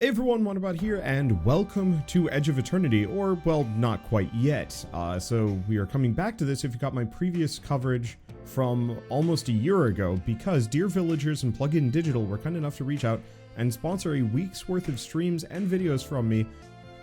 Hey everyone, Wanderbot here, and welcome to Edge of Eternity, or, well, not quite yet. So we are coming back to this if you got my previous coverage from almost a year ago, because Dear Villagers and Plugin Digital were kind enough to reach out and sponsor a week's worth of streams and videos from me,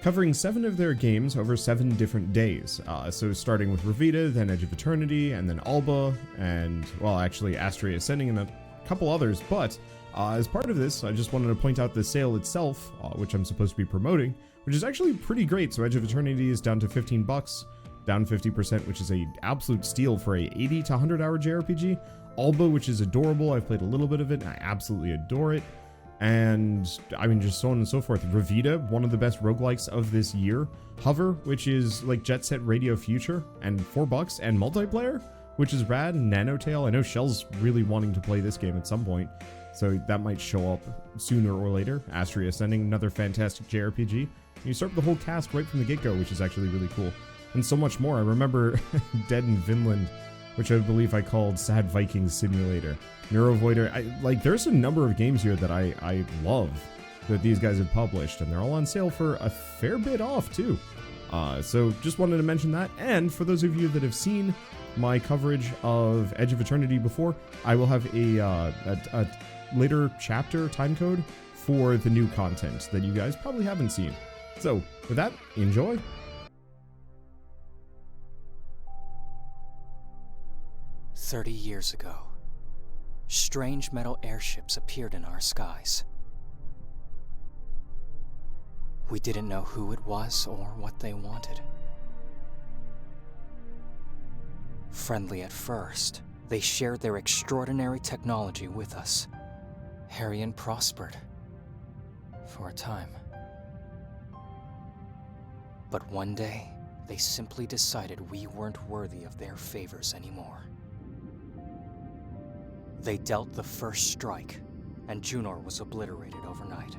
covering 7 of their games over 7 different days. So starting with Revita, then Edge of Eternity, and then Alba, and, well, actually Astria Ascending and a couple others, but as part of this, I just wanted to point out the sale itself, which I'm supposed to be promoting, which is actually pretty great. So Edge of Eternity is down to $15, down 50%, which is an absolute steal for a 80 to 100 hour JRPG. Alba, which is adorable. I've played a little bit of it, and I absolutely adore it. And, I mean, just so on and so forth. Revita, one of the best roguelikes of this year. Hover, which is like Jet Set Radio Future, and $4, and multiplayer, which is rad. Nanotale, I know Shell's really wanting to play this game at some point, so that might show up sooner or later. Astria Ascending, another fantastic JRPG. You start with the whole cast right from the get-go, which is actually really cool. And so much more. I remember Dead in Vinland, which I believe I called Sad Vikings Simulator. Neurovoider. There's a number of games here that I love that these guys have published, and they're all on sale for a fair bit off, too. So just wanted to mention that. And for those of you that have seen my coverage of Edge of Eternity before, I will have a later chapter timecode for the new content that you guys probably haven't seen. So with that, enjoy. "30 years ago, strange metal airships appeared in our skies. We didn't know who it was or what they wanted. Friendly at first, they shared their extraordinary technology with us. Harrion prospered. For a time. But one day, they simply decided we weren't worthy of their favors anymore. They dealt the first strike, and Junor was obliterated overnight.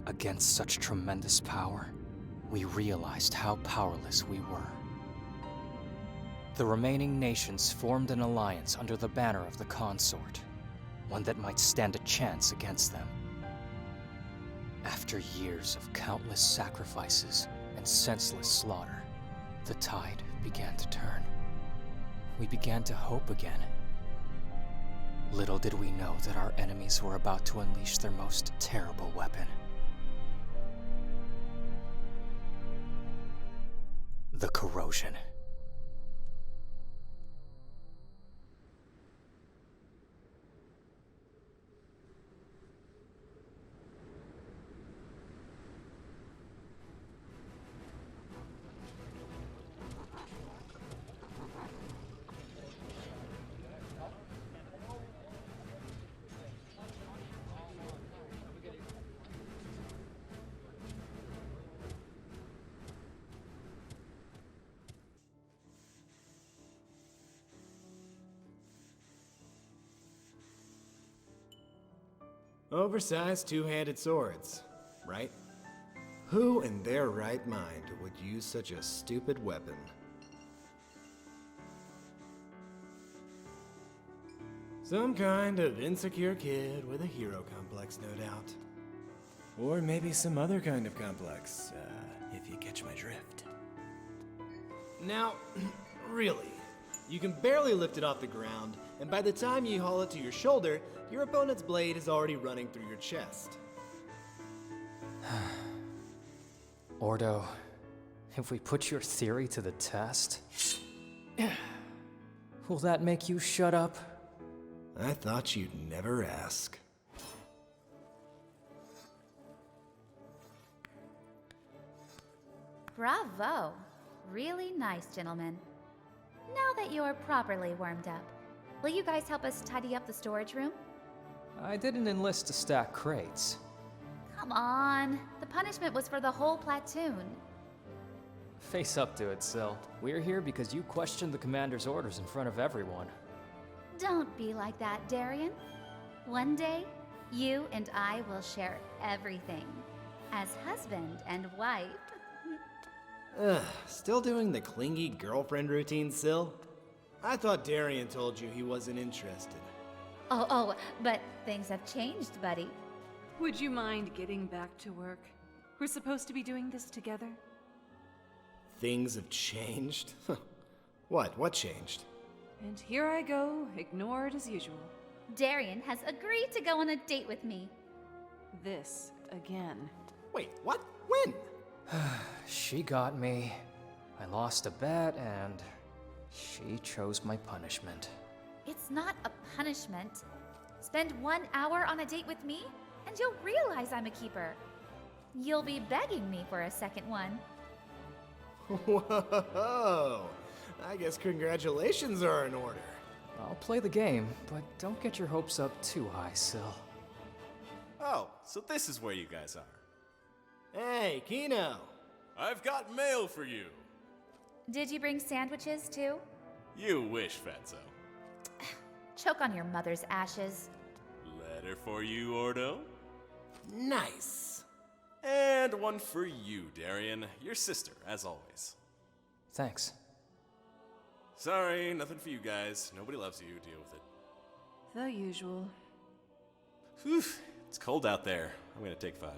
Against such tremendous power, we realized how powerless we were. The remaining nations formed an alliance under the banner of the Consort, one that might stand a chance against them. After years of countless sacrifices and senseless slaughter, the tide began to turn. We began to hope again. Little did we know that our enemies were about to unleash their most terrible weapon. The Corrosion. Oversized two-handed swords, right? Who in their right mind would use such a stupid weapon? Some kind of insecure kid with a hero complex, no doubt. Or maybe some other kind of complex, if you catch my drift. Now, really, you can barely lift it off the ground, and by the time you haul it to your shoulder, your opponent's blade is already running through your chest. Ordo, if we put your theory to the test, will that make you shut up? I thought you'd never ask. Bravo! Really nice, gentlemen. Now that you're properly warmed up, will you guys help us tidy up the storage room? I didn't enlist to stack crates. Come on, the punishment was for the whole platoon. Face up to it, Sil. We're here because you questioned the commander's orders in front of everyone. Don't be like that, Daryon. One day, you and I will share everything. As husband and wife. Still doing the clingy girlfriend routine, Sil? I thought Daryon told you he wasn't interested. Oh, but things have changed, buddy. Would you mind getting back to work? We're supposed to be doing this together. Things have changed? What changed? And here I go, ignored as usual. Daryon has agreed to go on a date with me. This again. Wait, what? When? She got me. I lost a bet, and she chose my punishment. It's not a punishment. Spend 1 hour on a date with me, and you'll realize I'm a keeper. You'll be begging me for a second one. Whoa! I guess congratulations are in order. I'll play the game, but don't get your hopes up too high, Sil. Oh, so this is where you guys are. Hey, Kino! I've got mail for you. Did you bring sandwiches too? You wish, Fatso. Choke on your mother's ashes. Letter for you, Ordo. Nice! And one for you, Daryon, your sister, as always. Thanks. Sorry, nothing for you guys. Nobody loves you. Deal with it. The usual. Whew, it's cold out there. I'm gonna take 5.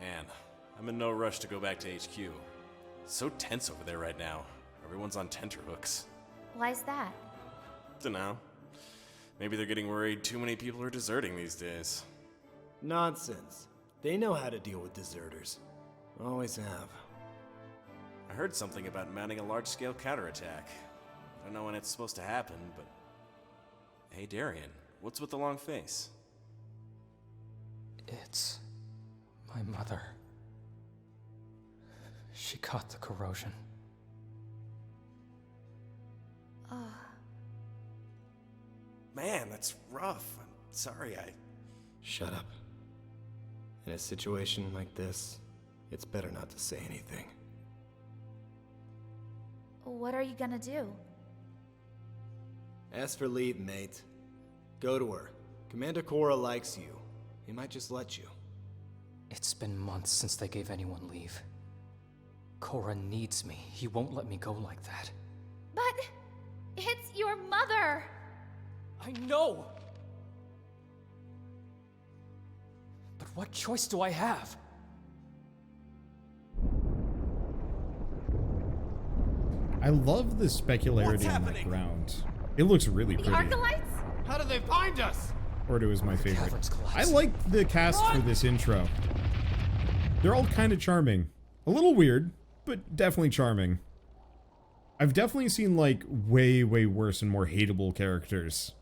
Man, I'm in no rush to go back to HQ. It's so tense over there right now. Everyone's on tenterhooks. Why's that? Dunno. Maybe they're getting worried too many people are deserting these days. Nonsense. They know how to deal with deserters. Always have. I heard something about mounting a large-scale counterattack. I don't know when it's supposed to happen, but... Hey, Daryon, what's with the long face? It's my mother. She caught the corrosion. Man, that's rough. I'm sorry, Shut up. In a situation like this, it's better not to say anything. What are you gonna do? Ask for leave, mate. Go to her. Commander Korra likes you. He might just let you. It's been months since they gave anyone leave. Korra needs me. He won't let me go like that. But it's your mother! I know! But what choice do I have? I love the specularity in the ground. It looks really The pretty. Arcalites? How did they find us? Ordo is my favorite. caverns collapse. I like the cast for this intro. They're all kind of charming. A little weird, but definitely charming. I've definitely seen, like, way, way worse and more hateable characters.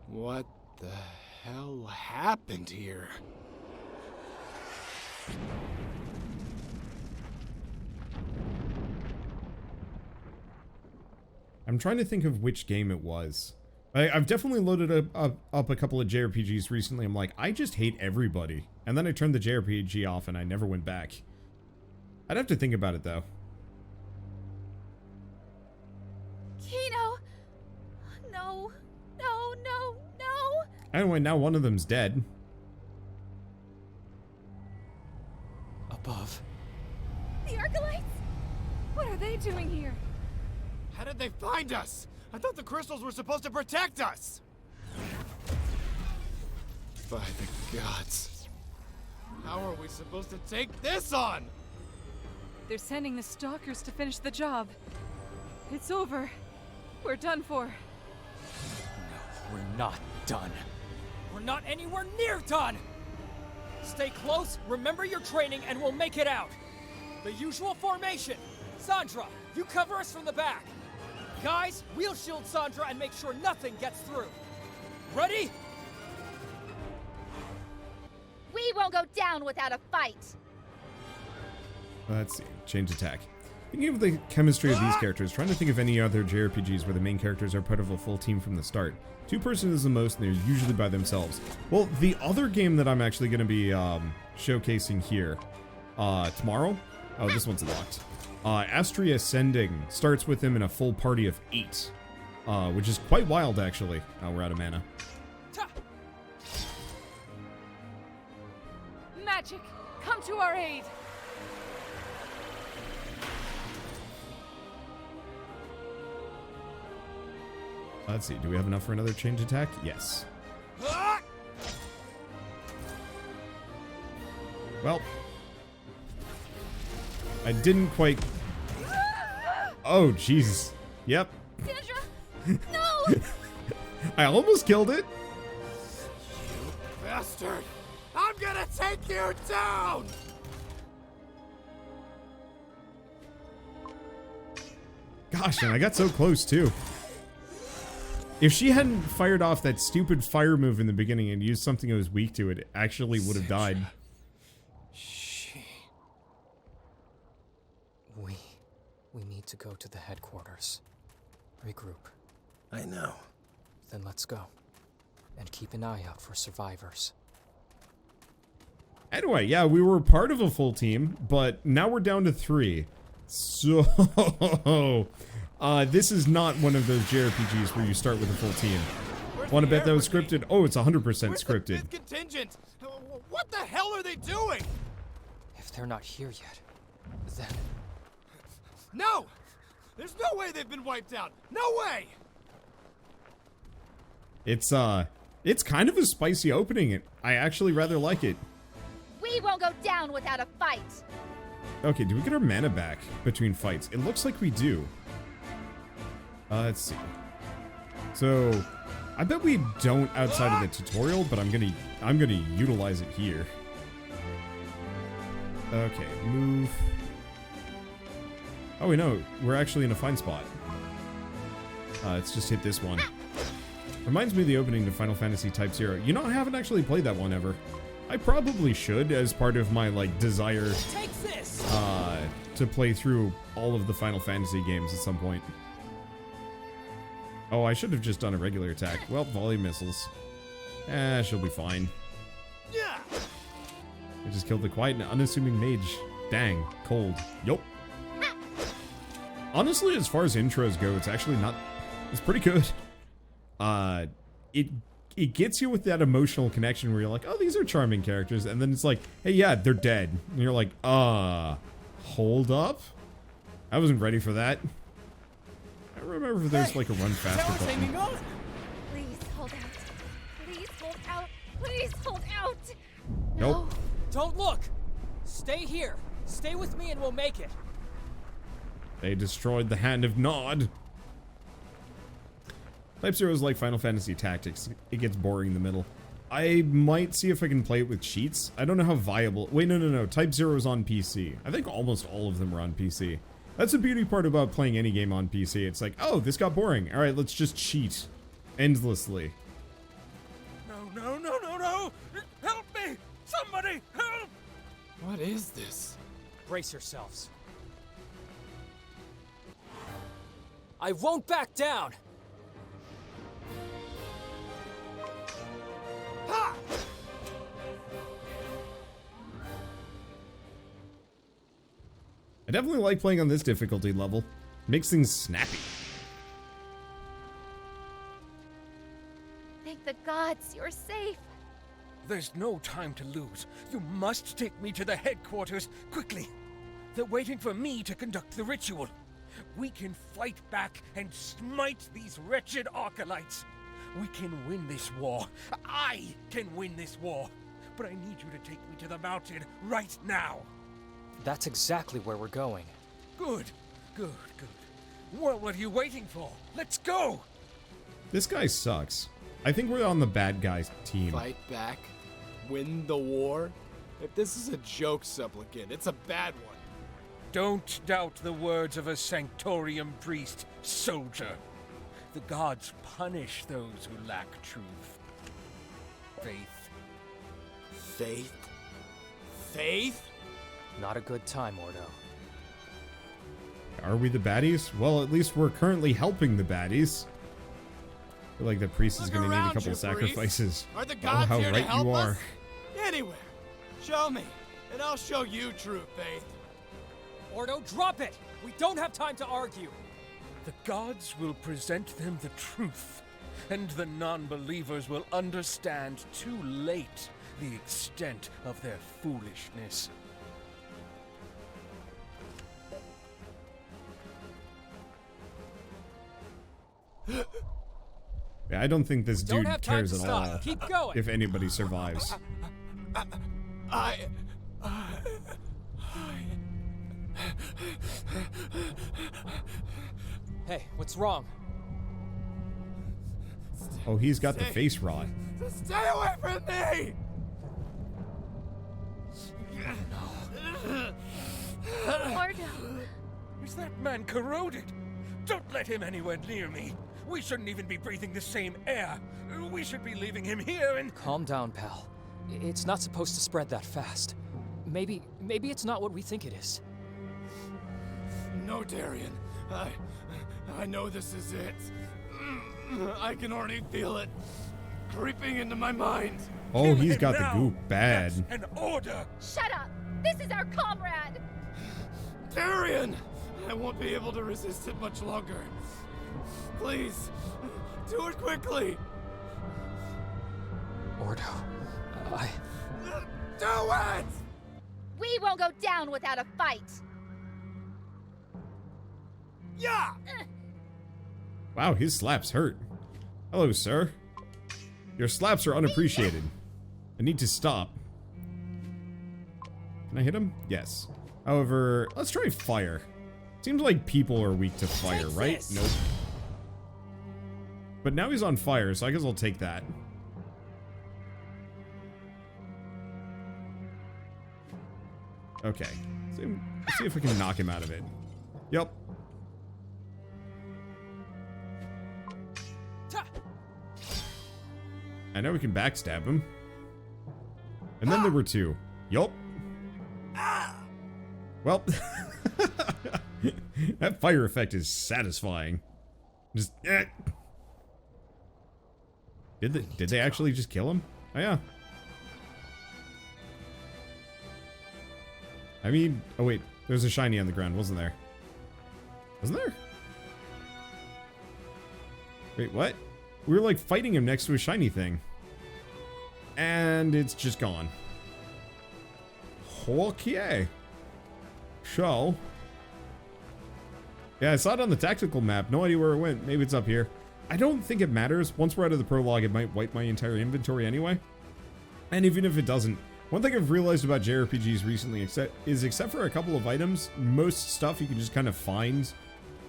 What the hell happened here? I'm trying to think of which game it was. I've definitely loaded up a couple of JRPGs recently. I'm like, I just hate everybody. And then I turned the JRPG off and I never went back. I'd have to think about it, though. Kino! No, no, no, no! Anyway, now one of them's dead. Above. The Arcalites? What are they doing here? How did they find us? I thought the crystals were supposed to protect us! By the gods. How are we supposed to take this on? They're sending the stalkers to finish the job. It's over. We're done for. No, we're not done. We're not anywhere near done! Stay close, remember your training, and we'll make it out. The usual formation. Sandra, you cover us from the back. Guys, we'll shield Sandra and make sure nothing gets through. Ready? We won't go down without a fight! Let's see. Change attack. Thinking of the chemistry of these characters, trying to think of any other JRPGs where the main characters are part of a full team from the start. 2-person is the most, and they're usually by themselves. Well, the other game that I'm actually going to be showcasing here tomorrow. Oh, this one's locked. Astria Ascending starts with him in a full party of 8, which is quite wild, actually. Oh, we're out of mana. Magic, come to our aid! Let's see. Do we have enough for another change attack? Yes. Well, I didn't quite... Oh, Jesus. Yep. Sandra! No! I almost killed it. Bastard! I'm gonna take you down! Gosh, and I got so close, too. If she hadn't fired off that stupid fire move in the beginning and used something that was weak to it, it actually would have died. We need to go to the headquarters. Regroup. I know. Then let's go. And keep an eye out for survivors. Anyway, yeah, we were part of a full team, but now we're down to 3. So, this is not one of those JRPGs where you start with a full team. Want to bet that was scripted? Oh, it's 100% scripted. The fifth contingent? What the hell are they doing? If they're not here yet, then... No! There's no way they've been wiped out! No way! It's kind of a spicy opening. I actually rather like it. We won't go down without a fight. Okay, do we get our mana back between fights? It looks like we do. Let's see. So, I bet we don't outside of the tutorial, but I'm gonna utilize it here. Okay, move. Oh, wait, no, we're actually in a fine spot. Let's just hit this one. Reminds me of the opening to Final Fantasy Type 0. You know, I haven't actually played that one ever. I probably should, as part of my, like, desire to play through all of the Final Fantasy games at some point. Oh, I should have just done a regular attack. Well, volley missiles. She'll be fine. Yeah. I just killed the quiet and unassuming mage. Dang, cold. Yup. Honestly, as far as intros go, it's actually not... It's pretty good. It gets you with that emotional connection where you're like, oh, these are charming characters. And then it's like, hey, yeah, they're dead. And you're like, hold up? I wasn't ready for that. I don't remember if there's like a run faster button. Please hold out. Please hold out. Please hold out. Nope. Don't look! Stay here. Stay with me and we'll make it. They destroyed the Hand of Nod. Type 0 is like Final Fantasy Tactics. It gets boring in the middle. I might see if I can play it with cheats. I don't know how viable... Wait, no. Type 0 is on PC. I think almost all of them are on PC. That's the beauty part about playing any game on PC. It's like, oh, this got boring. Alright, let's just cheat. Endlessly. No. Help me! Somebody, help! What is this? Brace yourselves. I won't back down! Ha! I definitely like playing on this difficulty level. Makes things snappy. Thank the gods you're safe. There's no time to lose. You must take me to the headquarters, quickly. They're waiting for me to conduct the ritual. We can fight back and smite these wretched Archelites. We can win this war. I can win this war. But I need you to take me to the mountain right now. That's exactly where we're going. Good. Well, what are you waiting for? Let's go! This guy sucks. I think we're on the bad guy's team. Fight back? Win the war? If this is a joke, supplicant, it's a bad one. Don't doubt the words of a Sanctorium priest, soldier. The gods punish those who lack truth. Faith. Faith? Not a good time, Ordo. Are we the baddies? Well, at least we're currently helping the baddies. I feel like the priest is going to need a couple of sacrifices. Are the Oh, gods how here to right help you are. us? Anywhere. Show me, and I'll show you true faith. Ordo, drop it! We don't have time to argue! The gods will present them the truth, and the non-believers will understand too late the extent of their foolishness. Yeah, I don't think this Don't dude have time cares to at stop. all Keep going! if anybody survives. Hey, what's wrong? Oh, he's got the face rot. Stay away from me! Ordo. Is that man corroded? Don't let him anywhere near me. We shouldn't even be breathing the same air. We should be leaving him here and... Calm down, pal. It's not supposed to spread that fast. Maybe it's not what we think it is. No, Daryon. I know this is it. I can already feel it creeping into my mind. Oh, Kill he's him got the now. goop bad. That's an order. Shut up! This is our comrade! Daryon! I won't be able to resist it much longer. Please, do it quickly. Ordo, Do it! We won't go down without a fight! Yeah! Wow, his slaps hurt. Hello, sir. Your slaps are unappreciated. I need to stop. Can I hit him? Yes. However, let's try fire. Seems like people are weak to fire, Take right? this. Nope. But now he's on fire, so I guess I'll take that. Okay. Let's see if we can knock him out of it. Yep. I know we can backstab him. And then there were two. Yup. Well, that fire effect is satisfying. Just Did they actually just kill him? Oh yeah. I mean, oh wait, there's a shiny on the ground, wasn't there? Wasn't there? Wait, what? We were like fighting him next to a shiny thing. And it's just gone. Okay. So. Yeah, I saw it on the tactical map. No idea where it went. Maybe it's up here. I don't think it matters. Once we're out of the prologue, it might wipe my entire inventory anyway. And even if it doesn't, one thing I've realized about JRPGs recently except for a couple of items, most stuff you can just kind of find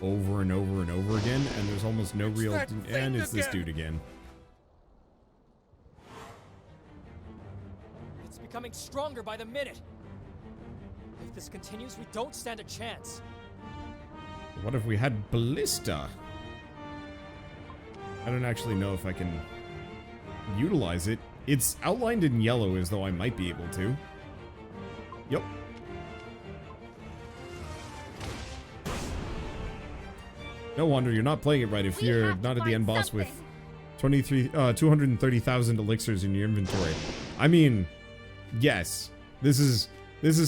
over and over and over again, and there's almost no real... And it's this dude again. It's becoming stronger by the minute. If this continues, we don't stand a chance. What if we had Ballista? I don't actually know if I can utilize it. It's outlined in yellow as though I might be able to. Yep. No wonder you're not playing it right if you're not at the end boss with 230,000 elixirs in your inventory. I mean, yes, this is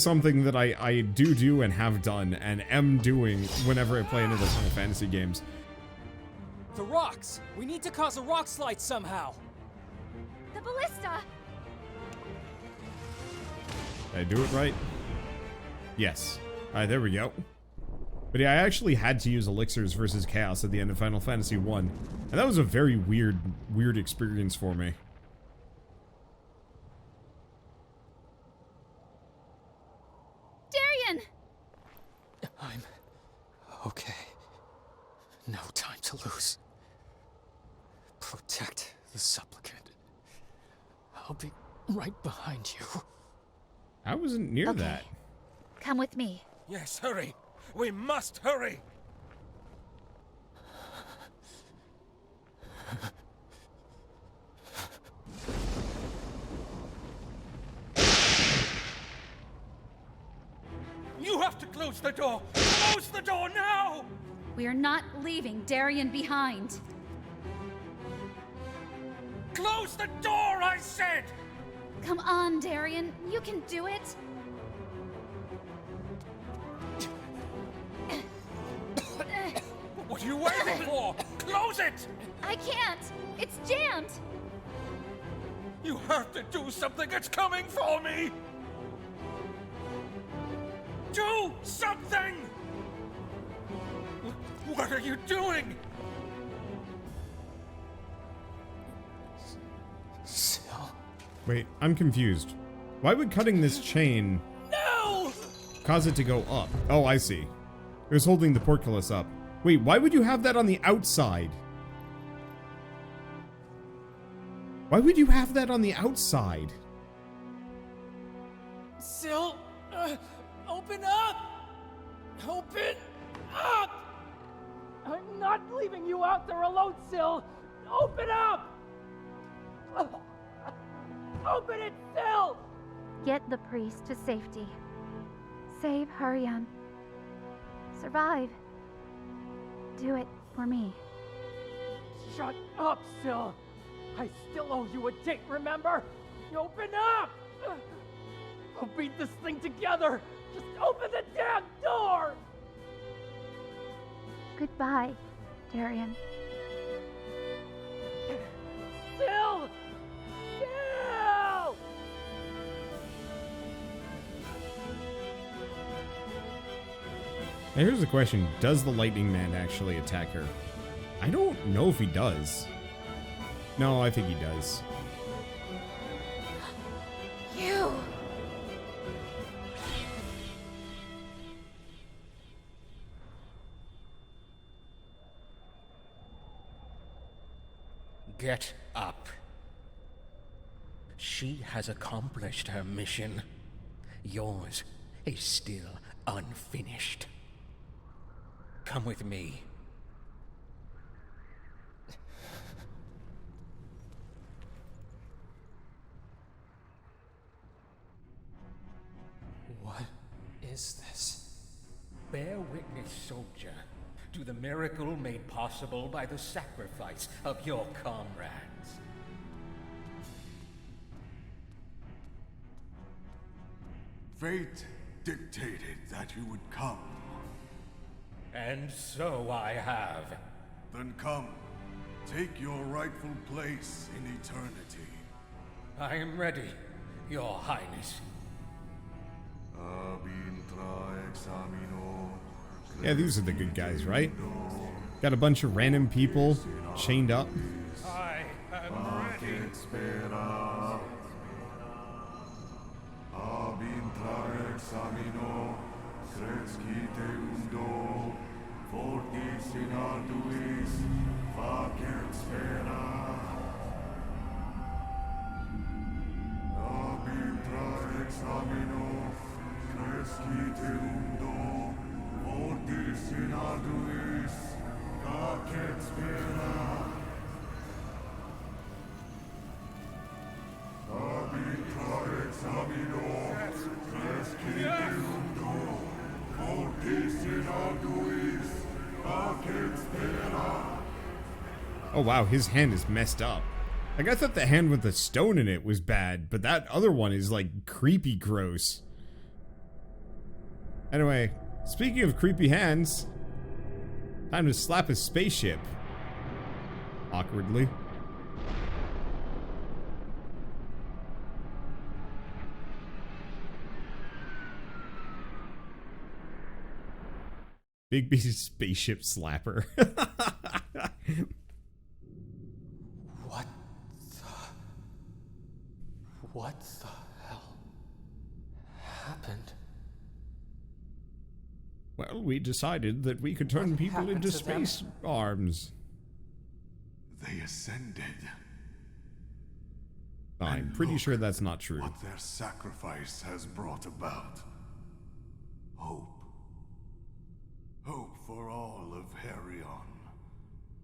something that I do and have done and am doing whenever I play any of the Final Fantasy games. The rocks! We need to cause a rock slide somehow! The ballista! Did I do it right? Yes. Alright, there we go. But yeah, I actually had to use elixirs versus chaos at the end of Final Fantasy 1. And that was a very weird experience for me. Daryon! I'm okay. No time to lose. Protect the supplicant. I'll be right behind you. I wasn't near that. Come with me. Yes, hurry. We must hurry. You have to close the door. Close the door now! We're not leaving Daryon behind. Close the door, I said! Come on, Daryon. You can do it. What are you waiting for? Close it! I can't. It's jammed. You have to do something. It's coming for me! Do something! What are you doing? Sil. Wait, I'm confused. Why would cutting this chain cause it to go up? Oh, I see. It was holding the portcullis up. Wait, why would you have that on the outside? Why would you have that on the outside? Sil, open up! Open up! I'm not leaving you out there alone, Sil! Open up! Open it, Sil! Get the priest to safety. Save Daryon. Survive. Do it for me. Shut up, Sil! I still owe you a date, remember? Open up! We'll beat this thing together! Just open the damn door! Goodbye, Daryon. Sil! Sil! Now here's the question, does the Lightning Man actually attack her? I don't know if he does. No, I think he does. You! Get up. She has accomplished her mission. Yours is still unfinished. Come with me. What is this? Bear witness, soldier, to the miracle made possible by the sacrifice of your comrades. Fate dictated that you would come. And so I have. Then come, take your rightful place in eternity. I am ready, Your Highness. Yeah, these are the good guys, right? Got a bunch of random people chained up. I am ready. Oh wow, his hand is messed up. Like, I thought the hand with the stone in it was bad, but that other one is like creepy gross. Anyway, speaking of creepy hands, time to slap a spaceship. Awkwardly. Big B spaceship slapper. What the hell happened? Well, we decided that we could turn people happened into to them? space arms. They ascended. I'm And pretty look sure that's not true. What their sacrifice has brought about. Hope. Hope for all of Daryon.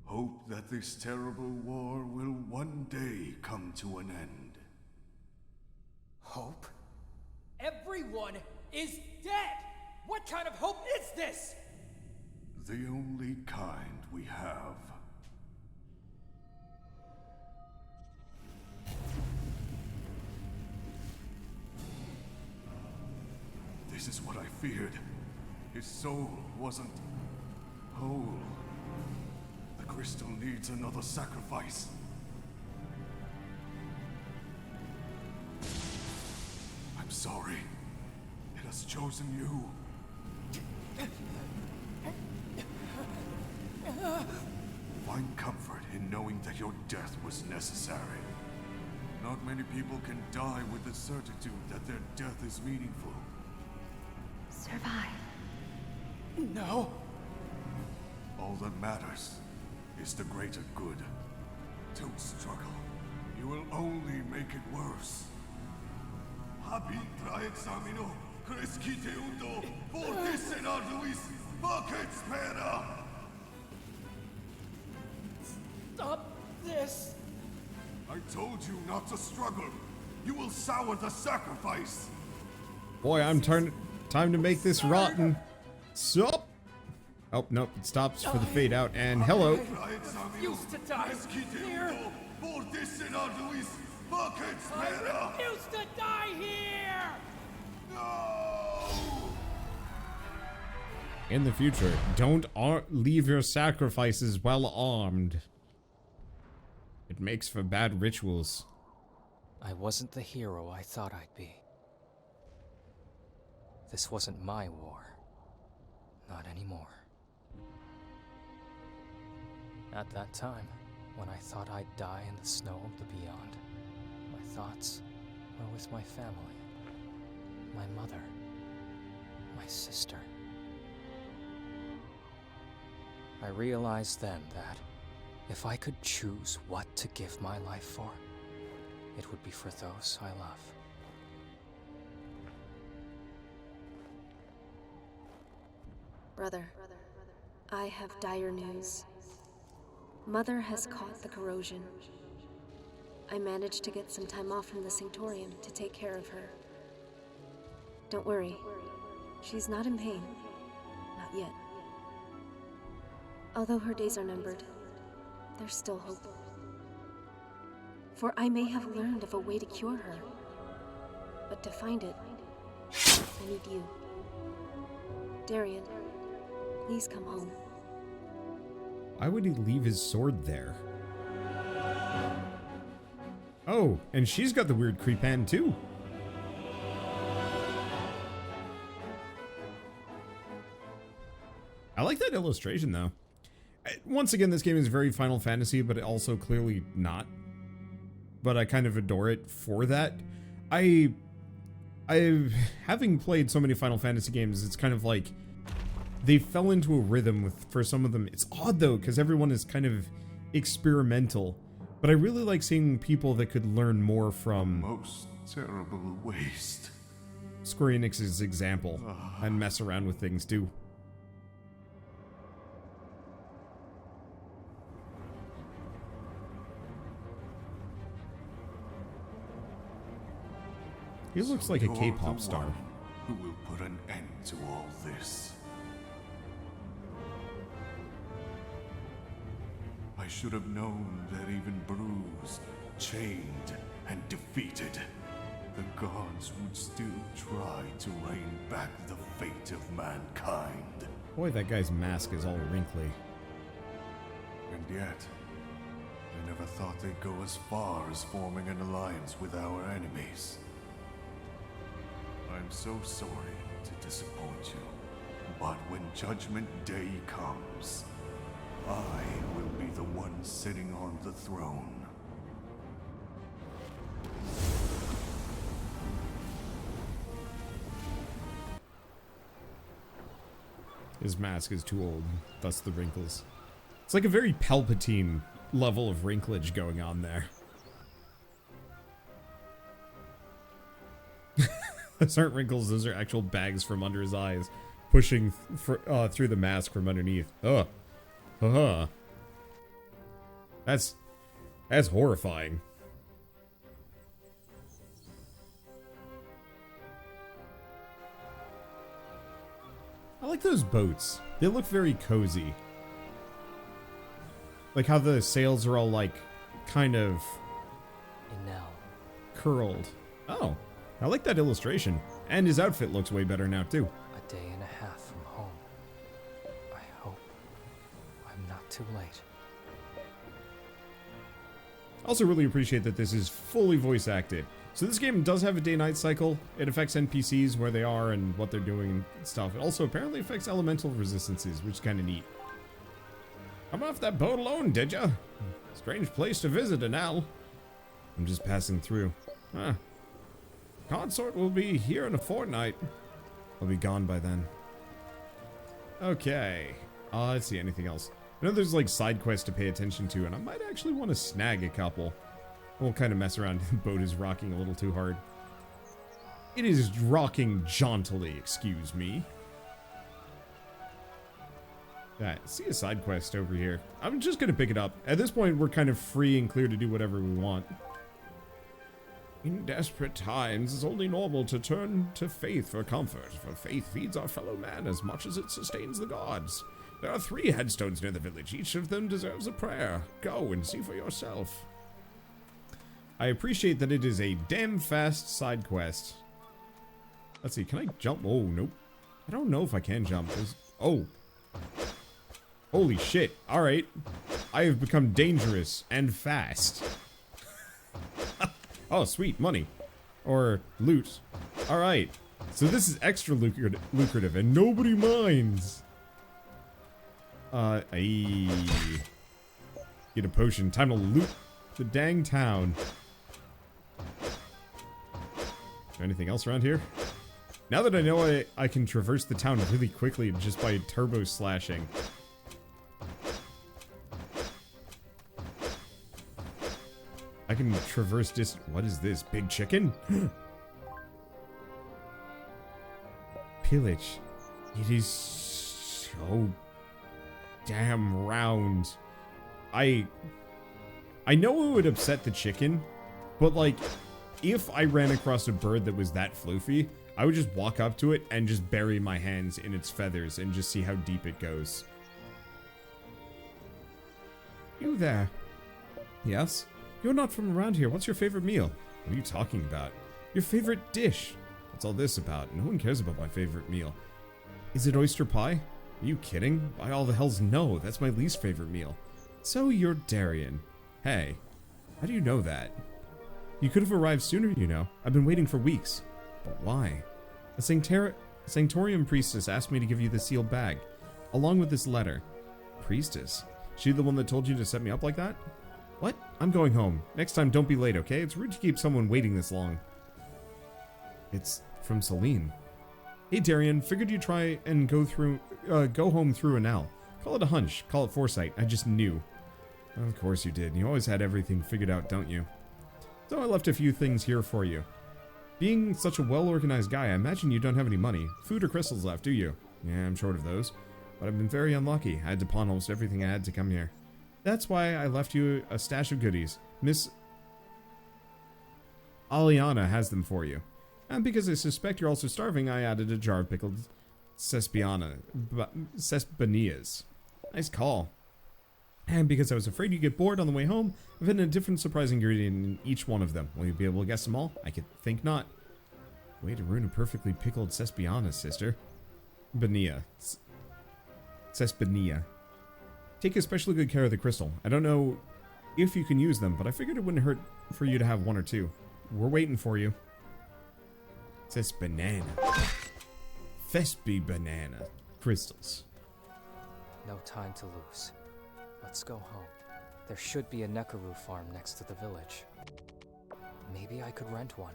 Hope that this terrible war will one day come to an end. Hope? Everyone is dead! What kind of hope is this? The only kind we have. This is what I feared. His soul wasn't whole. The crystal needs another sacrifice. I'm sorry. It has chosen you. Find comfort in knowing that your death was necessary. Not many people can die with the certitude that their death is meaningful. Survive. No. All that matters is the greater good. Don't struggle. You will only make it worse. Habi traexamino, crescite undo, fortis en arduis, facet spera! Stop this! I told you not to struggle. You will sour the sacrifice. Boy, time to make this rotten. Sup? Oh, nope, it stops for the fade out, and hello. Used to die here! Fortis en arduis, facet spera! I refuse to die here! No! In the future, don't leave your sacrifices well armed. It makes for bad rituals. I wasn't the hero I thought I'd be. This wasn't my war. Not anymore. At that time, when I thought I'd die in the snow of the beyond, my thoughts were with my family, my mother, my sister. I realized then that if I could choose what to give my life for, it would be for those I love. Brother, I have dire news. Mother has caught the corrosion. I managed to get some time off from the Sanctorium to take care of her. Don't worry, she's not in pain. Not yet. Although her days are numbered, there's still hope. For I may have learned of a way to cure her. But to find it, I need you. Daryon, please come home. Why would he leave his sword there? Oh, and she's got the weird creep hand too. I like that illustration though. Once again, this game is very Final Fantasy, but also clearly not. But I kind of adore it for that. Having played so many Final Fantasy games, it's kind of like they fell into a rhythm for some of them. It's odd though, because everyone is kind of experimental. But I really like seeing people that could learn more from Most terrible waste. Square Enix's example and mess around with things too. He looks like a K-pop star. Who will put an end to all this? I should have known that even bruised, chained, and defeated, the gods would still try to rein back the fate of mankind. Boy, that guy's mask is all wrinkly. And yet, I never thought they'd go as far as forming an alliance with our enemies. I'm so sorry to disappoint you, but when Judgment Day comes, I will be the one sitting on the throne. His mask is too old, thus the wrinkles. It's like a very Palpatine level of wrinklage going on there. Those aren't wrinkles, those are actual bags from under his eyes, pushing through the mask from underneath. Ugh. That's horrifying. I like those boats. They look very cozy. Like how the sails are all like kind of curled. Oh, I like that illustration. And his outfit looks way better now too. A day and a half from home. I hope I'm not too late. Also really appreciate that this is fully voice acted. So this game does have a day-night cycle. It affects NPCs where they are and what they're doing and stuff. It also apparently affects elemental resistances, which is kind of neat. Come off that boat alone, did ya? Strange place to visit, Anal. I'm just passing through. Huh. Consort will be here in a fortnight. I'll be gone by then. Okay. Let's see, anything else? I know there's like side quests to pay attention to, and I might actually want to snag a couple. We'll kind of mess around. The boat is rocking a little too hard. It is rocking jauntily, excuse me. Yeah, see a side quest over here. I'm just gonna pick it up. At this point, we're kind of free and clear to do whatever we want. In desperate times, it's only normal to turn to faith for comfort, for faith feeds our fellow man as much as it sustains the gods. There are 3 headstones near the village. Each of them deserves a prayer. Go and see for yourself. I appreciate that it is a damn fast side quest. Let's see, can I jump? Oh, nope. I don't know if I can jump. Oh. Holy shit. Alright. I have become dangerous and fast. Oh, sweet. Money. Or loot. Alright. So this is extra lucrative and nobody minds. Get a potion. Time to loot the dang town. Is there anything else around here? Now that I know I can traverse the town really quickly just by turbo slashing. I can traverse what is this? Big chicken? Pillage. It is so damn round. I know it would upset the chicken, but like, if I ran across a bird that was that floofy, I would just walk up to it and just bury my hands in its feathers and just see how deep it goes. You there? Yes? You're not from around here. What's your favorite meal? What are you talking about? Your favorite dish? What's all this about? No one cares about my favorite meal. Is it oyster pie? Are you kidding? By all the hells, no. That's my least favorite meal. So you're Daryon. Hey, how do you know that? You could have arrived sooner, you know. I've been waiting for weeks. But why? A Sanctorium priestess asked me to give you the sealed bag, along with this letter. Priestess? She the one that told you to set me up like that? What? I'm going home. Next time, don't be late, okay? It's rude to keep someone waiting this long. It's from Selene. Hey, Daryon, figured you'd try and go home through an L. Call it a hunch. Call it foresight. I just knew. Of course you did. You always had everything figured out, don't you? So I left a few things here for you. Being such a well-organized guy, I imagine you don't have any money. Food or crystals left, do you? Yeah, I'm short of those. But I've been very unlucky. I had to pawn almost everything I had to come here. That's why I left you a stash of goodies. Miss Aliana has them for you. And because I suspect you're also starving, I added a jar of pickled Cespinias. Nice call. And because I was afraid you'd get bored on the way home, I've hidden a different surprise ingredient in each one of them. Will you be able to guess them all? I could think not. Way to ruin a perfectly pickled Cespinias, sister. Cespinia. Take especially good care of the crystal. I don't know if you can use them, but I figured it wouldn't hurt for you to have 1 or 2. We're waiting for you. Cesbanana. Thespi banana. Crystals. No time to lose. Let's go home. There should be a Nekaru farm next to the village. Maybe I could rent one.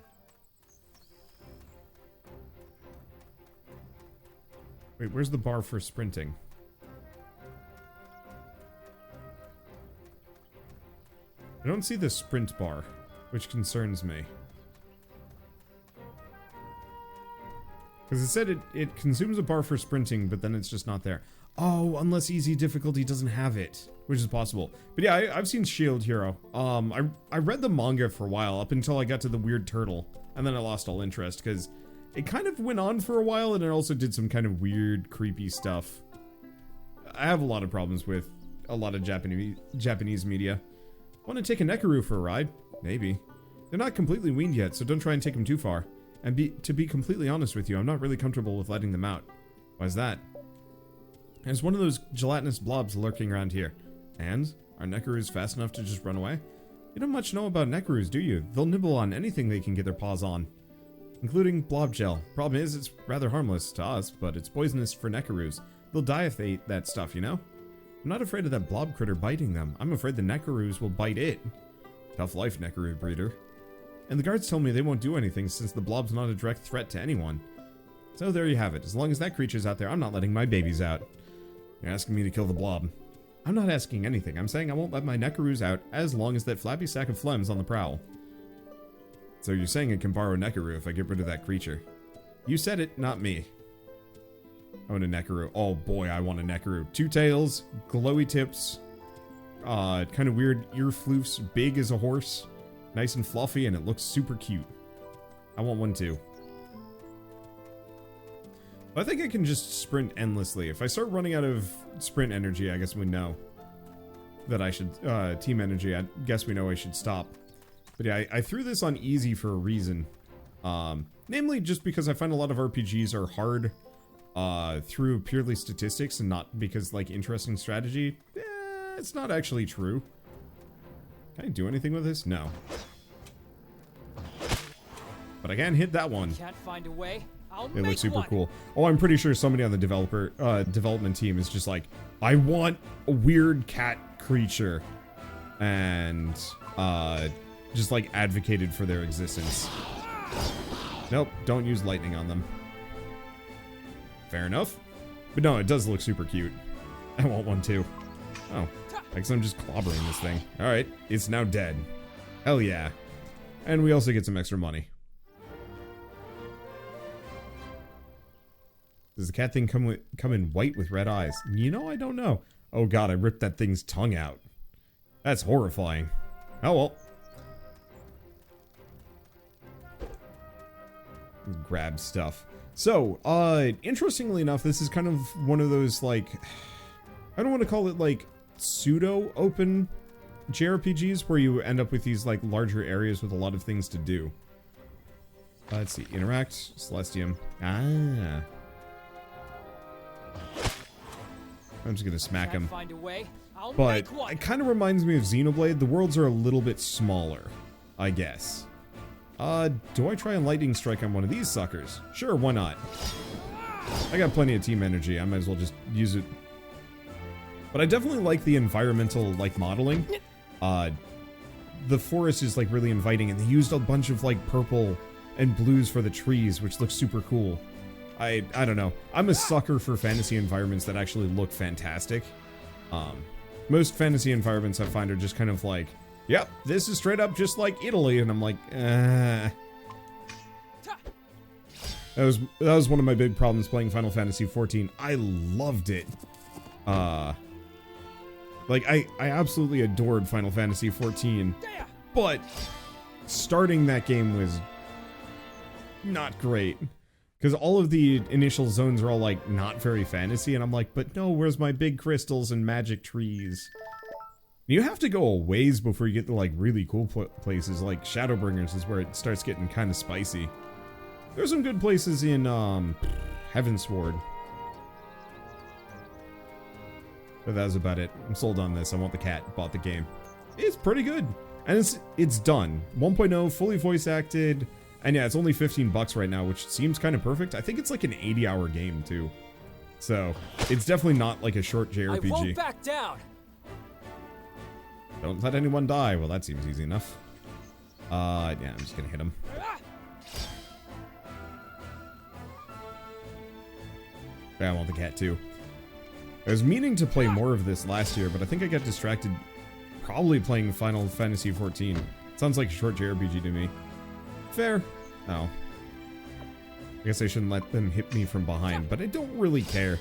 Wait, where's the bar for sprinting? I don't see the sprint bar, which concerns me. Because it said it consumes a bar for sprinting, but then it's just not there. Oh, unless easy difficulty doesn't have it, which is possible. But yeah, I've seen Shield Hero. I read the manga for a while, up until I got to the weird turtle, and then I lost all interest, because it kind of went on for a while, and it also did some kind of weird, creepy stuff. I have a lot of problems with a lot of Japanese media. Want to take a Nekaru for a ride? Maybe. They're not completely weaned yet, so don't try and take them too far. And to be completely honest with you, I'm not really comfortable with letting them out. Why's that? There's one of those gelatinous blobs lurking around here. And? Are Nekarus fast enough to just run away? You don't much know about Nekarus, do you? They'll nibble on anything they can get their paws on. Including blob gel. Problem is, it's rather harmless to us, but it's poisonous for Nekarus. They'll die if they eat that stuff, you know? I'm not afraid of that blob critter biting them. I'm afraid the Nekarus will bite it. Tough life, Nekaru breeder. And the guards tell me they won't do anything since the blob's not a direct threat to anyone. So there you have it. As long as that creature's out there, I'm not letting my babies out. You're asking me to kill the blob. I'm not asking anything. I'm saying I won't let my Nekarus out as long as that flappy sack of phlegm's on the prowl. So you're saying I can borrow Nekaru if I get rid of that creature. You said it, not me. I want a Nekaru. Oh boy, I want a Nekaru. 2 tails, glowy tips, kind of weird ear floofs, big as a horse, nice and fluffy, and it looks super cute. I want one too. I think I can just sprint endlessly. If I start running out of sprint energy, I guess we know that I should, team energy, I guess we know I should stop. But yeah, I threw this on easy for a reason. Namely just because I find a lot of RPGs are hard through purely statistics and not because, like, interesting strategy. It's not actually true. Can I do anything with this? No. But I can hit that one. Can't find a way. It looks super cool. Oh, I'm pretty sure somebody on the development team is just like, I want a weird cat creature, and just like advocated for their existence. Nope, don't use lightning on them. Fair enough. But no, it does look super cute. I want one too. Oh, I guess I'm just clobbering this thing. Alright, it's now dead. Hell yeah. And we also get some extra money. Does the cat thing come in white with red eyes? You know, I don't know. Oh god, I ripped that thing's tongue out. That's horrifying. Oh well. Grab stuff. So, interestingly enough, this is kind of one of those, like, I don't want to call it, like, pseudo-open JRPGs where you end up with these, like, larger areas with a lot of things to do. Let's see. Interact. Celestium. Ah. I'm just gonna smack him. But it kind of reminds me of Xenoblade. The worlds are a little bit smaller, I guess. Do I try a lightning strike on one of these suckers? Sure, why not? I got plenty of team energy. I might as well just use it. But I definitely like the environmental, like, modeling. The forest is, like, really inviting, and they used a bunch of, like, purple and blues for the trees, which looks super cool. I don't know. I'm a sucker for fantasy environments that actually look fantastic. Most fantasy environments I find are just kind of like, yep, this is straight up just like Italy, and I'm like, That was one of my big problems playing Final Fantasy XIV. I loved it. Like, I absolutely adored Final Fantasy XIV, but starting that game was not great. Because all of the initial zones are all, like, not very fantasy, and I'm like, but no, where's my big crystals and magic trees? You have to go a ways before you get to, like, really cool places, like Shadowbringers is where it starts getting kind of spicy. There's some good places in, Heavensward. But that was about it. I'm sold on this. I want the cat. Bought the game. It's pretty good. And it's done. 1.0, fully voice acted. And yeah, it's only $15 right now, which seems kind of perfect. I think it's like an 80-hour game, too. So, it's definitely not like a short JRPG. I won't back down. Don't let anyone die. Well, that seems easy enough. Yeah, I'm just gonna hit him. Yeah, I want the cat, too. I was meaning to play more of this last year, but I think I got distracted probably playing Final Fantasy XIV. Sounds like a short JRPG to me. Fair. Oh. I guess I shouldn't let them hit me from behind, but I don't really care.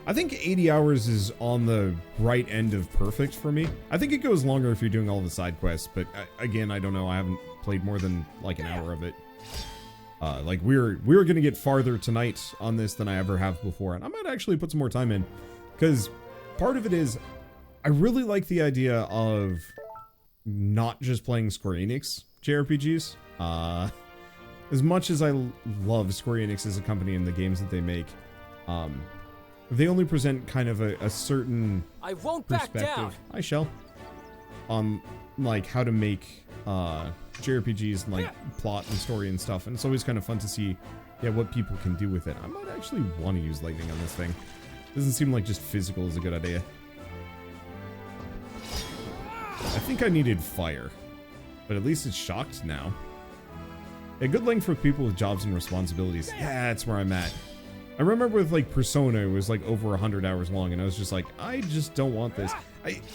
I think 80 hours is on the right end of perfect for me. I think it goes longer if you're doing all the side quests, but again, I don't know. I haven't played more than like an hour of it. Like we're gonna get farther tonight on this than I ever have before, and I might actually put some more time in, because part of it is I really like the idea of not just playing Square Enix JRPGs. As much as I love Square Enix as a company and the games that they make, they only present kind of a certain I won't perspective. Back down. I shall. On like how to make JRPGs and like plot and story and stuff, and it's always kind of fun to see, yeah, what people can do with it. I might actually want to use lightning on this thing. Doesn't seem like just physical is a good idea. I think I needed fire. But at least it's shocked now. A good length for people with jobs and responsibilities. Yeah, that's where I'm at. I remember with like Persona, it was like over 100 hours long, and I was just like, I just don't want this.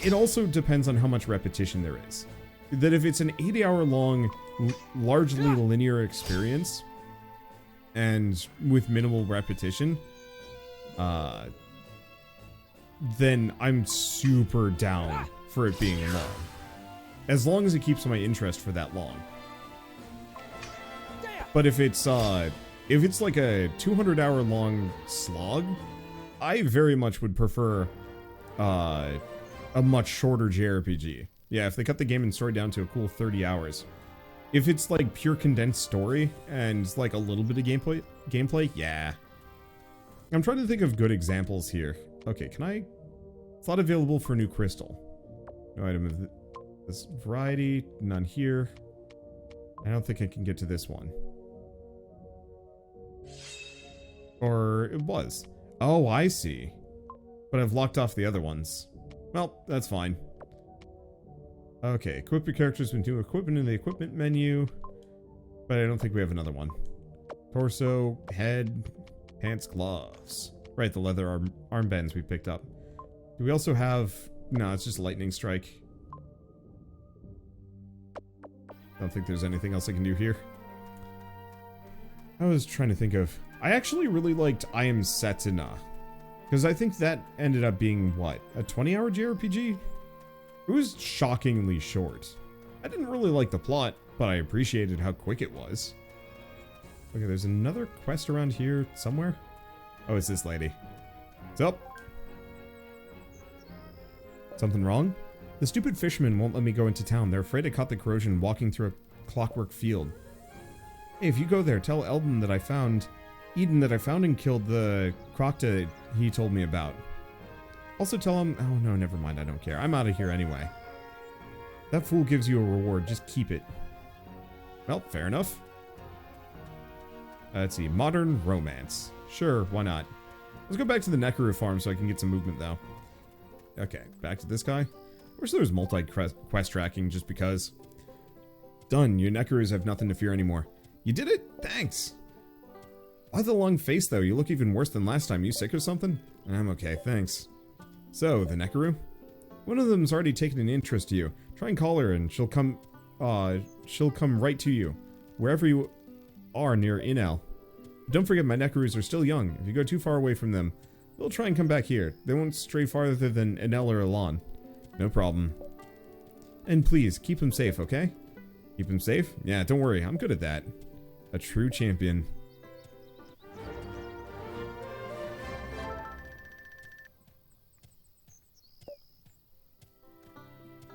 It also depends on how much repetition there is. That if it's an 80-hour long, largely linear experience, and with minimal repetition, then I'm super down for it being long. As long as it keeps my interest for that long. But if it's like a 200-hour long slog, I very much would prefer a much shorter JRPG. Yeah, if they cut the game and story down to a cool 30 hours. If it's like pure condensed story and like a little bit of gameplay, yeah. I'm trying to think of good examples here. Okay, can I? It's not available for new crystal. No item of this variety, none here. I don't think I can get to this one. Or it was. Oh, I see. But I've locked off the other ones. Well, that's fine. Okay, equip your characters with new equipment in the equipment menu. But I don't think we have another one. Torso, head, pants, gloves. Right, the leather armbands we picked up. Do we also have... No, it's just lightning strike. Don't think there's anything else I can do here. I was trying to think of... I actually really liked I Am Setsuna. Because I think that ended up being, what, a 20-hour JRPG? It was shockingly short. I didn't really like the plot, but I appreciated how quick it was. Okay, there's another quest around here somewhere. Oh, it's this lady. What's up? Something wrong? The stupid fishermen won't let me go into town. They're afraid I caught the corrosion walking through a clockwork field. Hey, if you go there, tell Eden that I found and killed the Crocta he told me about. Also tell him... Oh, no, never mind. I don't care. I'm out of here anyway. That fool gives you a reward. Just keep it. Well, fair enough. Let's see. Modern romance. Sure, why not? Let's go back to the Nekaru farm so I can get some movement, though. Okay, back to this guy. Wish there was multi-quest tracking just because. Done. Your Nekarus have nothing to fear anymore. You did it? Thanks. Why the long face, though? You look even worse than last time. You sick or something? I'm okay, thanks. So, the Nekaru? One of them's already taken an interest to you. Try and call her and she'll come right to you. Wherever you are near Inel. Don't forget my Nekarus are still young. If you go too far away from them, they'll try and come back here. They won't stray farther than Inel or Elan. No problem. And please, keep him safe, okay? Keep him safe? Yeah, don't worry. I'm good at that. A true champion.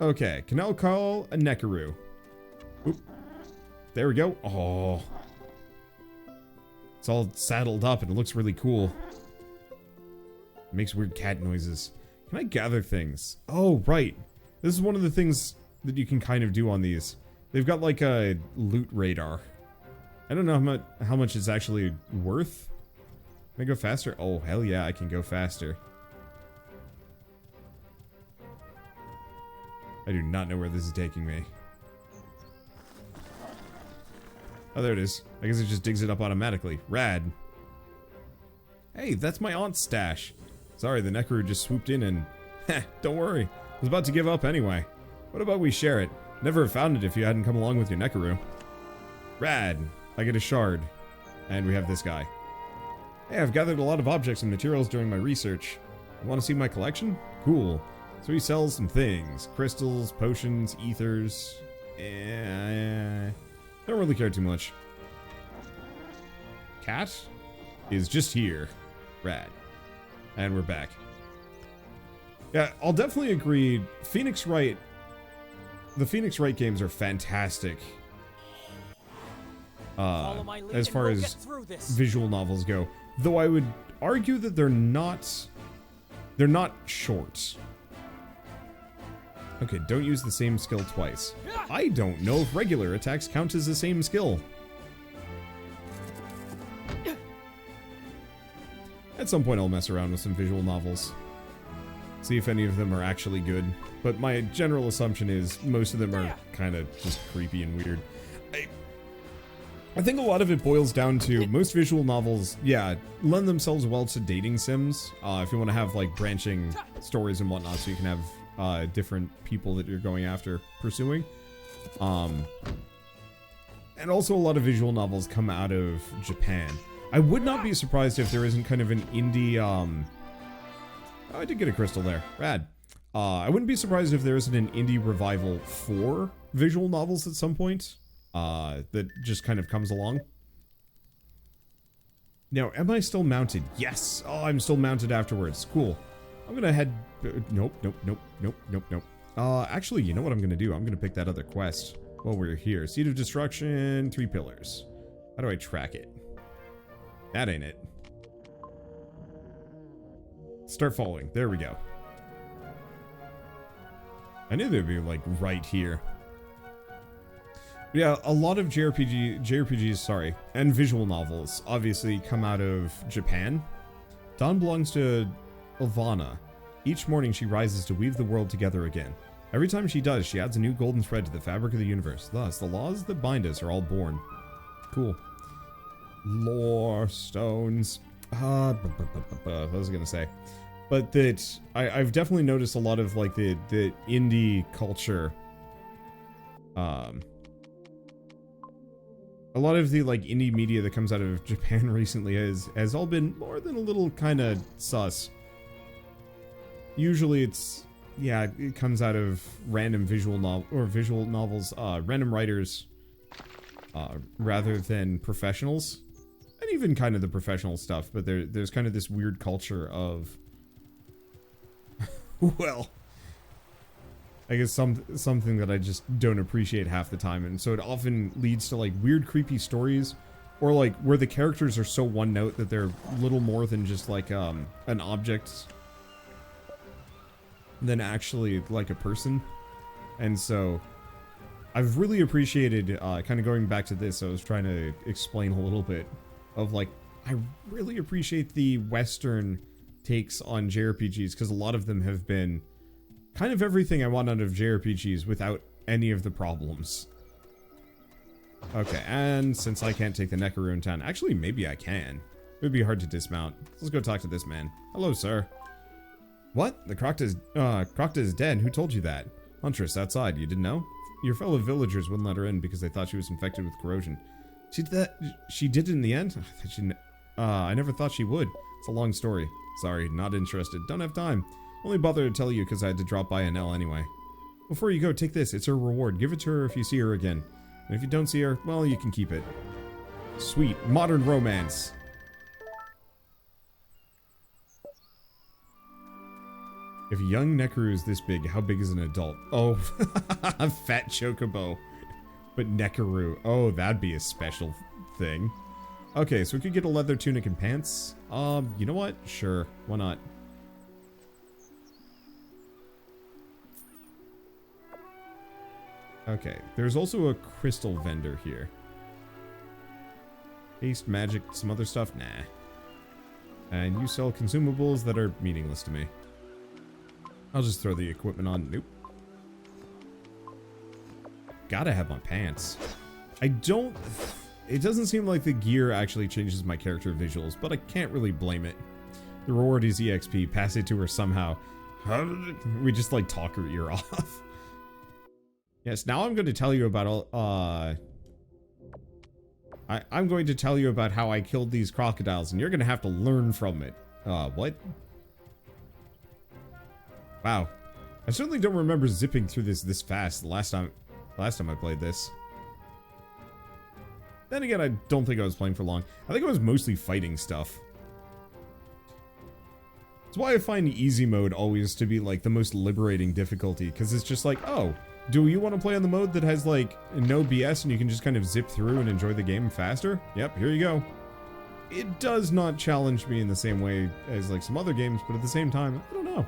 Okay, can I call a Nekaru? Oop. There we go. Oh. It's all saddled up and it looks really cool. It makes weird cat noises. Can I gather things? Oh, right. This is one of the things that you can kind of do on these. They've got like a loot radar. I don't know how much it's actually worth. Can I go faster? Oh, hell yeah, I can go faster. I do not know where this is taking me. Oh, there it is. I guess it just digs it up automatically. Rad. Hey, that's my aunt's stash. Sorry, the Nekaru just swooped in and... Heh, don't worry. I was about to give up anyway. What about we share it? Never have found it if you hadn't come along with your Nekaru. Rad. I get a shard. And we have this guy. Hey, I've gathered a lot of objects and materials during my research. You want to see my collection? Cool. So he sells some things. Crystals, potions, ethers. Don't really care too much. Cat is just here. Rad. And we're back. Yeah, I'll definitely agree. Phoenix Wright. The Phoenix Wright games are fantastic. As far as visual novels go. Though I would argue that they're not short. Okay, don't use the same skill twice. I don't know if regular attacks count as the same skill. At some point I'll mess around with some visual novels. See if any of them are actually good. But my general assumption is most of them are kind of just creepy and weird. I think a lot of it boils down to most visual novels, yeah, lend themselves well to dating sims. If you want to have like branching stories and whatnot, so you can have different people that you're going after pursuing. And also a lot of visual novels come out of Japan. I would not be surprised if there isn't kind of an indie, oh, I did get a crystal there. Rad. I wouldn't be surprised if there isn't an indie revival for visual novels at some point. That just kind of comes along. Now, am I still mounted? Yes! Oh, I'm still mounted afterwards. Cool. I'm gonna head... Nope. Actually, you know what I'm gonna do? I'm gonna pick that other quest while we're here. Seed of Destruction, 3 pillars. How do I track it? That ain't it. Start following. There we go. I knew they'd be, like, right here. Yeah, a lot of JRPGs, and visual novels obviously come out of Japan. Dawn belongs to Ivana. Each morning she rises to weave the world together again. Every time she does, she adds a new golden thread to the fabric of the universe. Thus, the laws that bind us are all born. Cool. Lore stones. What was I gonna say? But that I've definitely noticed a lot of like the indie culture. A lot of the like indie media that comes out of Japan recently has all been more than a little kind of sus. Usually it's, yeah, it comes out of random visual novels, random writers, rather than professionals, and even kind of the professional stuff. But there's kind of this weird culture of, well, I guess something that I just don't appreciate half the time, and so it often leads to like weird, creepy stories, or like where the characters are so one note that they're little more than just like an object than actually like a person. And so I've really appreciated kind of going back to this. I was trying to explain a little bit of like, I really appreciate the Western takes on JRPGs, because a lot of them have been kind of everything I want out of JRPGs without any of the problems. Okay, and since I can't take the Nekaru in town, actually maybe I can. It would be hard to dismount. Let's go talk to this man. Hello, sir. What? The Crocta is dead. Who told you that? Huntress outside. You didn't know? Your fellow villagers wouldn't let her in because they thought she was infected with corrosion. She did it in the end? I never thought she would. It's a long story. Sorry, not interested. Don't have time. Only bothered to tell you because I had to drop by Anel anyway. Before you go, take this. It's her reward. Give it to her if you see her again. And if you don't see her, well, you can keep it. Sweet. Modern romance. If a young Nekaru is this big, how big is an adult? Oh, a fat chocobo. But Nekaru. Oh, that'd be a special thing. Okay, so we could get a leather tunic and pants. You know what? Sure. Why not? Okay, there's also a crystal vendor here. Haste, magic, some other stuff? Nah. And you sell consumables that are meaningless to me. I'll just throw the equipment on. Nope. Gotta have my pants. It doesn't seem like the gear actually changes my character visuals, but I can't really blame it. The reward is EXP. Pass it to her somehow. We just like talk her ear off. Yes, now I'm going to tell you about I'm going to tell you about how I killed these crocodiles, and you're going to have to learn from it. What? Wow. I certainly don't remember zipping through this fast the last time I played this. Then again, I don't think I was playing for long. I think I was mostly fighting stuff. That's why I find easy mode always to be like the most liberating difficulty, because it's just like, oh, do you want to play on the mode that has like no BS and you can just kind of zip through and enjoy the game faster? Yep, here you go. It does not challenge me in the same way as like some other games, but at the same time, I don't know.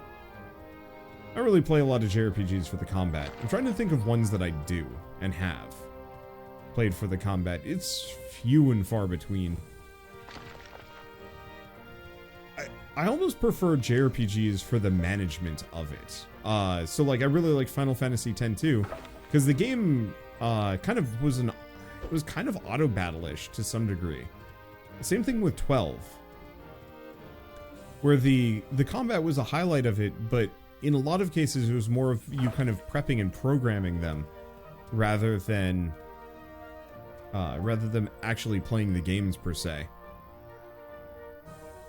I really play a lot of JRPGs for the combat. I'm trying to think of ones that I do and have played for the combat. It's few and far between. I almost prefer JRPGs for the management of it. So like I really like Final Fantasy X too, because the game kind of was kind of auto battle-ish to some degree. Same thing with 12, where the combat was a highlight of it, but in a lot of cases it was more of you kind of prepping and programming them rather than actually playing the games per se.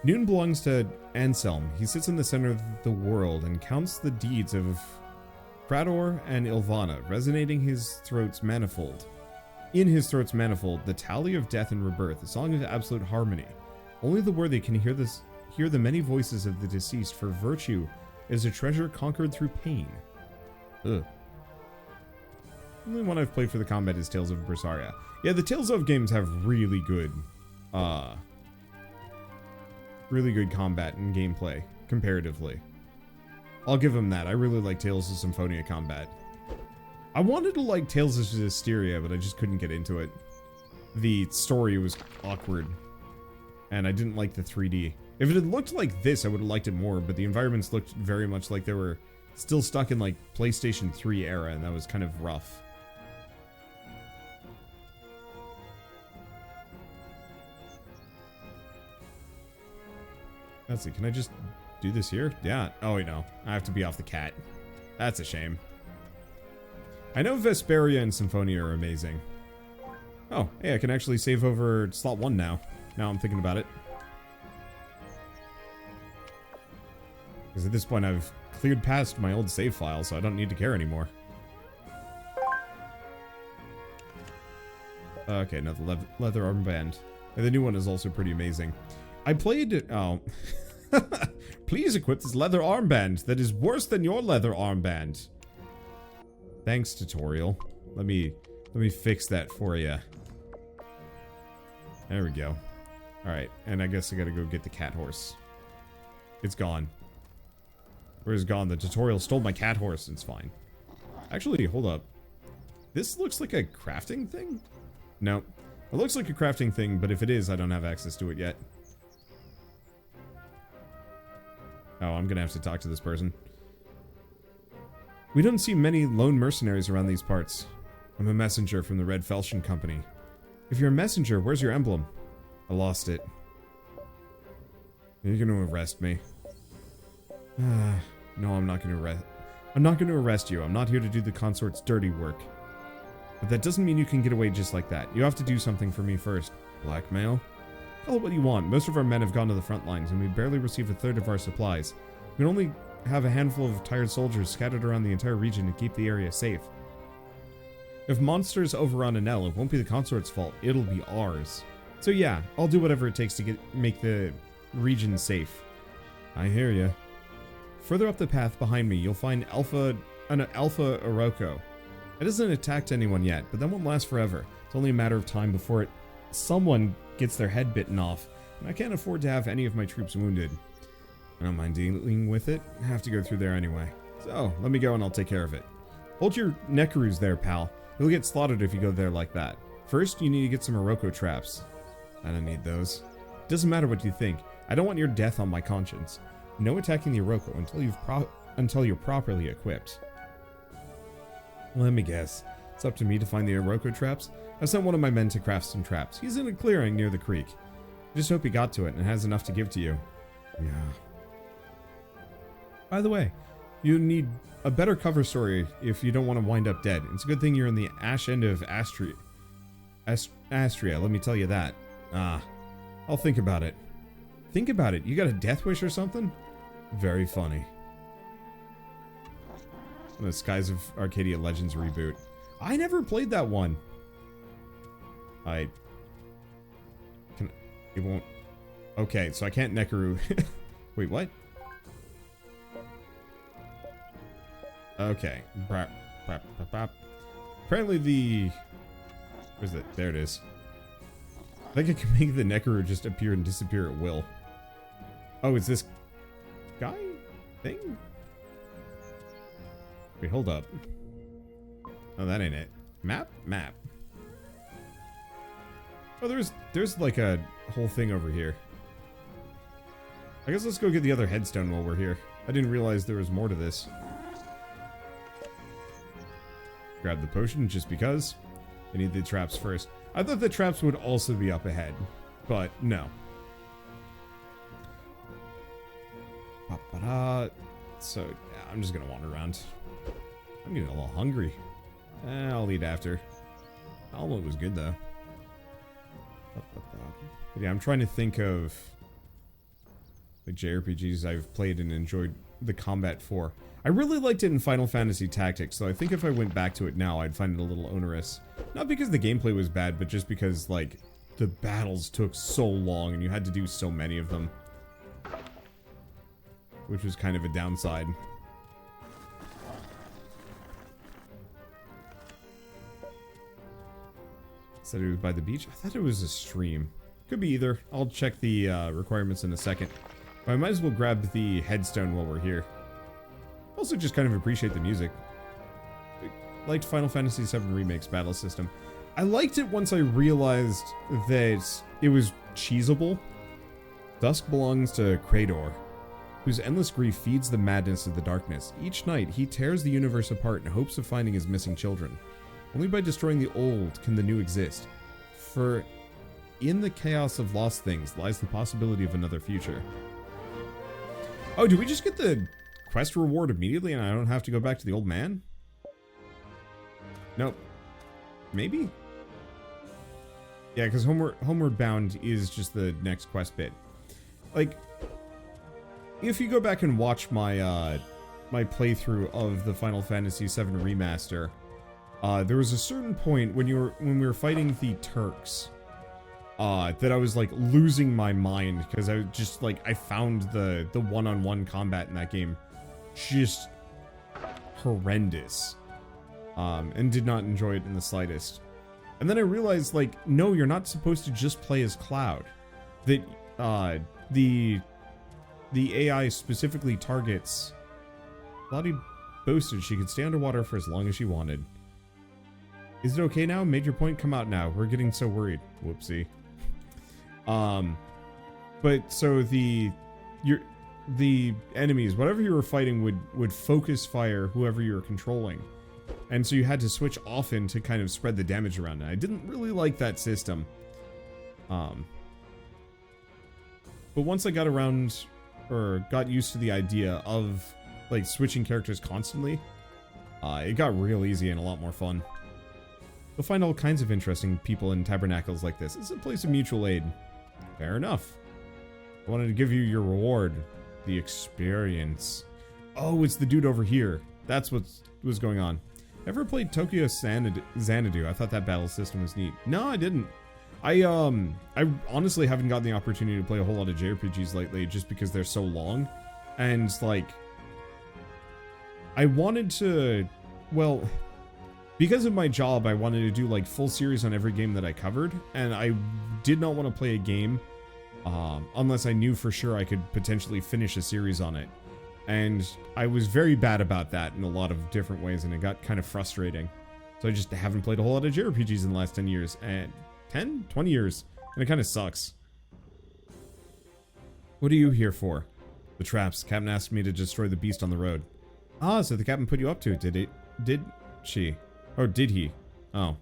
Noon belongs to Anselm. He sits in the center of the world and counts the deeds of Prador and Ilvana, resonating his throat's manifold. In his throat's manifold, the tally of death and rebirth, a song of absolute harmony. Only the worthy can hear the many voices of the deceased, for virtue is a treasure conquered through pain. Ugh. The only one I've played for the combat is Tales of Berseria. Yeah, the Tales of games have really good combat and gameplay, comparatively. I'll give them that. I really like Tales of Symphonia combat. I wanted to like Tales of Zestiria, but I just couldn't get into it. The story was awkward, and I didn't like the 3D. If it had looked like this, I would have liked it more, but the environments looked very much like they were still stuck in like PlayStation 3 era, and that was kind of rough. Let's see, can I just do this here? Yeah. Oh, wait, no. I have to be off the cat. That's a shame. I know Vesperia and Symphonia are amazing. Oh, hey, I can actually save over slot 1 now. Now I'm thinking about it. Because at this point I've cleared past my old save file, so I don't need to care anymore. Okay, another leather armband. And the new one is also pretty amazing. I played... Oh. Please equip this leather armband that is worse than your leather armband. Thanks, tutorial. Let me fix that for you. There we go. Alright, and I guess I gotta go get the cat horse. It's gone. Where's it gone? The tutorial stole my cat horse. It's fine. Actually, hold up. This looks like a crafting thing? No. It looks like a crafting thing, but if it is, I don't have access to it yet. Oh, I'm gonna have to talk to this person. We don't see many lone mercenaries around these parts. I'm a messenger from the Red Felshin Company. If you're a messenger, where's your emblem? I lost it. You're gonna arrest me. No, I'm not gonna arrest you. I'm not here to do the consort's dirty work. But that doesn't mean you can get away just like that. You have to do something for me first. Blackmail? Call it what you want. Most of our men have gone to the front lines, and we barely receive a third of our supplies. We can only have a handful of tired soldiers scattered around the entire region to keep the area safe. If monsters overrun Enel, it won't be the consort's fault. It'll be ours. So yeah, I'll do whatever it takes to make the region safe. I hear ya. Further up the path behind me, you'll find an Alpha Oroco. It hasn't attacked anyone yet, but that won't last forever. It's only a matter of time before someone gets their head bitten off, and I can't afford to have any of my troops wounded. I don't mind dealing with it. I have to go through there anyway. So, let me go and I'll take care of it. Hold your Nekarus there, pal. You'll get slaughtered if you go there like that. First, you need to get some Oroco traps. I don't need those. Doesn't matter what you think. I don't want your death on my conscience. No attacking the Oroco until you're properly equipped. Let me guess. It's up to me to find the Oroco traps? I sent one of my men to craft some traps. He's in a clearing near the creek. I just hope he got to it and has enough to give to you. Yeah. By the way, you need a better cover story if you don't want to wind up dead. It's a good thing you're in the ash end of Astria, let me tell you that. I'll think about it. Think about it. You got a death wish or something? Very funny. The Skies of Arcadia Legends reboot. I never played that one. It won't. Okay, so I can't Nekaru. Wait, what? Okay. Apparently the... Where's it? There it is. I think I can make the Nekaru just appear and disappear at will. Oh, it's this guy thing? Wait, hold up. Oh, that ain't it. Map? Map. Oh, there's like a whole thing over here. I guess let's go get the other headstone while we're here. I didn't realize there was more to this. Grab the potion just because. I need the traps first. I thought the traps would also be up ahead, but no. So, yeah, I'm just gonna wander around. I'm getting a little hungry. I'll eat after. Almost was good though. But yeah, I'm trying to think of the JRPGs I've played and enjoyed the combat for. I really liked it in Final Fantasy Tactics, so I think if I went back to it now, I'd find it a little onerous. Not because the gameplay was bad, but just because, like, the battles took so long and you had to do so many of them. Which was kind of a downside. Said it was by the beach? I thought it was a stream. Could be either. I'll check the requirements in a second. But I might as well grab the headstone while we're here. Also just kind of appreciate the music. I liked Final Fantasy VII Remake's battle system. I liked it once I realized that it was cheesable. Dusk belongs to Krator, whose endless grief feeds the madness of the darkness. Each night, he tears the universe apart in hopes of finding his missing children. Only by destroying the old can the new exist. For in the chaos of lost things lies the possibility of another future. Oh, do we just get the quest reward immediately and I don't have to go back to the old man? Nope. Maybe? Yeah, because Homeward Bound is just the next quest bit. Like, if you go back and watch my my playthrough of the Final Fantasy VII Remaster, there was a certain point when we were fighting the Turks, that I was like losing my mind because I just like I found the one-on-one combat in that game just horrendous, and did not enjoy it in the slightest. And then I realized, like, no, you're not supposed to just play as Cloud. That the AI specifically targets. Lottie boasted she could stay underwater for as long as she wanted. Is it okay now? Made your point, come out now. We're getting so worried. Whoopsie. But so the enemies, whatever you were fighting, would focus fire whoever you were controlling. And so you had to switch often to kind of spread the damage around. And I didn't really like that system. But once I got around, or got used to the idea of like switching characters constantly, it got real easy and a lot more fun. You'll find all kinds of interesting people in tabernacles like this. It's a place of mutual aid. Fair enough. I wanted to give you your reward. The experience. Oh, it's the dude over here. That's what was going on. Ever played Tokyo Xanadu? I thought that battle system was neat. No, I didn't. I honestly haven't gotten the opportunity to play a whole lot of JRPGs lately just because they're so long. And, like, I wanted to, well, because of my job, I wanted to do, like, full series on every game that I covered. And I did not want to play a game unless I knew for sure I could potentially finish a series on it. And I was very bad about that in a lot of different ways, and it got kind of frustrating. So I just haven't played a whole lot of JRPGs in the last 10 years. And 10? 20 years. And it kind of sucks. What are you here for? The traps. Captain asked me to destroy the beast on the road. Ah, so the captain put you up to it, did she? Or did he? Oh.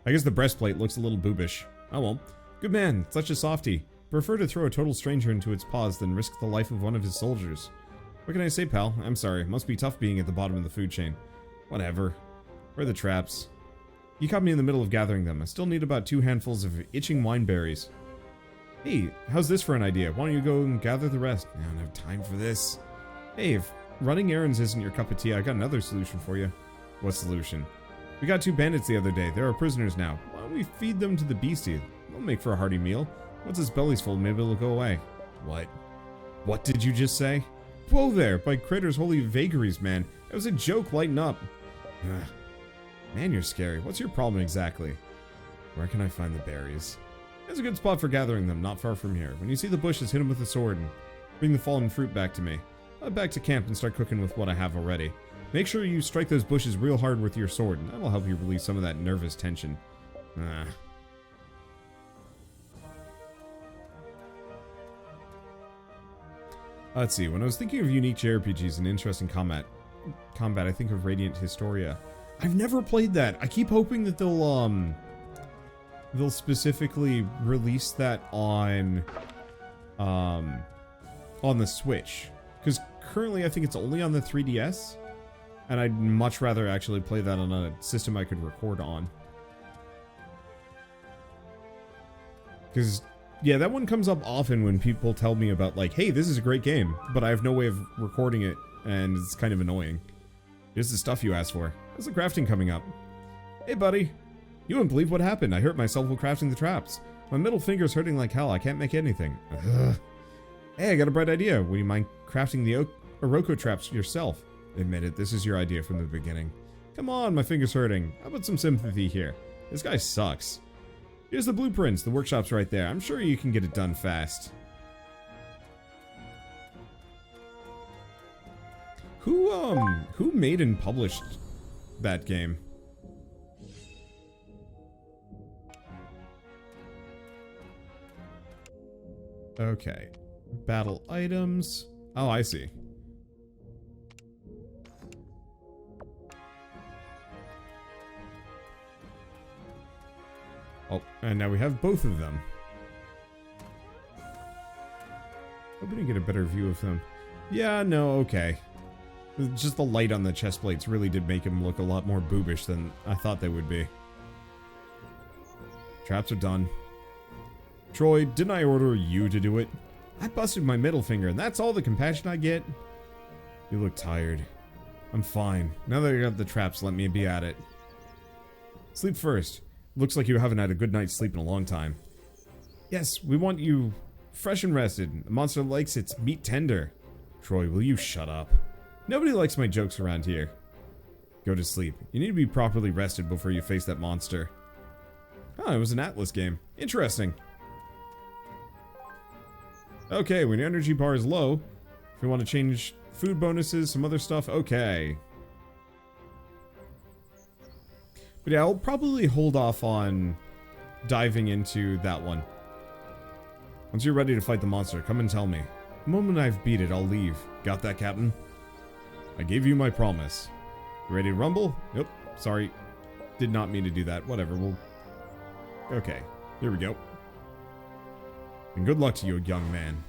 I guess the breastplate looks a little boobish. Oh well. Good man, such a softie. Prefer to throw a total stranger into its paws than risk the life of one of his soldiers. What can I say, pal? I'm sorry. It must be tough being at the bottom of the food chain. Whatever. Where are the traps? You caught me in the middle of gathering them. I still need about 2 handfuls of itching wine berries. Hey, how's this for an idea? Why don't you go and gather the rest? I don't have time for this. Hey, if running errands isn't your cup of tea, I got another solution for you. What solution? We got 2 bandits the other day. They're our prisoners now. Why don't we feed them to the beastie? They'll make for a hearty meal. Once his belly's full, maybe it'll go away. What? What did you just say? Whoa there, by Crater's holy vagaries, man. That was a joke, lighten up. Ugh. Man, you're scary. What's your problem exactly? Where can I find the berries? There's a good spot for gathering them, not far from here. When you see the bushes, hit them with a sword and bring the fallen fruit back to me. I'll head back to camp and start cooking with what I have already. Make sure you strike those bushes real hard with your sword, and that'll help you release some of that nervous tension. Let's see. When I was thinking of unique JRPGs and interesting combat, I think of Radiant Historia. I've never played that. I keep hoping that they'll specifically release that on the Switch, because currently I think it's only on the 3DS, and I'd much rather actually play that on a system I could record on. Because, yeah, that one comes up often when people tell me about, like, hey, this is a great game, but I have no way of recording it, and it's kind of annoying. Here's the stuff you asked for. How's the crafting coming up? Hey, buddy. You wouldn't believe what happened. I hurt myself while crafting the traps. My middle finger's hurting like hell. I can't make anything. Ugh. Hey, I got a bright idea. Would you mind crafting the Oroko traps yourself? Admit it, this is your idea from the beginning. Come on, my finger's hurting. How about some sympathy here? This guy sucks. Here's the blueprints. The workshop's right there. I'm sure you can get it done fast. Who made and published that game? Okay. Battle items. Oh, I see. Oh, and now we have both of them. Hoping to get a better view of them. Yeah, no, okay. Just the light on the chest plates really did make him look a lot more boobish than I thought they would be. Traps are done. Troy, didn't I order you to do it? I busted my middle finger, and that's all the compassion I get? You look tired. I'm fine. Now that I got the traps, let me be at it. Sleep first. Looks like you haven't had a good night's sleep in a long time. Yes, we want you fresh and rested. The monster likes its meat tender. Troy, will you shut up? Nobody likes my jokes around here. Go to sleep. You need to be properly rested before you face that monster. Oh, it was an Atlas game. Interesting. Okay, when your energy bar is low, if you want to change food bonuses, some other stuff, okay. But yeah, I'll probably hold off on diving into that one. Once you're ready to fight the monster, come and tell me. The moment I've beat it, I'll leave. Got that, Captain? I gave you my promise. You ready to rumble? Nope, sorry. Did not mean to do that. Whatever, we'll... Okay, here we go. And good luck to you, young man.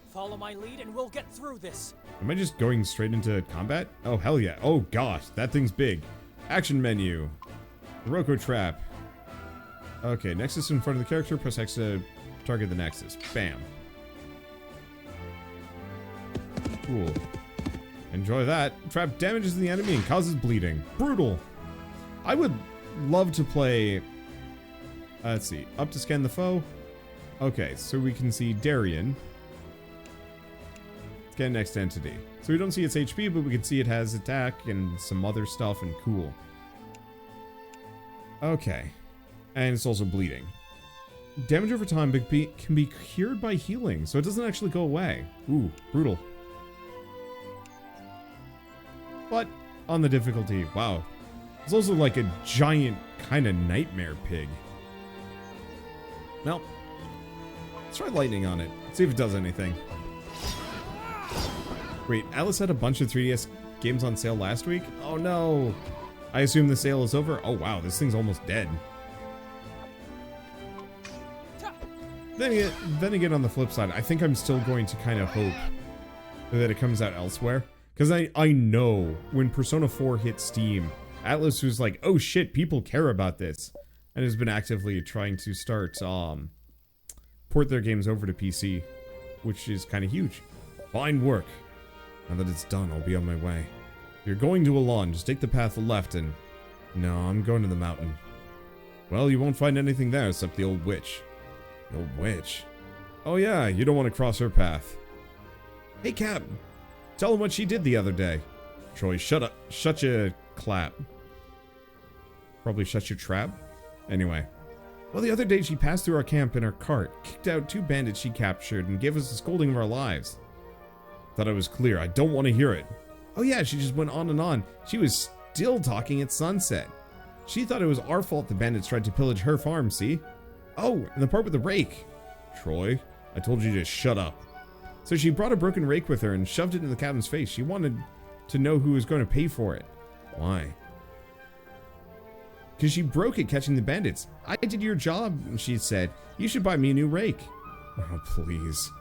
Follow my lead and we'll get through this. Am I just going straight into combat? Oh, hell yeah. Oh, gosh, that thing's big. Action menu. Oroko trap. Okay, Nexus in front of the character. Press X to target the Nexus. Bam. Cool. Enjoy that. Trap damages the enemy and causes bleeding. Brutal. I would love to play... let's see. Up to scan the foe. Okay, so we can see Daryon. Scan next entity. So we don't see its HP, but we can see it has attack and some other stuff, and cool. Okay. And it's also bleeding. Damage over time can be cured by healing, so it doesn't actually go away. Ooh, brutal. But on the difficulty, wow. It's also like a giant kind of nightmare pig. Well, let's try lightning on it. See if it does anything. Wait, Alice had a bunch of 3DS games on sale last week? Oh no! I assume the sale is over? Oh wow, this thing's almost dead. Then again, on the flip side, I think I'm still going to kind of hope that it comes out elsewhere. Because I know when Persona 4 hit Steam, Atlas was like, oh shit, people care about this. And has been actively trying to start, port their games over to PC. Which is kind of huge. Fine work. Now that it's done, I'll be on my way. If you're going to Alon, just take the path left and... No, I'm going to the mountain. Well, you won't find anything there except the old witch. The old witch? Oh yeah, you don't want to cross her path. Hey Cap, tell him what she did the other day. Troy, shut up. Shut your clap. Probably shut your trap? Anyway. Well, the other day she passed through our camp in her cart, kicked out 2 bandits she captured, and gave us a scolding of our lives. Thought I was clear. I don't want to hear it. Oh yeah, she just went on and on. She was still talking at sunset. She thought it was our fault the bandits tried to pillage her farm, see? Oh, and the part with the rake. Troy, I told you to shut up. So she brought a broken rake with her and shoved it in the captain's face. She wanted to know who was going to pay for it. Why? Because she broke it catching the bandits. I did your job, she said. You should buy me a new rake. Oh, please.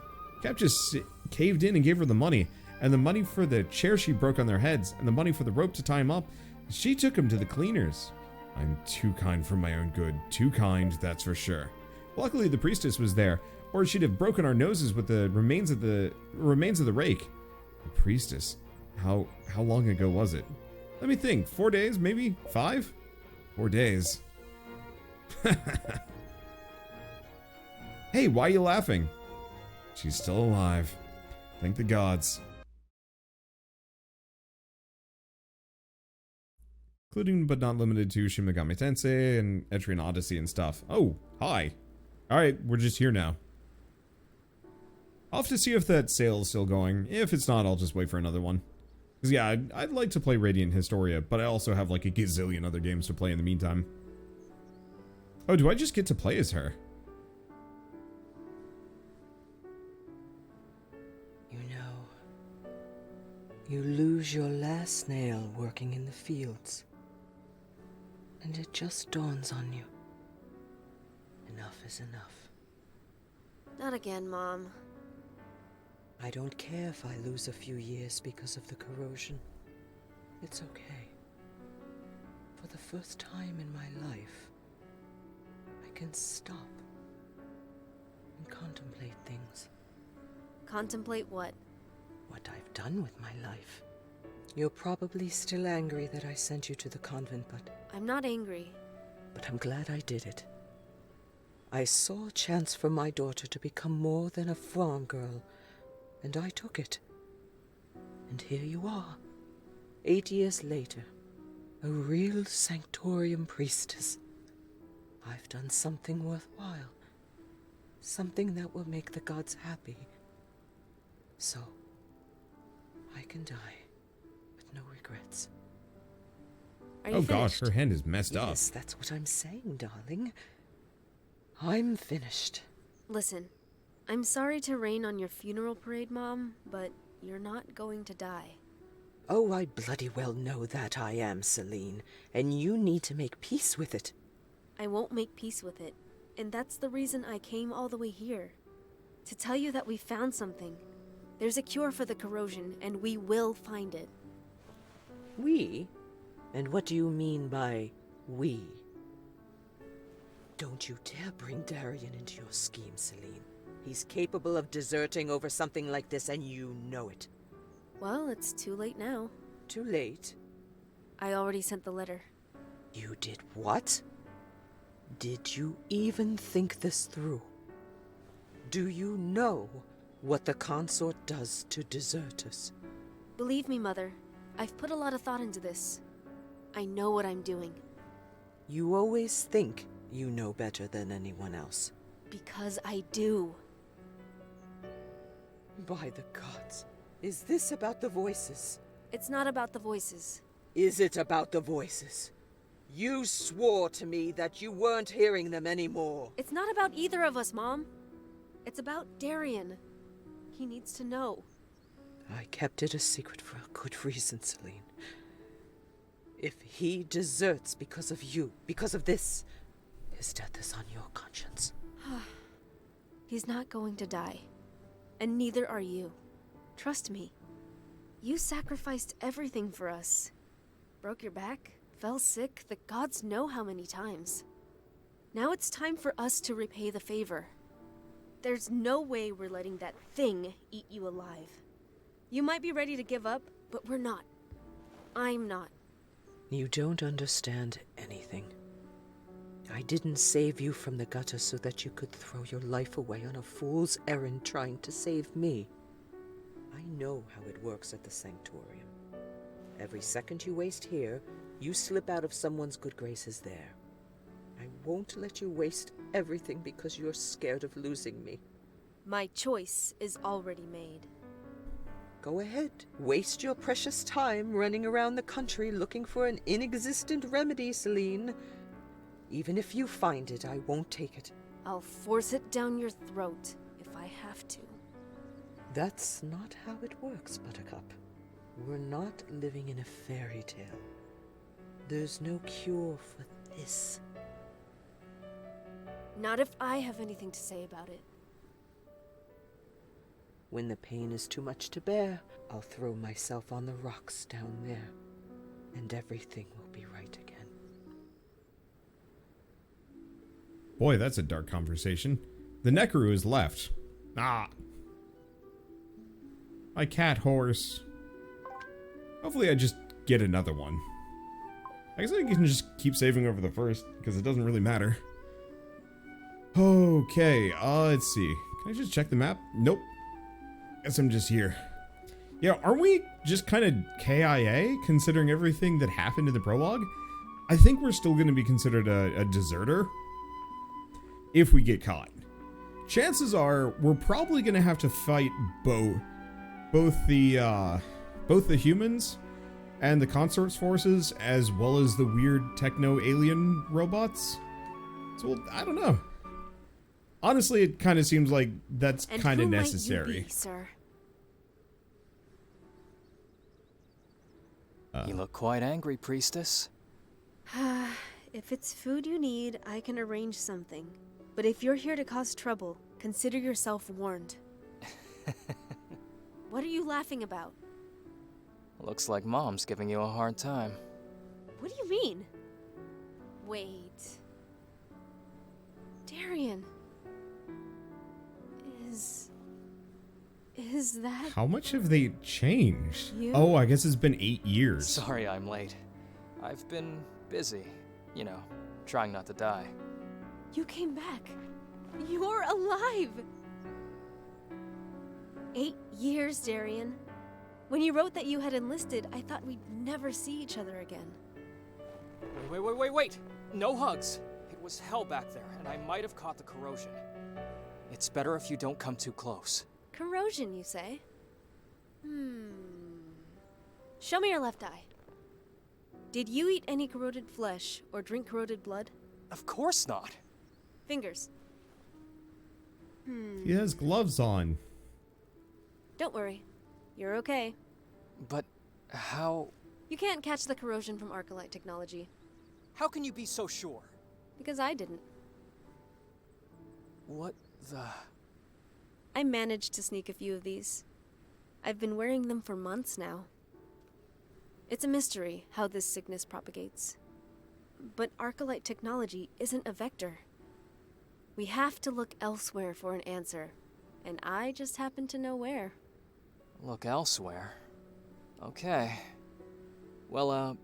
Cap just caved in and gave her the money. And the money for the chair she broke on their heads. And the money for the rope to tie him up. She took him to the cleaners. I'm too kind for my own good. Too kind, that's for sure. Luckily, the priestess was there. Or she'd have broken our noses with the remains of the rake. The priestess. How long ago was it? Let me think. 4 days, maybe 5? 4 days. Hey, why are you laughing? She's still alive. Thank the gods. Including but not limited to Shin Megami Tensei and Etrian Odyssey and stuff. Oh, hi. Alright, we're just here now. I'll have to see if that sale is still going. If it's not, I'll just wait for another one. Because yeah, I'd like to play Radiant Historia, but I also have like a gazillion other games to play in the meantime. Oh, do I just get to play as her? You know, you lose your last nail working in the fields. And it just dawns on you. Enough is enough. Not again, Mom. I don't care if I lose a few years because of the corrosion. It's okay. For the first time in my life, I can stop and contemplate things. Contemplate what? What I've done with my life. You're probably still angry that I sent you to the convent, but... I'm not angry. But I'm glad I did it. I saw a chance for my daughter to become more than a farm girl, and I took it. And here you are, 8 years later, a real Sanctorium priestess. I've done something worthwhile, something that will make the gods happy. So, I can die with no regrets. Are you Oh finished? gosh, her hand is messed up. Yes, that's what I'm saying, darling. I'm finished. Listen, I'm sorry to rain on your funeral parade, Mom, but you're not going to die. Oh, I bloody well know that I am, Selene, and you need to make peace with it. I won't make peace with it, and that's the reason I came all the way here. To tell you that we found something. There's a cure for the corrosion, and we will find it. We? And what do you mean by we? Don't you dare bring Daryon into your scheme, Selene. He's capable of deserting over something like this, and you know it. Well, it's too late now. Too late? I already sent the letter. You did what? Did you even think this through? Do you know what the consort does to deserters? Believe me, Mother. I've put a lot of thought into this. I know what I'm doing. You always think you know better than anyone else. Because I do. By the gods. Is this about the voices? It's not about the voices. Is it about the voices? You swore to me that you weren't hearing them anymore. It's not about either of us, Mom. It's about Daryon. He needs to know. I kept it a secret for a good reason, Selene. If he deserts because of you, because of this, his death is on your conscience. He's not going to die. And neither are you. Trust me. You sacrificed everything for us. Broke your back, fell sick, the gods know how many times. Now it's time for us to repay the favor. There's no way we're letting that thing eat you alive. You might be ready to give up, but we're not. I'm not. You don't understand anything. I didn't save you from the gutter so that you could throw your life away on a fool's errand trying to save me. I know how it works at the Sanctorium. Every second you waste here, you slip out of someone's good graces there. I won't let you waste everything because you're scared of losing me. My choice is already made. Go ahead. Waste your precious time running around the country looking for an inexistent remedy, Selene. Even if you find it, I won't take it. I'll force it down your throat if I have to. That's not how it works, Buttercup. We're not living in a fairy tale. There's no cure for this. Not if I have anything to say about it. When the pain is too much to bear, I'll throw myself on the rocks down there, and everything will be right again. Boy, that's a dark conversation. The Nekaru is left. Ah. My cat horse. Hopefully I just get another one. I guess I can just keep saving over the first, because it doesn't really matter. Okay, let's see. Can I just check the map? Nope. Guess I'm just here. Yeah, aren't we just kind of KIA, considering everything that happened in the prologue? I think we're still going to be considered a deserter if we get caught. Chances are we're probably going to have to fight both the humans and the consort's forces, as well as the weird techno-alien robots. So, I don't know. Honestly, it kind of seems like that's kind of necessary. Might you be, sir? You look quite angry, priestess. If it's food you need, I can arrange something. But if you're here to cause trouble, consider yourself warned. What are you laughing about? Looks like Mom's giving you a hard time. What do you mean? Wait. Daryon. Is that... How much have they changed? You? Oh, I guess it's been 8 years. Sorry I'm late. I've been busy. You know, trying not to die. You came back. You're alive! 8 years, Daryon. When you wrote that you had enlisted, I thought we'd never see each other again. Wait! No hugs! It was hell back there, and I might have caught the corrosion. It's better if you don't come too close. Corrosion, you say? Show me your left eye. Did you eat any corroded flesh or drink corroded blood? Of course not. Fingers. He has gloves on. Don't worry. You're okay. But how... You can't catch the corrosion from Arcolite technology. How can you be so sure? Because I didn't. What the... I managed to sneak a few of these. I've been wearing them for months now. It's a mystery how this sickness propagates. But Arcolite technology isn't a vector. We have to look elsewhere for an answer, and I just happen to know where. Look elsewhere? Okay. Well,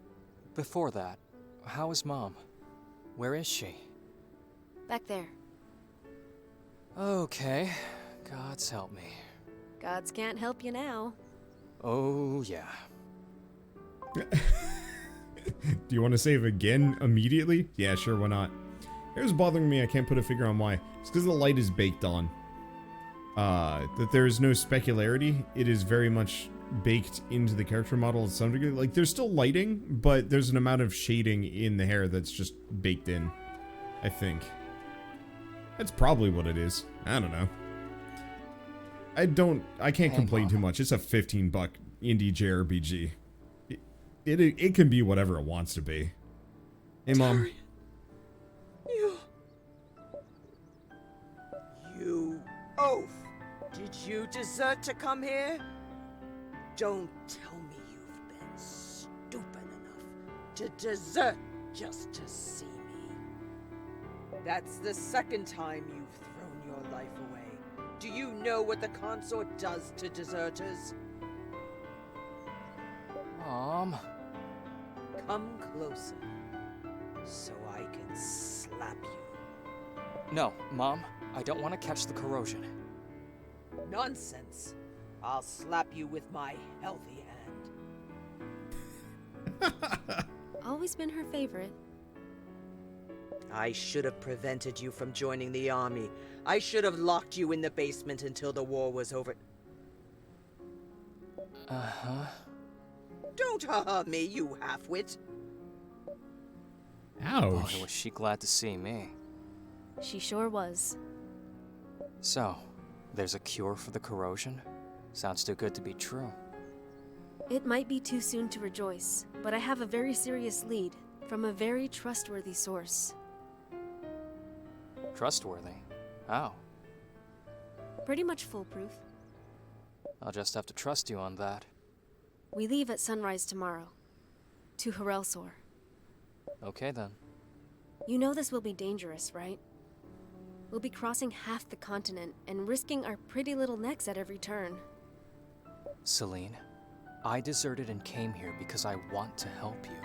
before that, how is Mom? Where is she? Back there. Okay. Gods help me. Gods can't help you now. Oh, yeah. Do you want to save again immediately? Yeah, sure, why not? Here's bothering me, I can't put a figure on why. It's because the light is baked on. That there is no specularity. It is very much baked into the character model to some degree. Like, there's still lighting, but there's an amount of shading in the hair that's just baked in. I think. That's probably what it is. I don't know. I can't complain too much. It's a $15 indie JRPG. It can be whatever it wants to be. Hey, Mom. You oaf! Did you desert to come here? Don't tell me you've been stupid enough to desert just to see me. That's the second time you've thrown your life away. Do you know what the consort does to deserters? Mom. Come closer, so I can slap you. No, Mom. I don't want to catch the corrosion. Nonsense. I'll slap you with my healthy hand. Always been her favorite. I should have prevented you from joining the army. I should have locked you in the basement until the war was over. Uh-huh. Don't ha-ha me, you half-wit. Ouch. Boy, was she glad to see me. She sure was. So, there's a cure for the corrosion? Sounds too good to be true. It might be too soon to rejoice, but I have a very serious lead from a very trustworthy source. Trustworthy? How? Pretty much foolproof. I'll just have to trust you on that. We leave at sunrise tomorrow. To Harelsor. Okay then. You know this will be dangerous, right? We'll be crossing half the continent and risking our pretty little necks at every turn. Selene, I deserted and came here because I want to help you.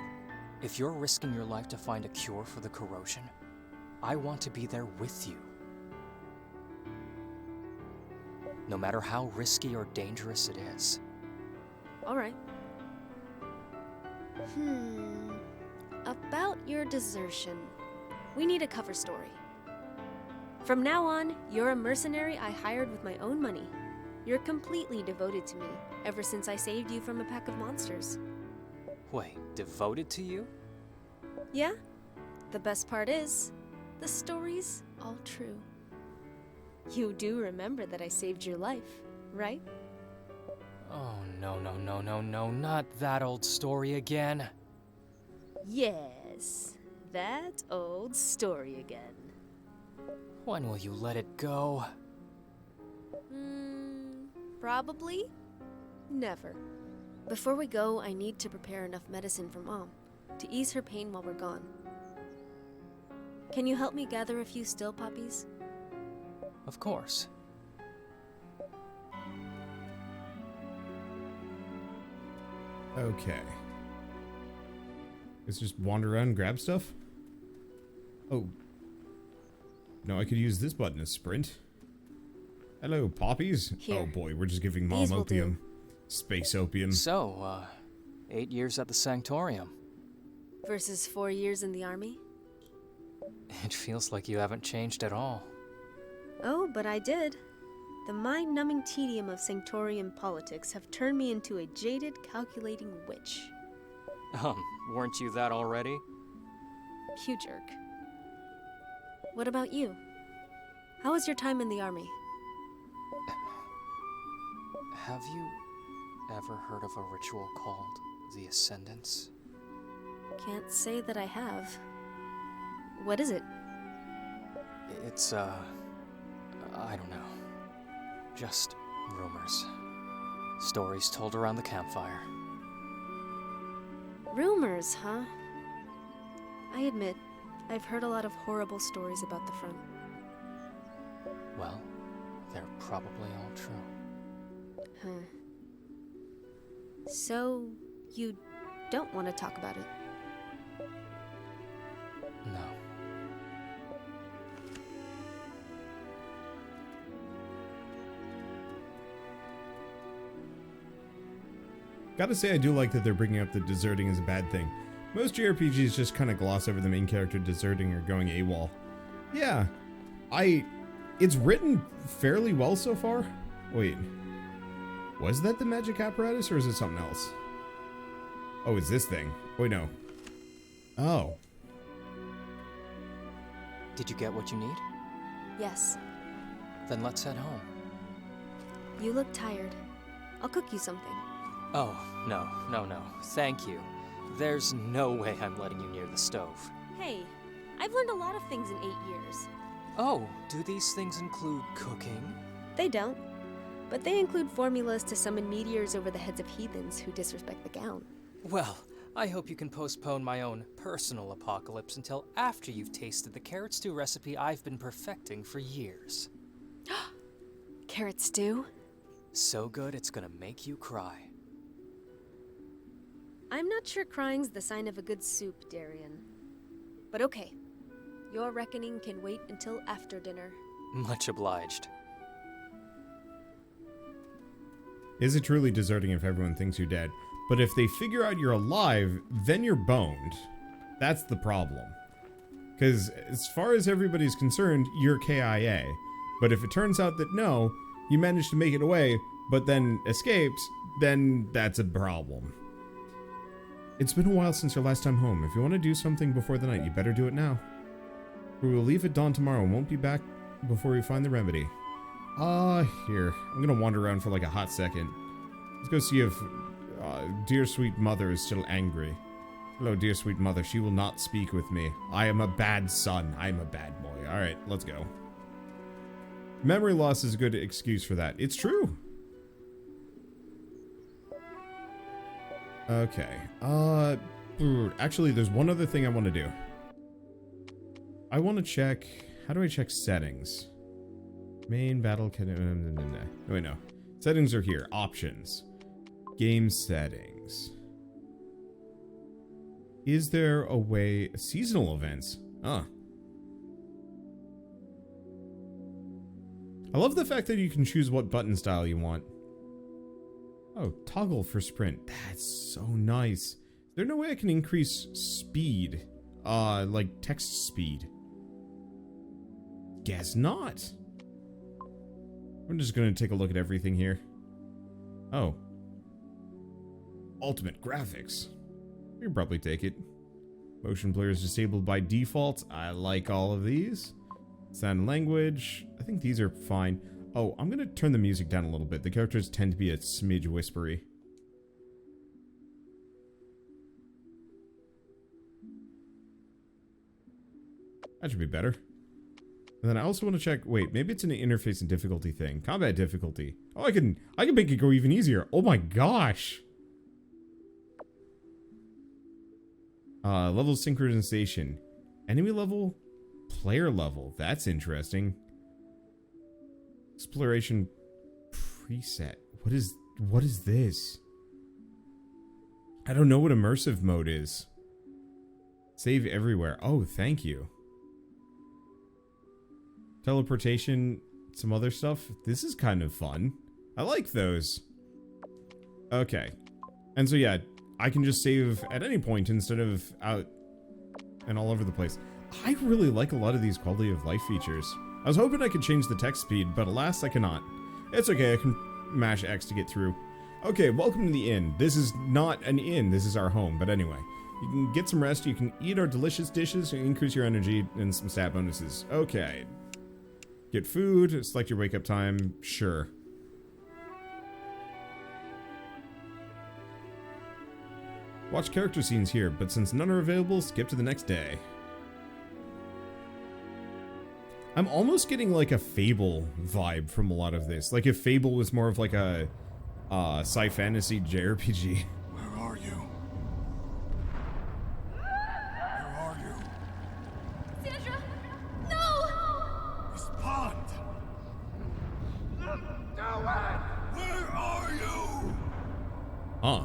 If you're risking your life to find a cure for the corrosion, I want to be there with you. No matter how risky or dangerous it is. All right. About your desertion. We need a cover story. From now on, you're a mercenary I hired with my own money. You're completely devoted to me, ever since I saved you from a pack of monsters. Wait, devoted to you? Yeah? The best part is, the story's all true. You do remember that I saved your life, right? Oh, no, not that old story again. Yes, that old story again. When will you let it go? Probably never. Before we go, I need to prepare enough medicine for Mom to ease her pain while we're gone. Can you help me gather a few still poppies? Of course. Okay. Let's just wander around and grab stuff? Oh. No, I could use this button to sprint. Hello, poppies. Here. Oh boy, we're just giving Mom These will opium. do. Space opium. So, 8 years at the Sanctorium. Versus 4 years in the army? It feels like you haven't changed at all. Oh, but I did. The mind-numbing tedium of Sanctorium politics have turned me into a jaded, calculating witch. Weren't you that already? You jerk. What about you? How was your time in the army? Have you ever heard of a ritual called the Ascendance? Can't say that I have. What is it? It's, I don't know. Just rumors. Stories told around the campfire. Rumors, huh? I admit, I've heard a lot of horrible stories about the front. Well, they're probably all true. Huh. So, you don't want to talk about it? No. Gotta say, I do like that they're bringing up that deserting is a bad thing. Most JRPGs just kind of gloss over the main character deserting or going AWOL. Yeah, it's written fairly well so far. Wait, was that the magic apparatus or is it something else? Oh, it's this thing. Wait, no. Oh. Did you get what you need? Yes. Then let's head home. You look tired. I'll cook you something. Oh, no. Thank you. There's no way I'm letting you near the stove. Hey, I've learned a lot of things in 8 years. Oh, do these things include cooking? They don't. But they include formulas to summon meteors over the heads of heathens who disrespect the gown. Well, I hope you can postpone my own personal apocalypse until after you've tasted the carrot stew recipe I've been perfecting for years. Carrot stew? So good it's gonna make you cry. I'm not sure crying's the sign of a good soup, Daryon. But okay. Your reckoning can wait until after dinner. Much obliged. Is it truly deserting if everyone thinks you're dead? But if they figure out you're alive, then you're boned. That's the problem. Because as far as everybody's concerned, you're KIA. But if it turns out that no, you managed to make it away, but then escaped, then that's a problem. It's been a while since your last time home. If you want to do something before the night, you better do it now. We will leave at dawn tomorrow and won't be back before we find the remedy. Here. I'm gonna wander around for like a hot second. Let's go see if dear sweet mother is still angry. Hello, dear sweet mother. She will not speak with me. I am a bad son. I am a bad boy. Alright, let's go. Memory loss is a good excuse for that. It's true. Okay. Actually, there's one other thing I want to do. I want to check... How do I check settings? Main battle... No, wait, no. Settings are here. Options. Game settings. Is there a way... Seasonal events? Huh. I love the fact that you can choose what button style you want. Oh, toggle for sprint. That's so nice. Is there no way I can increase speed? Like text speed? Guess not. I'm just gonna take a look at everything here. Oh. Ultimate graphics. You can probably take it. Motion blur is disabled by default. I like all of these. Sound and language. I think these are fine. Oh, I'm gonna turn the music down a little bit. The characters tend to be a smidge whispery. That should be better. And then I also want to check, wait, maybe it's an interface and difficulty thing. Combat difficulty. Oh, I can make it go even easier. Oh my gosh. Level synchronization. Enemy level, player level. That's interesting. Exploration preset. What is this? I don't know what immersive mode is. Save everywhere. Oh, thank you. Teleportation, some other stuff. This is kind of fun. I like those. Okay. And so yeah, I can just save at any point instead of out and all over the place. I really like a lot of these quality of life features. I was hoping I could change the text speed, but alas, I cannot. It's okay, I can mash X to get through. Okay, welcome to the inn. This is not an inn, this is our home, but anyway. You can get some rest, you can eat our delicious dishes, and increase your energy, and some stat bonuses. Okay. Get food, select your wake-up time, sure. Watch character scenes here, but since none are available, skip to the next day. I'm almost getting like a Fable vibe from a lot of this. Like if Fable was more of like a sci-fantasy JRPG. Where are you? Where are you? Sandra! No! Respond! No way! Where are you? Huh.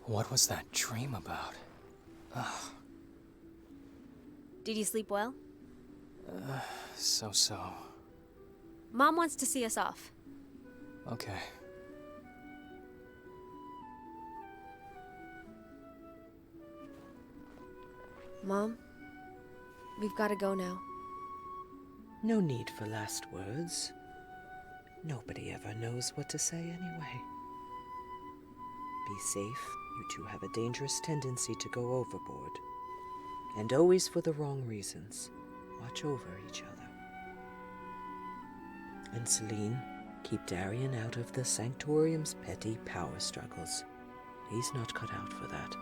What was that dream about? Ugh. Did you sleep well? So. Mom wants to see us off. Okay. Mom, we've got to go now. No need for last words. Nobody ever knows what to say anyway. Be safe. You two have a dangerous tendency to go overboard. And always for the wrong reasons. Watch over each other. And Selene, keep Daryon out of the Sanctorium's petty power struggles. He's not cut out for that.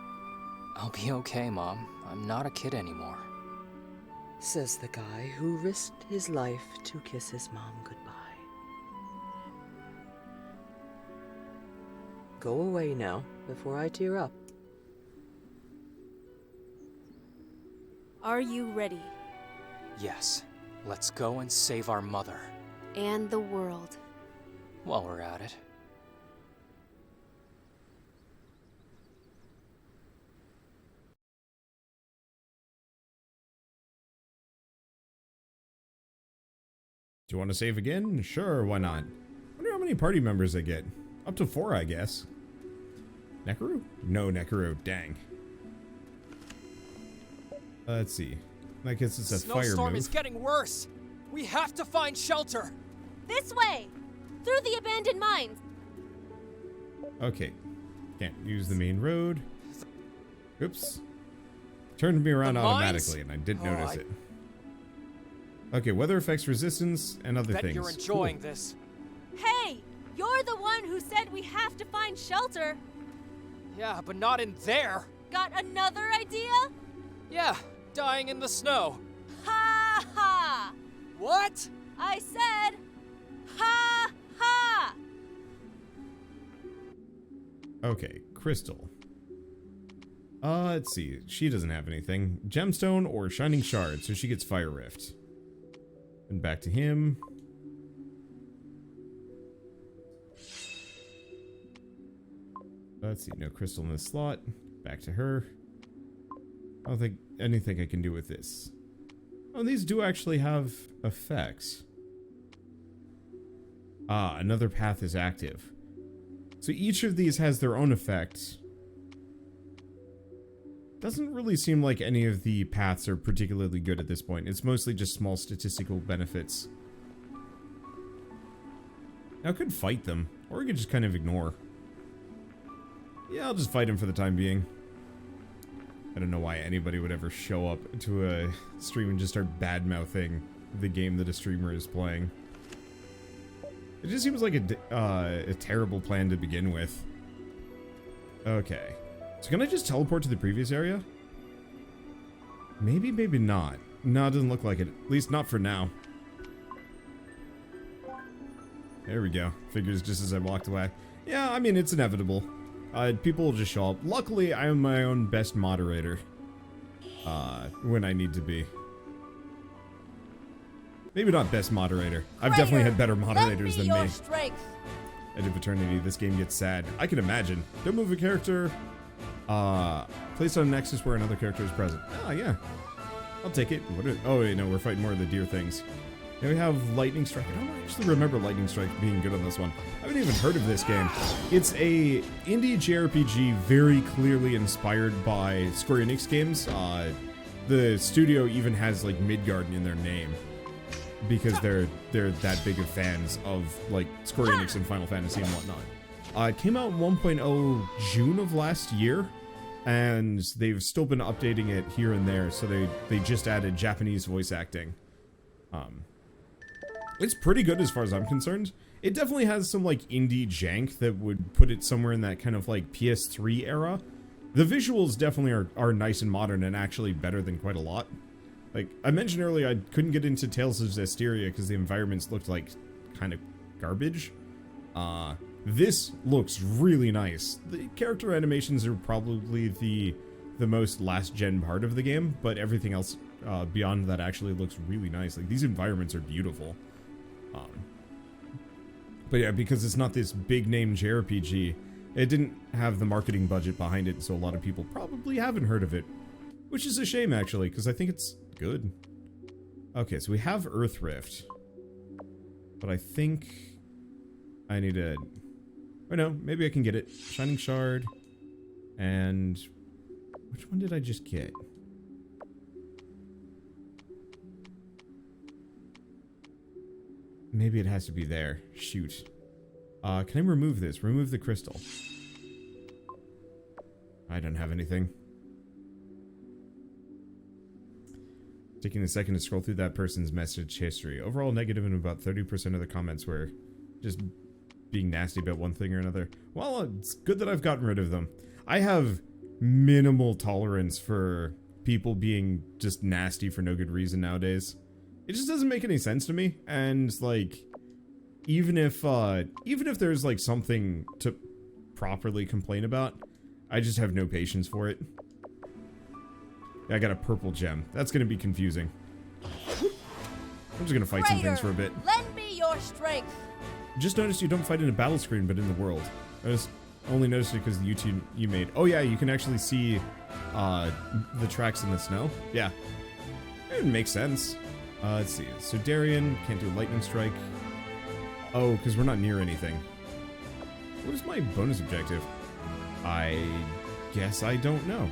I'll be okay, Mom. I'm not a kid anymore. Says the guy who risked his life to kiss his mom goodbye. Go away now, before I tear up. Are you ready? Yes. Let's go and save our mother. And the world. While we're at it. Do you want to save again? Sure, why not? Wonder how many party members I get. Up to 4, I guess. Nekaru? No, Nekaru. Dang. Let's see. I guess it's a fire move. Snowstorm is getting worse. We have to find shelter. This way! Through the abandoned mines! Okay. Can't use the main road. Oops. Turned me around The automatically, mines? and I didn't Oh, notice it. Okay, weather effects resistance and other Bet things. you're enjoying Cool. this. Hey! You're the one who said we have to find shelter! Yeah, but not in there. Got another idea? Yeah, dying in the snow. Ha ha! What? I said, ha ha! Okay, Crystal. Let's see. She doesn't have anything. Gemstone or Shining Shard, so she gets Fire Rift. And back to him. Let's see. No crystal in this slot. Back to her. I don't think anything I can do with this. Oh, these do actually have effects. Ah, another path is active. So each of these has their own effects. Doesn't really seem like any of the paths are particularly good at this point. It's mostly just small statistical benefits. Now I could fight them, or I could just kind of ignore. Yeah, I'll just fight him for the time being. I don't know why anybody would ever show up to a stream and just start bad-mouthing the game that a streamer is playing. It just seems like a terrible plan to begin with. Okay. So can I just teleport to the previous area? Maybe, maybe not. No, it doesn't look like it. At least not for now. There we go. Figures just as I walked away. Yeah, I mean, it's inevitable. People will just show up. Luckily, I am my own best moderator. When I need to be. Maybe not best moderator. I've definitely had better moderators than me. Strength. Edge of Eternity, this game gets sad. I can imagine. Don't move a character. Place on an axis where another character is present. Oh, yeah. I'll take it. Oh, wait, no, we're fighting more of the deer things. Now we have Lightning Strike. I don't actually remember Lightning Strike being good on this one. I haven't even heard of this game. It's a indie JRPG very clearly inspired by Square Enix games. The studio even has, like, Midgard in their name. Because they're that big of fans of, like, Square Enix and Final Fantasy and whatnot. It came out in 1.0 June of last year, and they've still been updating it here and there, so they just added Japanese voice acting. It's pretty good as far as I'm concerned. It definitely has some, like, indie jank that would put it somewhere in that kind of, like, PS3 era. The visuals definitely are nice and modern and actually better than quite a lot. Like, I mentioned earlier, I couldn't get into Tales of Zestiria because the environments looked like kind of garbage. This looks really nice. The character animations are probably the most last-gen part of the game, but everything else beyond that actually looks really nice. Like, these environments are beautiful. But yeah, because it's not this big-name JRPG, it didn't have the marketing budget behind it, so a lot of people probably haven't heard of it. Which is a shame, actually, because I think it's good. Okay, so we have Earth Rift. But I think I need to... Oh no, maybe I can get it. Shining Shard. And... which one did I just get? Maybe it has to be there. Shoot. Can I remove this? Remove the crystal. I don't have anything. Taking a second to scroll through that person's message history. Overall negative, and about 30% of the comments were just being nasty about one thing or another. Well, it's good that I've gotten rid of them. I have minimal tolerance for people being just nasty for no good reason nowadays. It just doesn't make any sense to me, and like, even if there's like something to properly complain about, I just have no patience for it. I got a purple gem. That's gonna be confusing. I'm just gonna fight some things for a bit. Lend me your strength. Just noticed you don't fight in a battle screen, but in the world. I just only noticed it because the YouTube you made. Oh yeah, you can actually see the tracks in the snow. Yeah, it makes sense. Let's see. So Daryon can't do lightning strike. Oh, because we're not near anything. What is my bonus objective? I guess I don't know.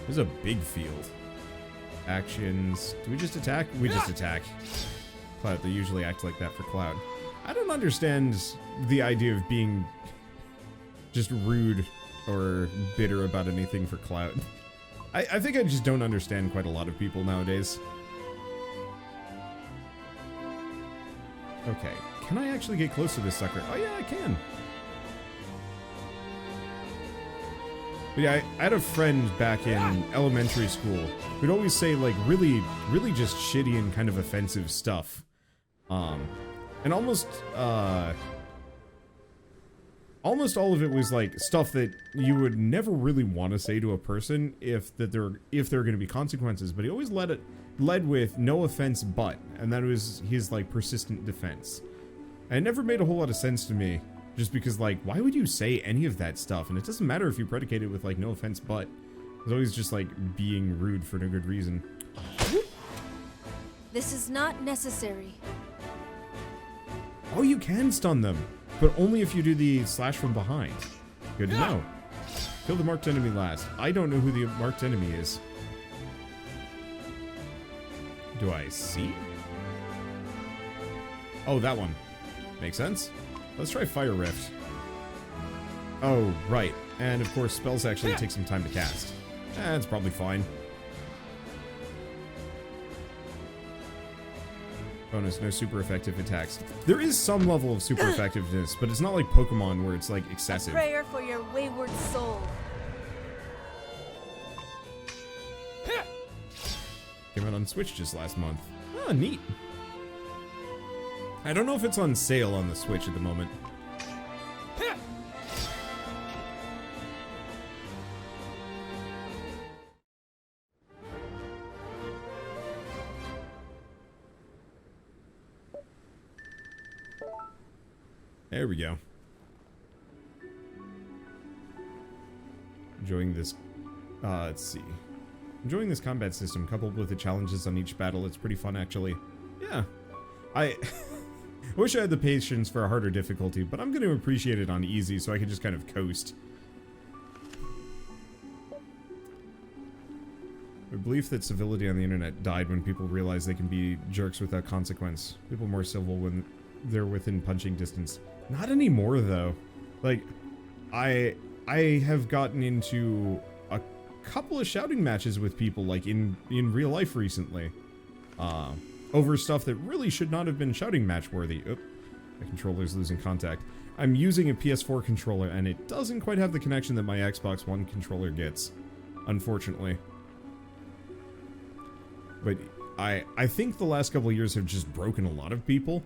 There's a big field. Actions. Do we just attack? We just attack. Cloud, they usually act like that for Cloud. I don't understand the idea of being just rude or bitter about anything for clout. I think I just don't understand quite a lot of people nowadays. Okay, can I actually get close to this sucker? Oh yeah, I can. But yeah, I had a friend back in elementary school who'd always say like really just shitty and kind of offensive stuff. And almost all of it was like stuff that you would never really want to say to a person if there are going to be consequences, but he always led with no offense but, and that was his like persistent defense. And it never made a whole lot of sense to me, just because like, why would you say any of that stuff? And it doesn't matter if you predicate it with like no offense but. It's always just like being rude for no good reason. This is not necessary. Oh, you can stun them, but only if you do the slash from behind. Good to know. Kill the marked enemy last. I don't know who the marked enemy is. Do I see? Oh, that one. Makes sense. Let's try Fire Rift. Oh, right. And of course, spells actually take some time to cast. That's probably fine. Bonus, no super effective attacks. There is some level of super effectiveness, but it's not like Pokemon where it's like excessive. A prayer for your wayward soul. Came out on Switch just last month. Ah, neat. I don't know if it's on sale on the Switch at the moment. There we go. Enjoying this, let's see. Enjoying this combat system, coupled with the challenges on each battle. It's pretty fun, actually. Yeah. I wish I had the patience for a harder difficulty, but I'm going to appreciate it on easy so I can just kind of coast. The belief that civility on the internet died when people realized they can be jerks without consequence. People more civil when they're within punching distance. Not anymore, though. Like, I have gotten into a couple of shouting matches with people, like, in real life recently. Over stuff that really should not have been shouting match worthy. Oop, my controller's losing contact. I'm using a PS4 controller, and it doesn't quite have the connection that my Xbox One controller gets, unfortunately. But I think the last couple of years have just broken a lot of people.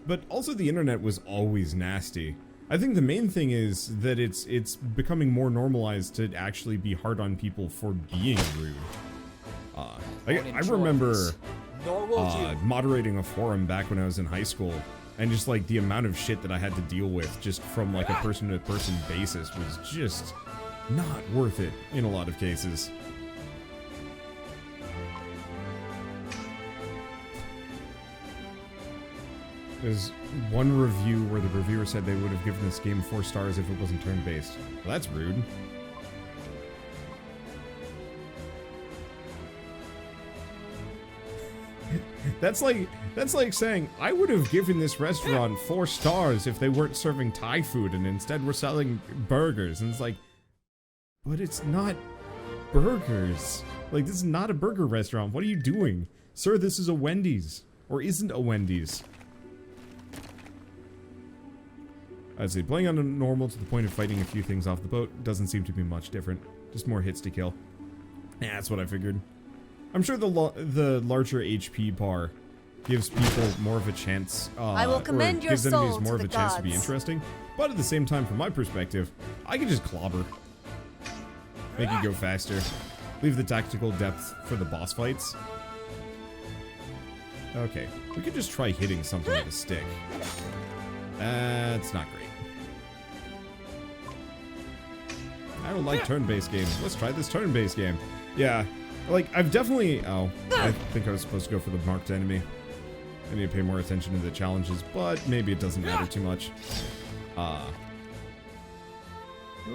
But also the internet was always nasty. I think the main thing is that it's becoming more normalized to actually be hard on people for being rude. I remember moderating a forum back when I was in high school, and just like the amount of shit that I had to deal with just from like a person-to-person basis was just not worth it in a lot of cases. There's one review where the reviewer said they would have given this game 4 stars if it wasn't turn-based. Well, that's rude. That's like saying, I would have given this restaurant 4 stars if they weren't serving Thai food and instead were selling burgers. And it's like, but it's not burgers. Like, this is not a burger restaurant. What are you doing? Sir, this is a Wendy's. Or isn't a Wendy's. I'd say playing on a normal to the point of fighting a few things off the boat doesn't seem to be much different. Just more hits to kill. Yeah, that's what I figured. I'm sure the larger HP bar gives people more of a chance, I will commend your gives enemies soul more to of a the chance to be gods. interesting. But at the same time, from my perspective, I can just clobber. Make it go faster. Leave the tactical depth for the boss fights. Okay, we could just try hitting something with a stick. That's not great. I don't like turn-based games. Let's try this turn-based game. Yeah, like, I've definitely... Oh, I think I was supposed to go for the marked enemy. I need to pay more attention to the challenges, but maybe it doesn't matter too much. Do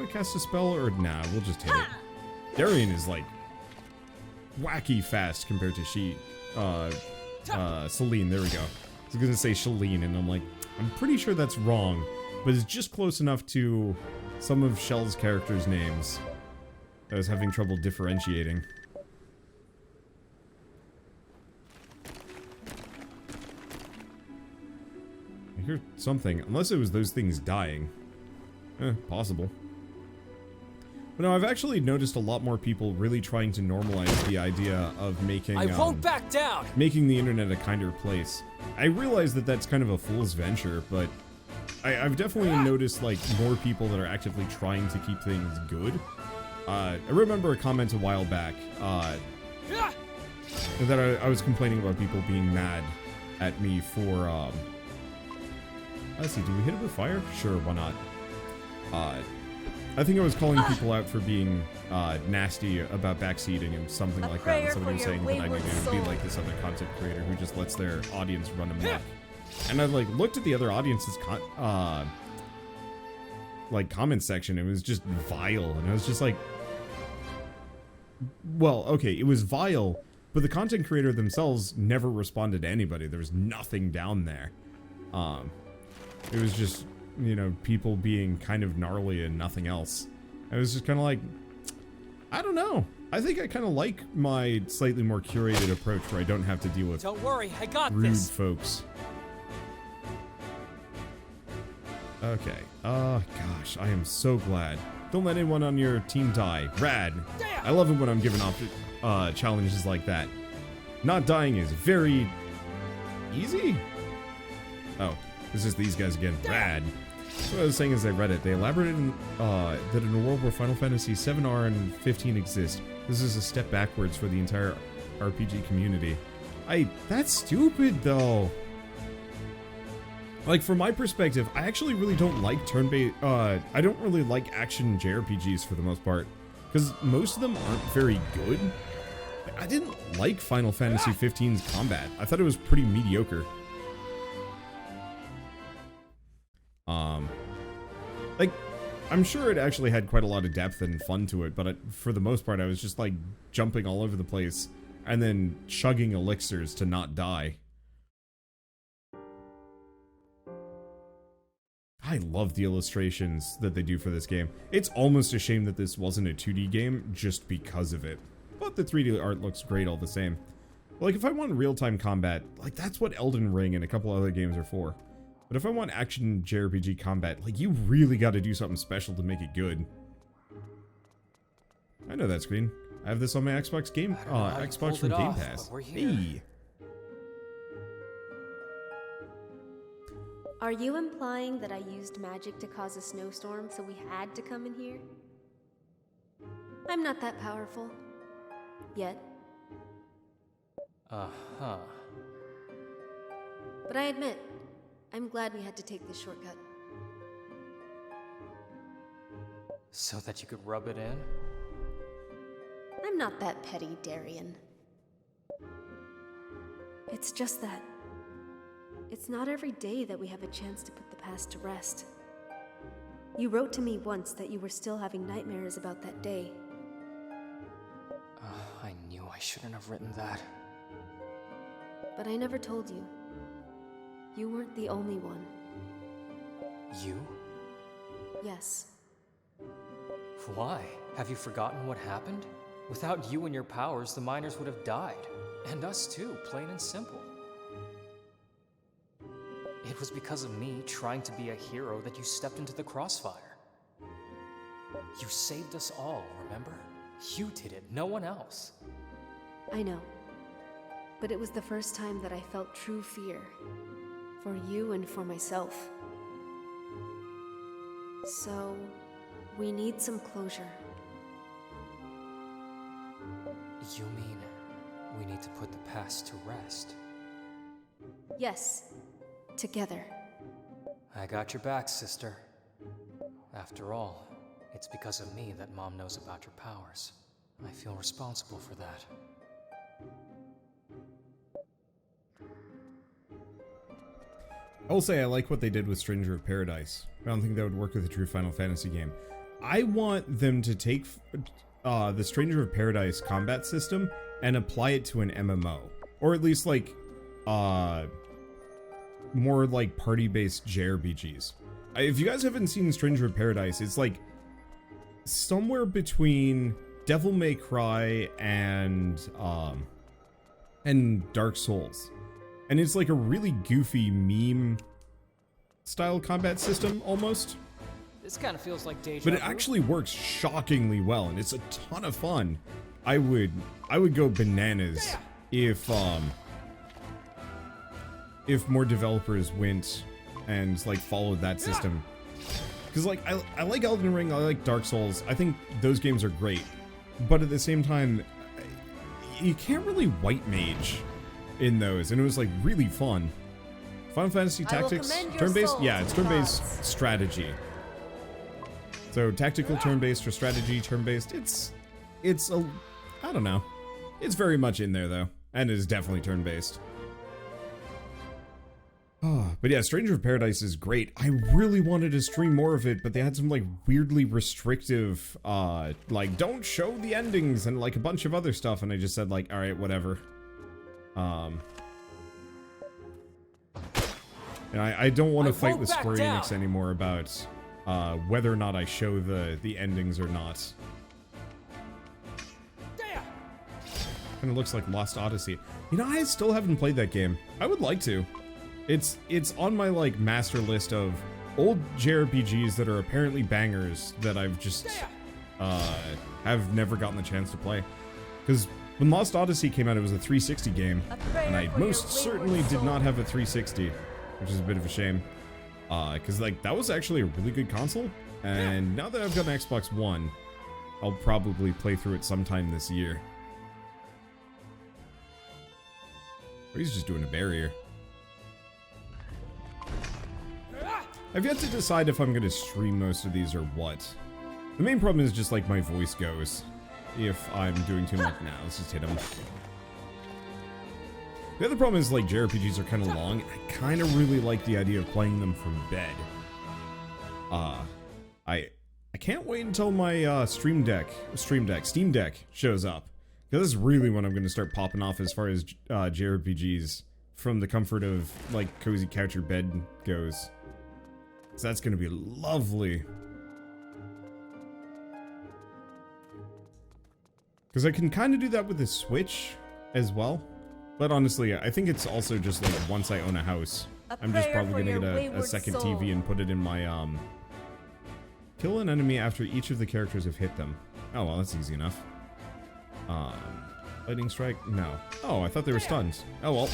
I cast a spell, or nah, we'll just hit it. Daryon is, like, wacky fast compared to Selene, there we go. I was gonna say Selene, and I'm like, I'm pretty sure that's wrong, but it's just close enough to some of Shell's characters' names. I was having trouble differentiating. I hear something, unless it was those things dying. Possible. But no, I've actually noticed a lot more people really trying to normalize the idea of making I won't back down. making the internet a kinder place. I realize that that's kind of a fool's venture, but I've definitely noticed like more people that are actively trying to keep things good. I remember a comment a while back that I was complaining about people being mad at me for let's see, do we hit it with fire? Sure, why not? I think I was calling people out for being nasty about backseating and something like that. And somebody was saying that I need to be like this other content creator who just lets their audience run amok. And I like looked at the other audience's comment section. It was just vile, and I was just like, well, okay, it was vile, but the content creator themselves never responded to anybody. There was nothing down there. It was just, you know, people being kind of gnarly and nothing else. I was just kind of like, I don't know. I think I kind of like my slightly more curated approach where I don't have to deal with Don't worry, I got rude this. folks. Okay. Gosh, I am so glad. Don't let anyone on your team die. Rad. I love it when I'm given challenges like that. Not dying is very easy. Oh, this is these guys again. Rad. So what I was saying as I read it, they elaborated that in a world where Final Fantasy 7R and 15 exist, this is a step backwards for the entire RPG community. That's stupid though. Like, from my perspective, I actually really don't like turn-based, I don't really like action JRPGs for the most part, because most of them aren't very good. I didn't like Final Fantasy 15's combat. I thought it was pretty mediocre. Like, I'm sure it actually had quite a lot of depth and fun to it, but for the most part, I was just, like, jumping all over the place, and then chugging elixirs to not die. I love the illustrations that they do for this game. It's almost a shame that this wasn't a 2D game just because of it. But the 3D art looks great all the same. Like, if I want real-time combat, like, that's what Elden Ring and a couple other games are for. But if I want action JRPG combat, like, you really gotta do something special to make it good. I know that screen. I have this on my Xbox game, Xbox from Game Pass. Hey! Are you implying that I used magic to cause a snowstorm, so we had to come in here? I'm not that powerful. Yet. Uh-huh. But I admit, I'm glad we had to take this shortcut. So that you could rub it in? I'm not that petty, Daryon. It's just that it's not every day that we have a chance to put the past to rest. You wrote to me once that you were still having nightmares about that day. I knew I shouldn't have written that. But I never told you. You weren't the only one. You? Yes. Why? Have you forgotten what happened? Without you and your powers, the miners would have died. And us too, plain and simple. It was because of me trying to be a hero that you stepped into the crossfire. You saved us all, remember? You did it, no one else. I know. But it was the first time that I felt true fear. For you and for myself. So, we need some closure. You mean we need to put the past to rest? Yes. Together. I got your back, sister. After all, it's because of me that Mom knows about your powers. I feel responsible for that. I will say I like what they did with Stranger of Paradise. I don't think that would work with a true Final Fantasy game. I want them to take the Stranger of Paradise combat system and apply it to an MMO. Or at least like, more like party-based JRPGs. If you guys haven't seen Stranger of Paradise, it's like somewhere between Devil May Cry and Dark Souls. And it's like a really goofy meme style combat system almost. This kind of feels like deja But it vu. actually works shockingly well, and it's a ton of fun. I would go bananas if more developers went and like followed that system. Because like I like Elden Ring, I like Dark Souls. I think those games are great. But at the same time, you can't really white mage in those, and it was like really fun. Final Fantasy Tactics, turn-based? Yeah, it's turn-based strategy. So tactical turn-based or strategy turn-based, it's a, I don't know. It's very much in there though, and it is definitely turn-based. Oh, but yeah, Stranger of Paradise is great. I really wanted to stream more of it, but they had some like weirdly restrictive, like don't show the endings and like a bunch of other stuff, and I just said like, all right, whatever. And I don't want to fight with Square Enix anymore about whether or not I show the endings or not. Kind of looks like Lost Odyssey. You know, I still haven't played that game. I would like to. It's on my like master list of old JRPGs that are apparently bangers that I've just have never gotten the chance to play. Because when Lost Odyssey came out, it was a 360 game, and I most certainly did not have a 360, which is a bit of a shame. Because like that was actually a really good console, and now that I've got an Xbox One, I'll probably play through it sometime this year. Or he's just doing a barrier. I've yet to decide if I'm going to stream most of these or what. The main problem is just like my voice goes. If I'm doing too much now, let's just hit him. The other problem is like JRPGs are kind of long. I kind of really like the idea of playing them from bed. I can't wait until my Steam Deck shows up. Because this is really when I'm going to start popping off as far as JRPGs from the comfort of like cozy couch or bed goes. So that's going to be lovely. Because I can kind of do that with the Switch as well. But honestly, I think it's also just like once I own a house, I'm just probably going to get a second TV and put it in my, kill an enemy after each of the characters have hit them. Oh, well, that's easy enough. Lightning strike? No. Oh, I thought they were stunned. Oh, well.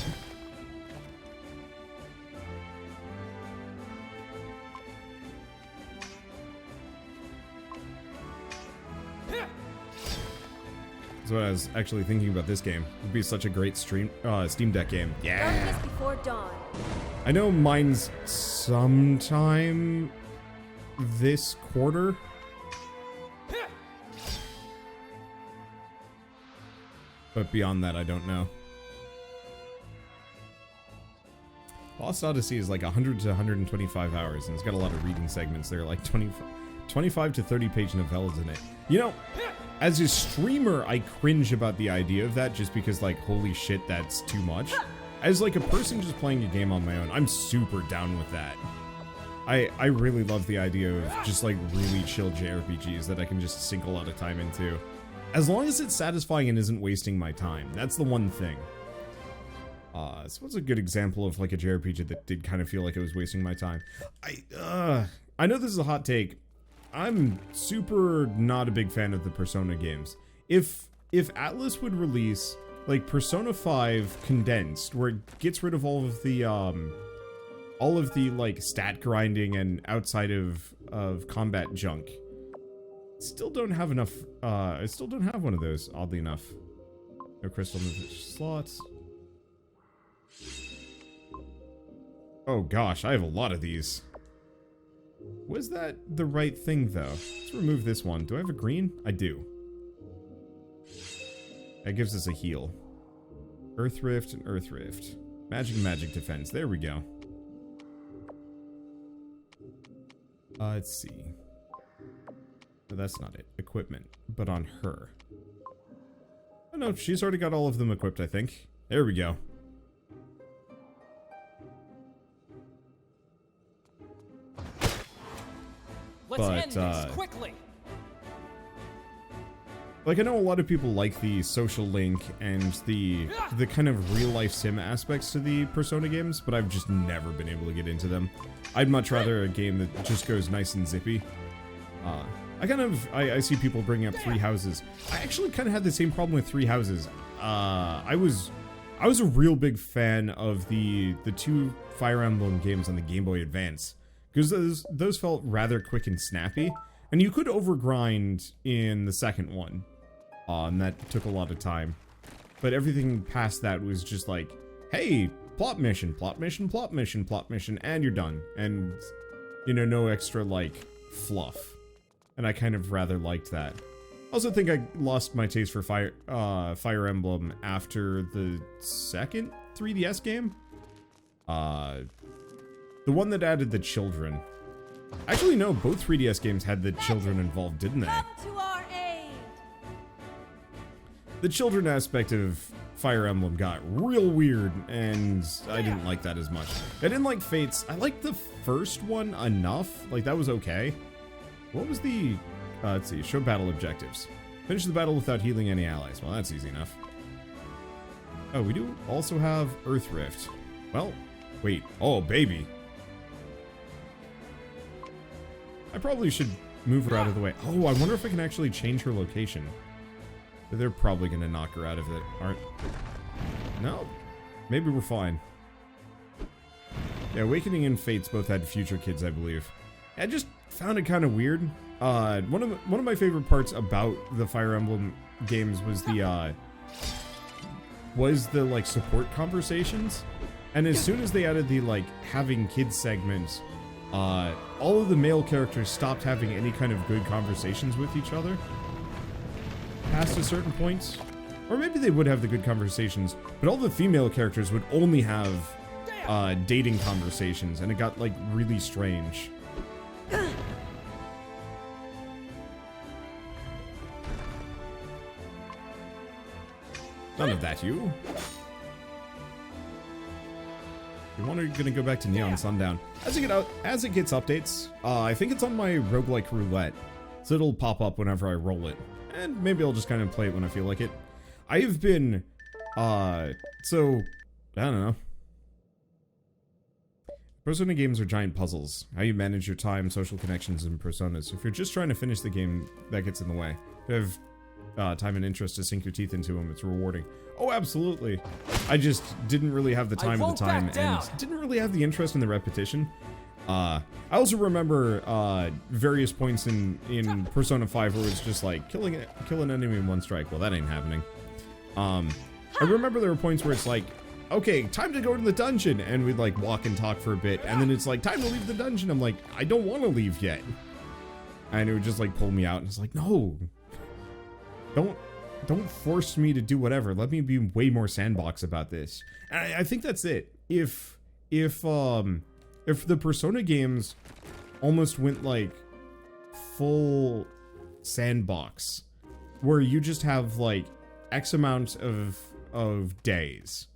That's what I was actually thinking about this game. It would be such a great Steam Deck game. Yeah. Before dawn. I know mine's sometime this quarter. But beyond that, I don't know. Lost Odyssey is like 100 to 125 hours, and it's got a lot of reading segments. There are like 25 to 30 page novellas in it. You know, as a streamer, I cringe about the idea of that just because, like, holy shit, that's too much. As, like, a person just playing a game on my own, I'm super down with that. I really love the idea of just, like, really chill JRPGs that I can just sink a lot of time into. As long as it's satisfying and isn't wasting my time. That's the one thing. So what's a good example of, like, a JRPG that did kind of feel like it was wasting my time? I know this is a hot take. I'm super not a big fan of the Persona games. If Atlas would release like Persona 5 condensed, where it gets rid of all of the like stat grinding and outside of combat junk, still don't have enough. I still don't have one of those. Oddly enough, no crystal slots. Oh gosh, I have a lot of these. Was that the right thing, though? Let's remove this one. Do I have a green? I do. That gives us a heal. Earth Rift and Earth Rift. Magic defense. There we go. Let's see. No, that's not it. Equipment. But on her. Oh no, she's already got all of them equipped, I think. There we go. Let's end this quickly. Like, I know a lot of people like the social link and the kind of real-life sim aspects to the Persona games, but I've just never been able to get into them. I'd much rather a game that just goes nice and zippy. I see people bringing up Three Houses. I actually kind of had the same problem with Three Houses. I was a real big fan of the two Fire Emblem games on the Game Boy Advance, because those felt rather quick and snappy, and you could overgrind in the second one, and that took a lot of time. But everything past that was just like, hey, plot mission, plot mission, plot mission, plot mission, and you're done. And, you know, no extra, like, fluff. And I kind of rather liked that. I also think I lost my taste for Fire Emblem after the second 3DS game. The one that added the children. Actually, no, both 3DS games had the children involved, didn't they? Come to our aid. The children aspect of Fire Emblem got real weird, and I didn't like that as much. I didn't like Fates. I liked the first one enough. Like, that was okay. What was the... let's see. Show battle objectives. Finish the battle without healing any allies. Well, that's easy enough. Oh, we do also have Earth Rift. Well, wait. Oh, baby. I probably should move her out of the way. Oh, I wonder if I can actually change her location. They're probably going to knock her out of it, aren't... No. Maybe we're fine. Yeah, Awakening and Fates both had future kids, I believe. I just found it kind of weird. One of my favorite parts about the Fire Emblem games was the like support conversations, and as soon as they added the like having kids segment, all of the male characters stopped having any kind of good conversations with each other past a certain point, or maybe they would have the good conversations, but all the female characters would only have dating conversations, and it got like really strange. None of that, you. We want to gonna go back to Neon Sundown. As it gets updates, I think it's on my roguelike roulette, so it'll pop up whenever I roll it, and maybe I'll just kind of play it when I feel like it. I have been, so I don't know. Persona games are giant puzzles. How you manage your time, social connections, and personas. If you're just trying to finish the game, that gets in the way. If you have time and interest to sink your teeth into them, it's rewarding. Oh, absolutely. I just didn't really have the time at the time, and didn't really have the interest in the repetition. I also remember various points in Persona 5 where it's just like, kill an enemy in one strike. Well, that ain't happening. I remember there were points where it's like, okay, time to go to the dungeon, and we'd like walk and talk for a bit, and then it's like, time to leave the dungeon. I'm like, I don't want to leave yet. And it would just like pull me out, and it's like, no, don't force me to do whatever. Let me be way more sandbox about this. And I think that's it. If the Persona games almost went like full sandbox, where you just have like X amount of days,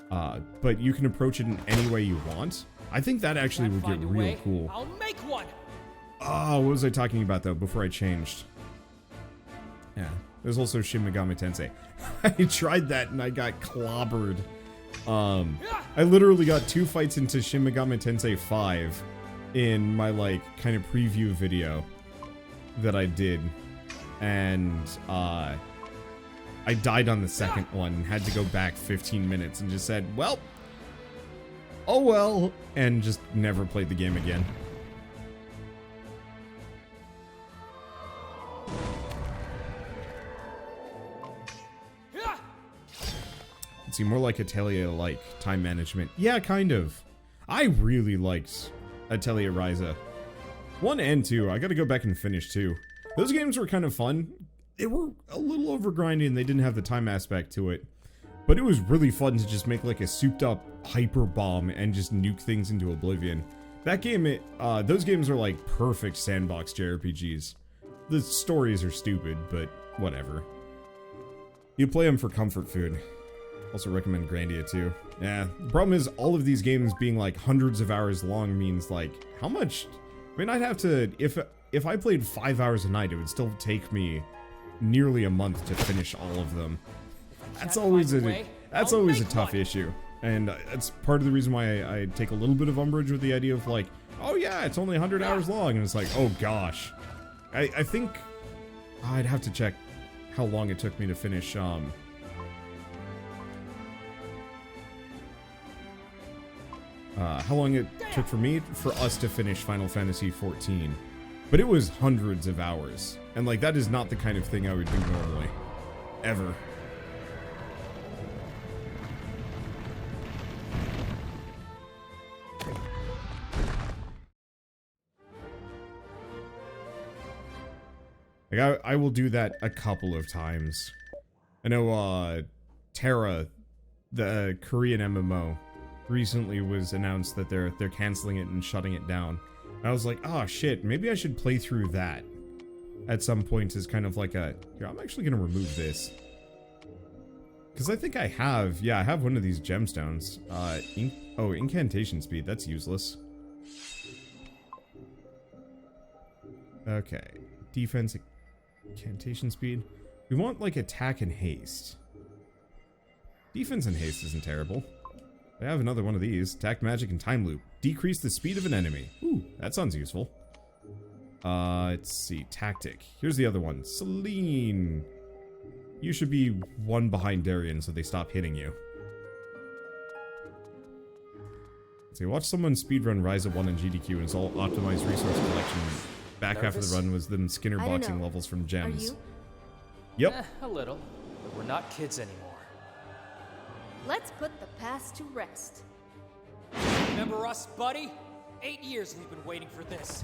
but you can approach it in any way you want, I think that actually would get real cool. I'll make one. Oh, what was I talking about though before I changed? Yeah, there's also Shin Megami Tensei. I tried that and I got clobbered. I literally got 2 fights into Shin Megami Tensei 5 in my like kind of preview video that I did, and I died on the second one and had to go back 15 minutes and just said, well, oh well, and just never played the game again. Let's see, more like Atelier-like time management. Yeah, kind of. I really liked Atelier Ryza. 1 and 2. I gotta go back and finish 2. Those games were kind of fun. They were a little overgrinding and they didn't have the time aspect to it. But it was really fun to just make like a souped up hyper bomb and just nuke things into oblivion. That game, those games are like perfect sandbox JRPGs. The stories are stupid, but whatever. You play them for comfort food. Also recommend Grandia too. Yeah, the problem is all of these games being like hundreds of hours long means like, how much? I mean, I'd have to, if I played 5 hours a night, it would still take me nearly a month to finish all of them. That's always a tough issue. And that's part of the reason why I take a little bit of umbrage with the idea of like, oh yeah, it's only 100 hours long, and it's like, oh gosh. I think I'd have to check how long it took me to finish, how long it took for us to finish Final Fantasy XIV. But it was hundreds of hours. And like, that is not the kind of thing I would do normally. Ever. Like, I will do that a couple of times. I know, Terra, the Korean MMO, recently was announced that they're canceling it and shutting it down. And I was like, oh shit, maybe I should play through that at some point as kind of like a, here, I'm actually gonna remove this. Because I think I have one of these gemstones. Incantation speed, that's useless. Okay, defense, incantation speed. We want like attack and haste. Defense and haste isn't terrible. I have another one of these. Attack, magic, and time loop. Decrease the speed of an enemy. Ooh, that sounds useful. Let's see. Tactic. Here's the other one. Selene. You should be one behind Daryon so they stop hitting you. Let's see. Watch someone speedrun Rise of 1 in GDQ and it's all optimized resource collection. Back half of the run was them Skinner boxing levels from gems. Are you? Yep. A little. But we're not kids anymore. Let's put the past to rest. Remember us, buddy? 8 years we've been waiting for this.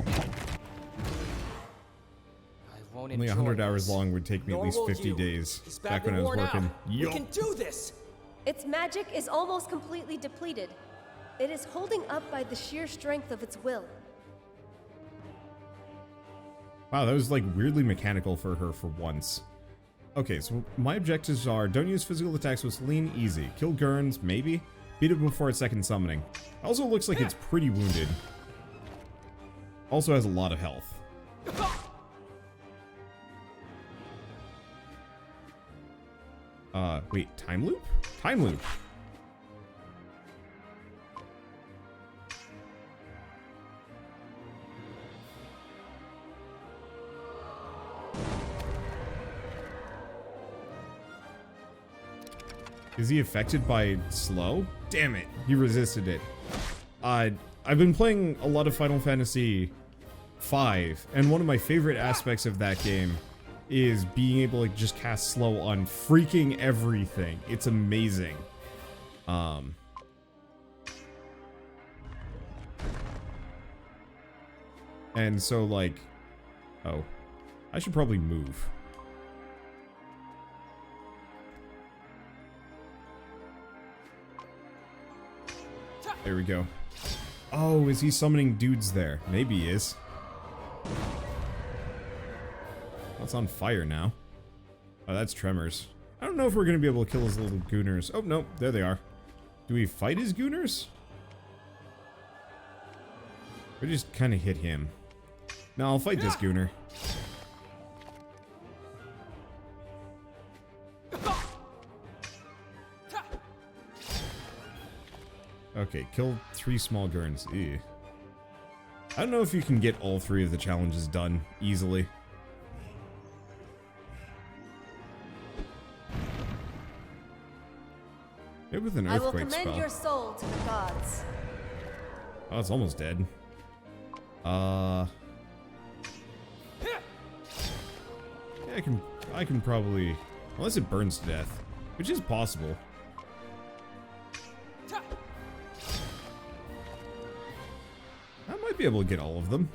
I won't Only 100 hours long would take me at least 50 days. Back when I was working. We can do this! Its magic is almost completely depleted. It is holding up by the sheer strength of its will. Wow, that was like weirdly mechanical for her for once. Okay, so my objectives are, don't use physical attacks with Selene, easy. Kill Gurns, maybe. Beat it before its second summoning. Also looks like it's pretty wounded. Also has a lot of health. Wait, time loop? Time loop. Is he affected by slow? Damn it, he resisted it. I've been playing a lot of Final Fantasy V, and one of my favorite aspects of that game is being able to just cast slow on freaking everything. It's amazing. And so like, oh, I should probably move. There we go. Oh, is he summoning dudes there? Maybe he is. Well, it's on fire now. Oh, that's Tremors. I don't know if we're going to be able to kill his little gooners. Oh, no. There they are. Do we fight his gooners? Or just kind of hit him? No, I'll fight this gooner. Okay, kill 3 small Gurns. Ew. I don't know if you can get all 3 of the challenges done easily. Maybe with an earthquake spell. I will commend your soul to the gods. Oh, it's almost dead. Yeah, I can probably, unless it burns to death, which is possible. I might be able to get all of them.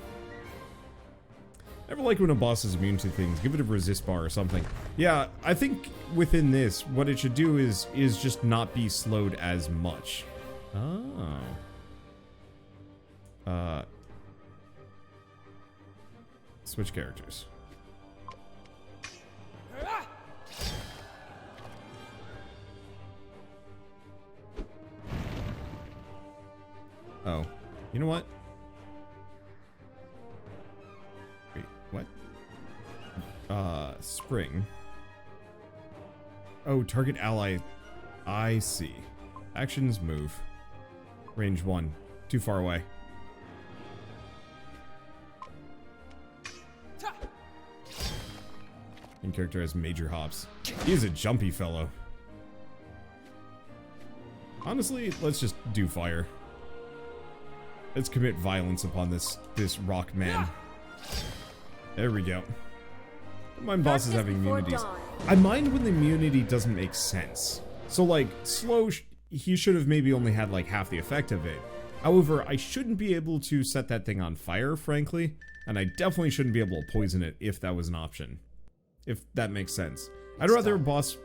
Never like when a boss is immune to things. Give it a resist bar or something. Yeah, I think within this, what it should do is just not be slowed as much. Oh. Switch characters. Oh. You know what? Wait, what? spring. Oh, target ally. I see. Actions move. Range 1. Too far away. In character has major hops. He's a jumpy fellow. Honestly, let's just do fire. Let's commit violence upon this rock man. There we go. I mind bosses having immunities. I mind when the immunity doesn't make sense. So like, slow, he should have maybe only had like half the effect of it. However, I shouldn't be able to set that thing on fire, frankly. And I definitely shouldn't be able to poison it if that was an option. If that makes sense. I'd rather a boss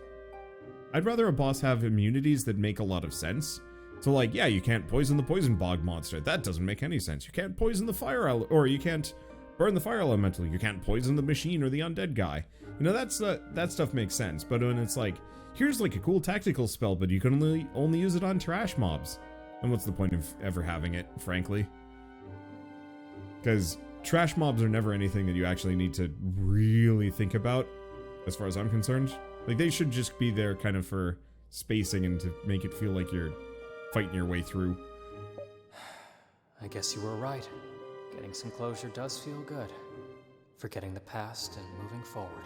have immunities that make a lot of sense. So like, yeah, you can't poison the poison bog monster. That doesn't make any sense. You can't poison the fire or you can't burn the fire elemental. You can't poison the machine or the undead guy. You know, that stuff makes sense. But when it's like, here's like a cool tactical spell, but you can only use it on trash mobs. And what's the point of ever having it, frankly? Because trash mobs are never anything that you actually need to really think about, as far as I'm concerned. Like, they should just be there kind of for spacing and to make it feel like you're fighting your way through. I guess you were right. Getting some closure does feel good. Forgetting the past and moving forward.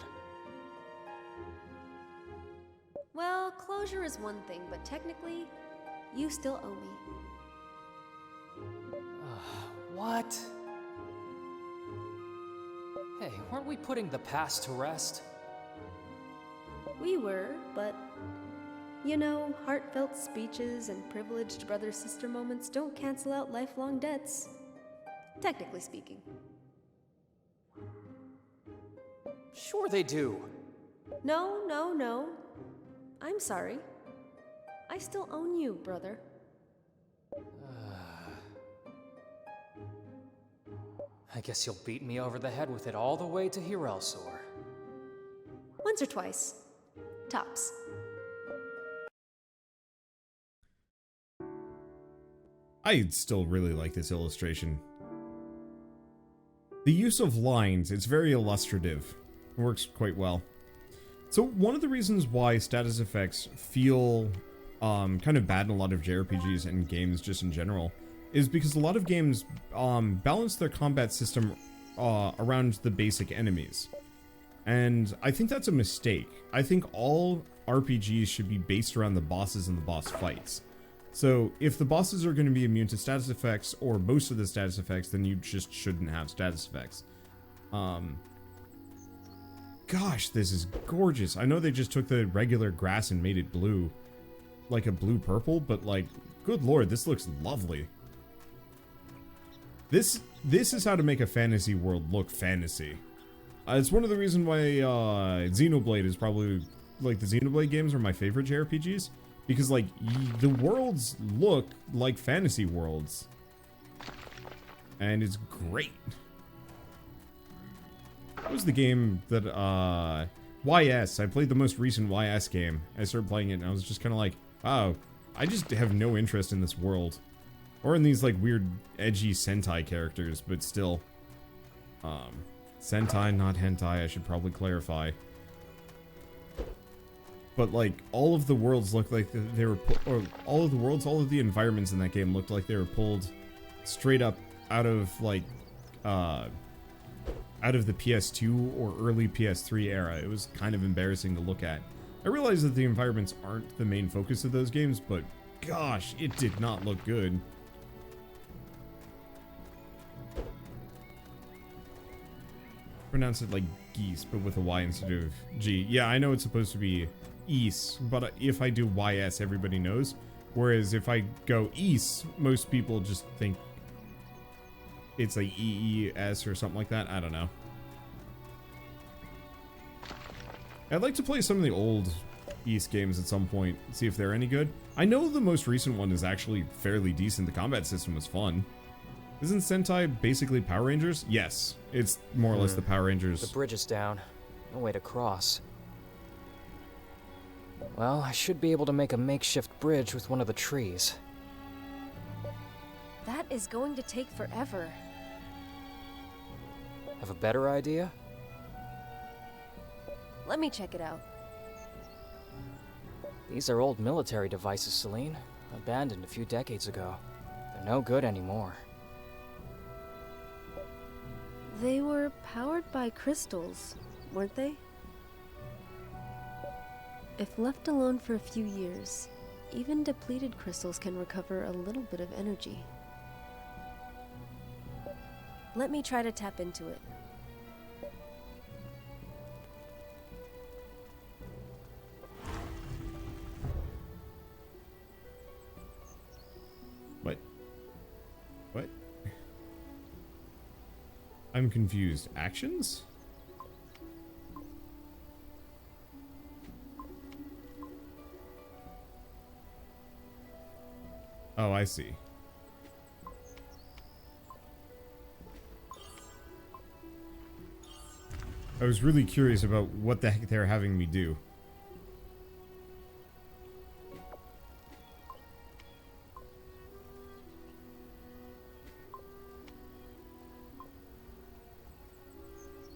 Well, closure is one thing, but technically, you still owe me. What? Hey, weren't we putting the past to rest? We were, but you know, heartfelt speeches and privileged brother-sister moments don't cancel out lifelong debts. Technically speaking. Sure they do. No. I'm sorry. I still own you, brother. I guess you'll beat me over the head with it all the way to Hirelsor. Once or twice. Tops. I still really like this illustration. The use of lines, it's very illustrative. It works quite well. So one of the reasons why status effects feel kind of bad in a lot of JRPGs and games just in general is because a lot of games balance their combat system around the basic enemies. And I think that's a mistake. I think all RPGs should be based around the bosses and the boss fights. So if the bosses are going to be immune to status effects or most of the status effects, then you just shouldn't have status effects. Gosh, this is gorgeous. I know they just took the regular grass and made it blue, like a blue-purple, but like, good lord, this looks lovely. This is how to make a fantasy world look fantasy. It's one of the reasons why Xenoblade is probably, like, the Xenoblade games are my favorite JRPGs. Because, like, the worlds look like fantasy worlds. And it's great. That was the game that, YS. I played the most recent YS game. I started playing it and I was just kind of like, wow, I just have no interest in this world. Or in these, like, weird, edgy Sentai characters, but still. Sentai, not hentai, I should probably clarify. But, like, all of the worlds looked like they were, all of the environments in that game looked like they were pulled straight up out of, like, out of the PS2 or early PS3 era. It was kind of embarrassing to look at. I realize that the environments aren't the main focus of those games, but gosh, it did not look good. Pronounce it like geese, but with a Y instead of G. Yeah, I know it's supposed to be East, but if I do YS, everybody knows. Whereas if I go East, most people just think it's like EES or something like that. I don't know. I'd like to play some of the old East games at some point, see if they're any good. I know the most recent one is actually fairly decent. The combat system was fun. Isn't Sentai basically Power Rangers? Yes, it's more or less the Power Rangers. The bridge is down. No way to cross. Well, I should be able to make a makeshift bridge with one of the trees. That is going to take forever. Have a better idea? Let me check it out. These are old military devices, Selene. Abandoned a few decades ago. They're no good anymore. They were powered by crystals, weren't they? If left alone for a few years, even depleted crystals can recover a little bit of energy. Let me try to tap into it. What? I'm confused. Actions? Oh, I see. I was really curious about what the heck they're having me do.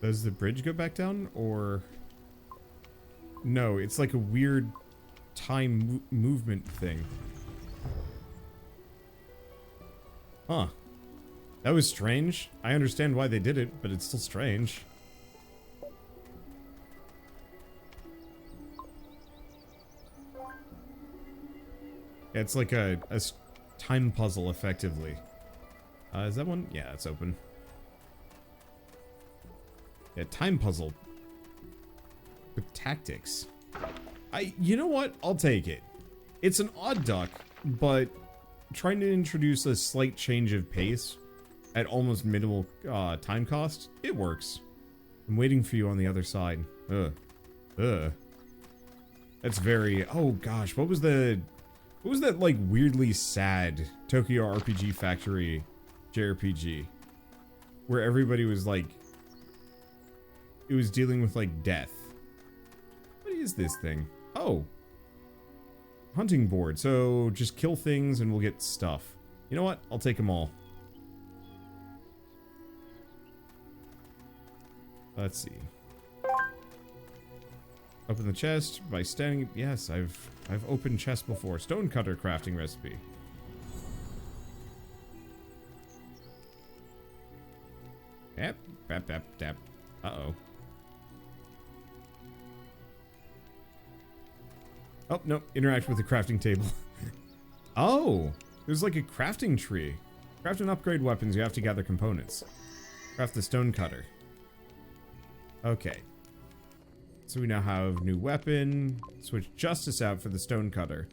Does the bridge go back down, or... No, it's like a weird time movement thing. Huh. That was strange. I understand why they did it, but it's still strange. Yeah, it's like a time puzzle, effectively. Is that one? Yeah, it's open. Yeah, time puzzle. With tactics. You know what? I'll take it. It's an odd duck, but trying to introduce a slight change of pace at almost minimal time cost, it works. I'm waiting for you on the other side. Ugh. That's very... Oh gosh, what was that like weirdly sad Tokyo RPG Factory JRPG? Where everybody was like... It was dealing with like death. What is this thing? Oh. Hunting board. So just kill things and we'll get stuff. You know what? I'll take them all. Let's see. Open the chest by standing. Yes, I've opened chests before. Stonecutter crafting recipe. Yep. Tap. Uh-oh. Oh, no. Interact with the crafting table. Oh! There's like a crafting tree. Craft and upgrade weapons, you have to gather components. Craft the stonecutter. Okay. So we now have new weapon. Switch justice out for the stonecutter.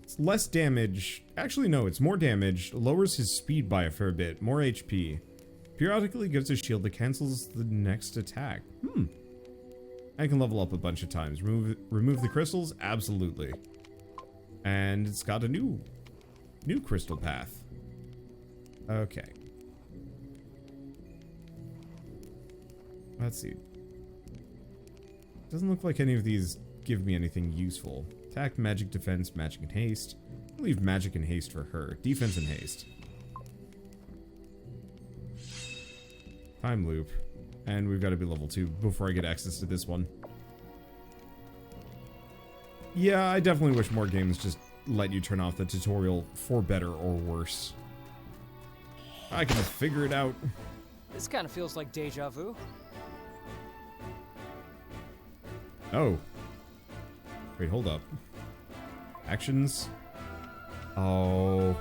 It's less damage. Actually, no, it's more damage. Lowers his speed by a fair bit. More HP. Periodically gives a shield that cancels the next attack. I can level up a bunch of times. Remove the crystals? Absolutely. And it's got a new crystal path. Okay. Let's see. Doesn't look like any of these give me anything useful. Attack, magic, defense, magic, and haste. I'll leave magic and haste for her. Defense and haste. Time loop. And we've got to be level 2 before I get access to this one. Yeah, I definitely wish more games just let you turn off the tutorial for better or worse. I can figure it out. This kind of feels like deja vu. Oh. Wait, hold up. Actions. Oh.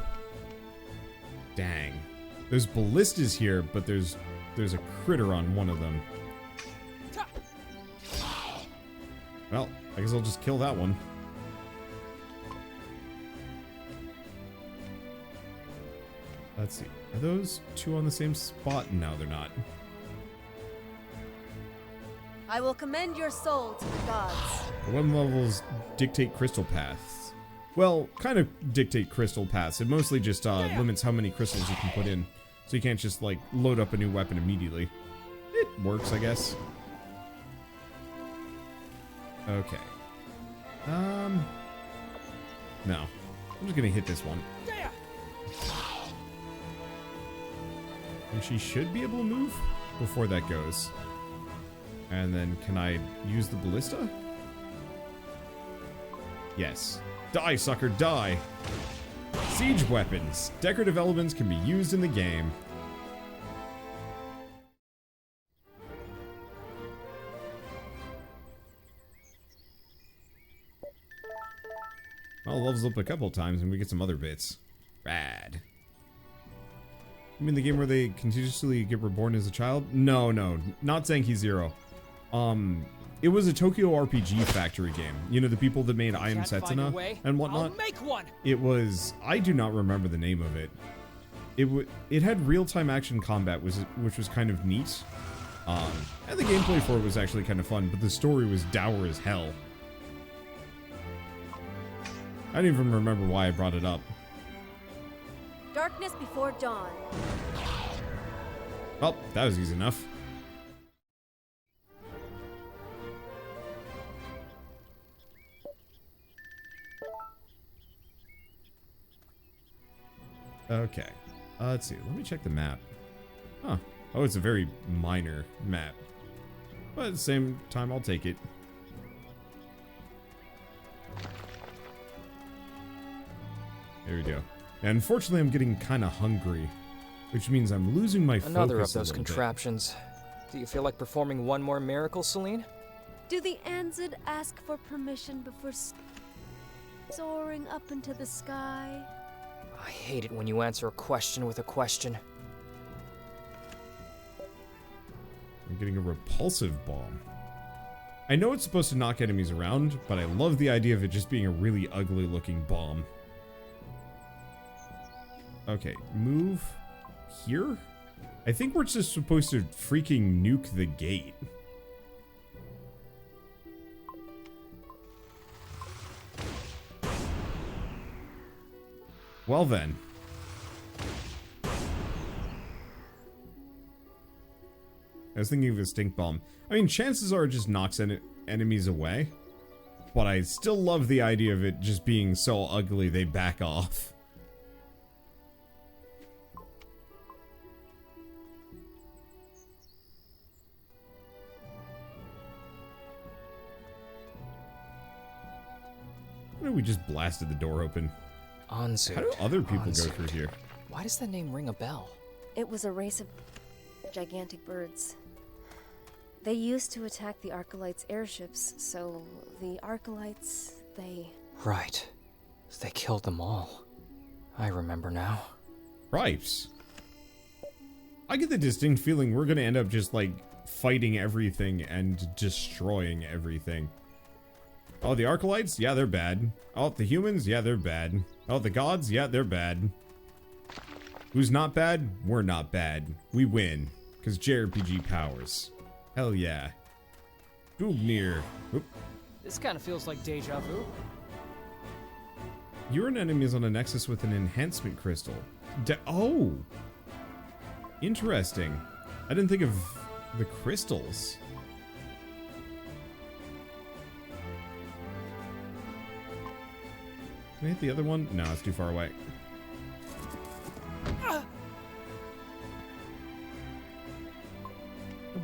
Dang. There's ballistas here, but there's a critter on one of them. Well, I guess I'll just kill that one. Let's see. Are those two on the same spot? No, they're not. I will commend your soul to the gods. Weapon levels dictate crystal paths. Well, kind of dictate crystal paths. It mostly just limits how many crystals you can put in. So you can't just, like, load up a new weapon immediately. It works, I guess. Okay. No. I'm just gonna hit this one. And she should be able to move before that goes. And then can I use the ballista? Yes. Die, sucker, die! Siege weapons. Decorative elements can be used in the game. Well, levels up a couple times and we get some other bits. Rad. You mean the game where they continuously get reborn as a child? No, not Zenki Zero. It was a Tokyo RPG Factory game. You know, the people that made I Am Setsuna and whatnot. I'll make one. It was, I do not remember the name of it. It had real-time action combat, which was kind of neat. And the gameplay for it was actually kind of fun, but the story was dour as hell. I don't even remember why I brought it up. Darkness before dawn. Well, that was easy enough. Okay. Let's see. Let me check the map. Huh. Oh, it's a very minor map. But at the same time, I'll take it. There we go. And unfortunately, I'm getting kind of hungry, which means I'm losing my focus Another of those a little contraptions. Do you feel like performing one more miracle, Selene? Do the Anzid ask for permission before soaring up into the sky? I hate it when you answer a question with a question. I'm getting a repulsive bomb. I know it's supposed to knock enemies around, but I love the idea of it just being a really ugly looking bomb. Okay, move here? I think we're just supposed to freaking nuke the gate. Well then. I was thinking of a stink bomb. I mean, chances are it just knocks enemies away. But I still love the idea of it just being so ugly they back off. We just blasted the door open. Anzu. How do other people go through here? Why does that name ring a bell? It was a race of gigantic birds. They used to attack the Arcalites' airships, so the Arcalites, they... Right. They killed them all. I remember now. Right. I get the distinct feeling we're gonna end up just, like, fighting everything and destroying everything. Oh, the Arcalites? Yeah, they're bad. Oh, the humans? Yeah, they're bad. Oh, the gods? Yeah, they're bad. Who's not bad? We're not bad. We win. Because JRPG powers. Hell yeah. Goognir. Oop. This kind of feels like deja vu. You're an enemy is on a nexus with an enhancement crystal. Oh! Interesting. I didn't think of the crystals. Can I hit the other one? No, it's too far away.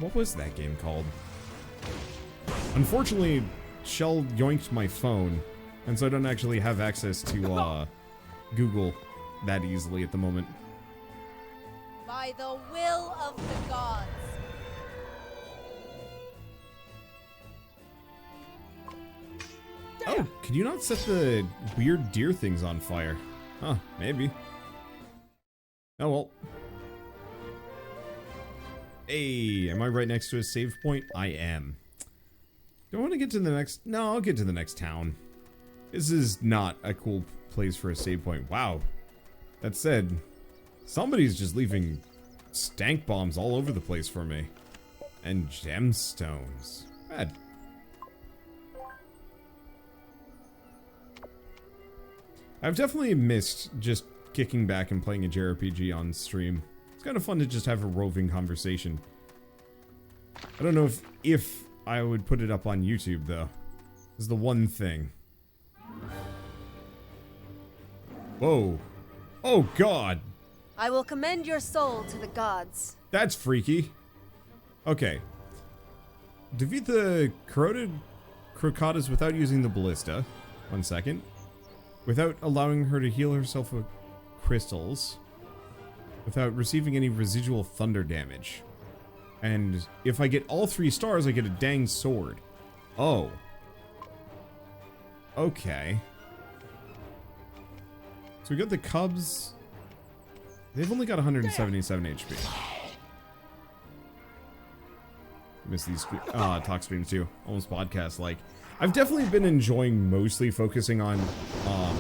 What was that game called? Unfortunately, Shell yoinked my phone, and so I don't actually have access to Google that easily at the moment. By the will of the gods. Oh, could you not set the weird deer things on fire? Huh, maybe. Oh well. Hey, am I right next to a save point? I am. Do I want to get to the next... No, I'll get to the next town. This is not a cool place for a save point. Wow. That said, somebody's just leaving stank bombs all over the place for me. And gemstones. Bad. I've definitely missed just kicking back and playing a JRPG on stream. It's kind of fun to just have a roving conversation. I don't know if I would put it up on YouTube, though. This is the one thing. Whoa. Oh, God. I will commend your soul to the gods. That's freaky. Okay. defeat the corroded crocotas without using the ballista. 1 second. Without allowing her to heal herself with crystals. Without receiving any residual thunder damage. And if I get all 3 stars, I get a dang sword. Oh. Okay. So we got the cubs. They've only got 177 HP. Miss these talk streams too. Almost podcast like. I've definitely been enjoying mostly focusing on oh.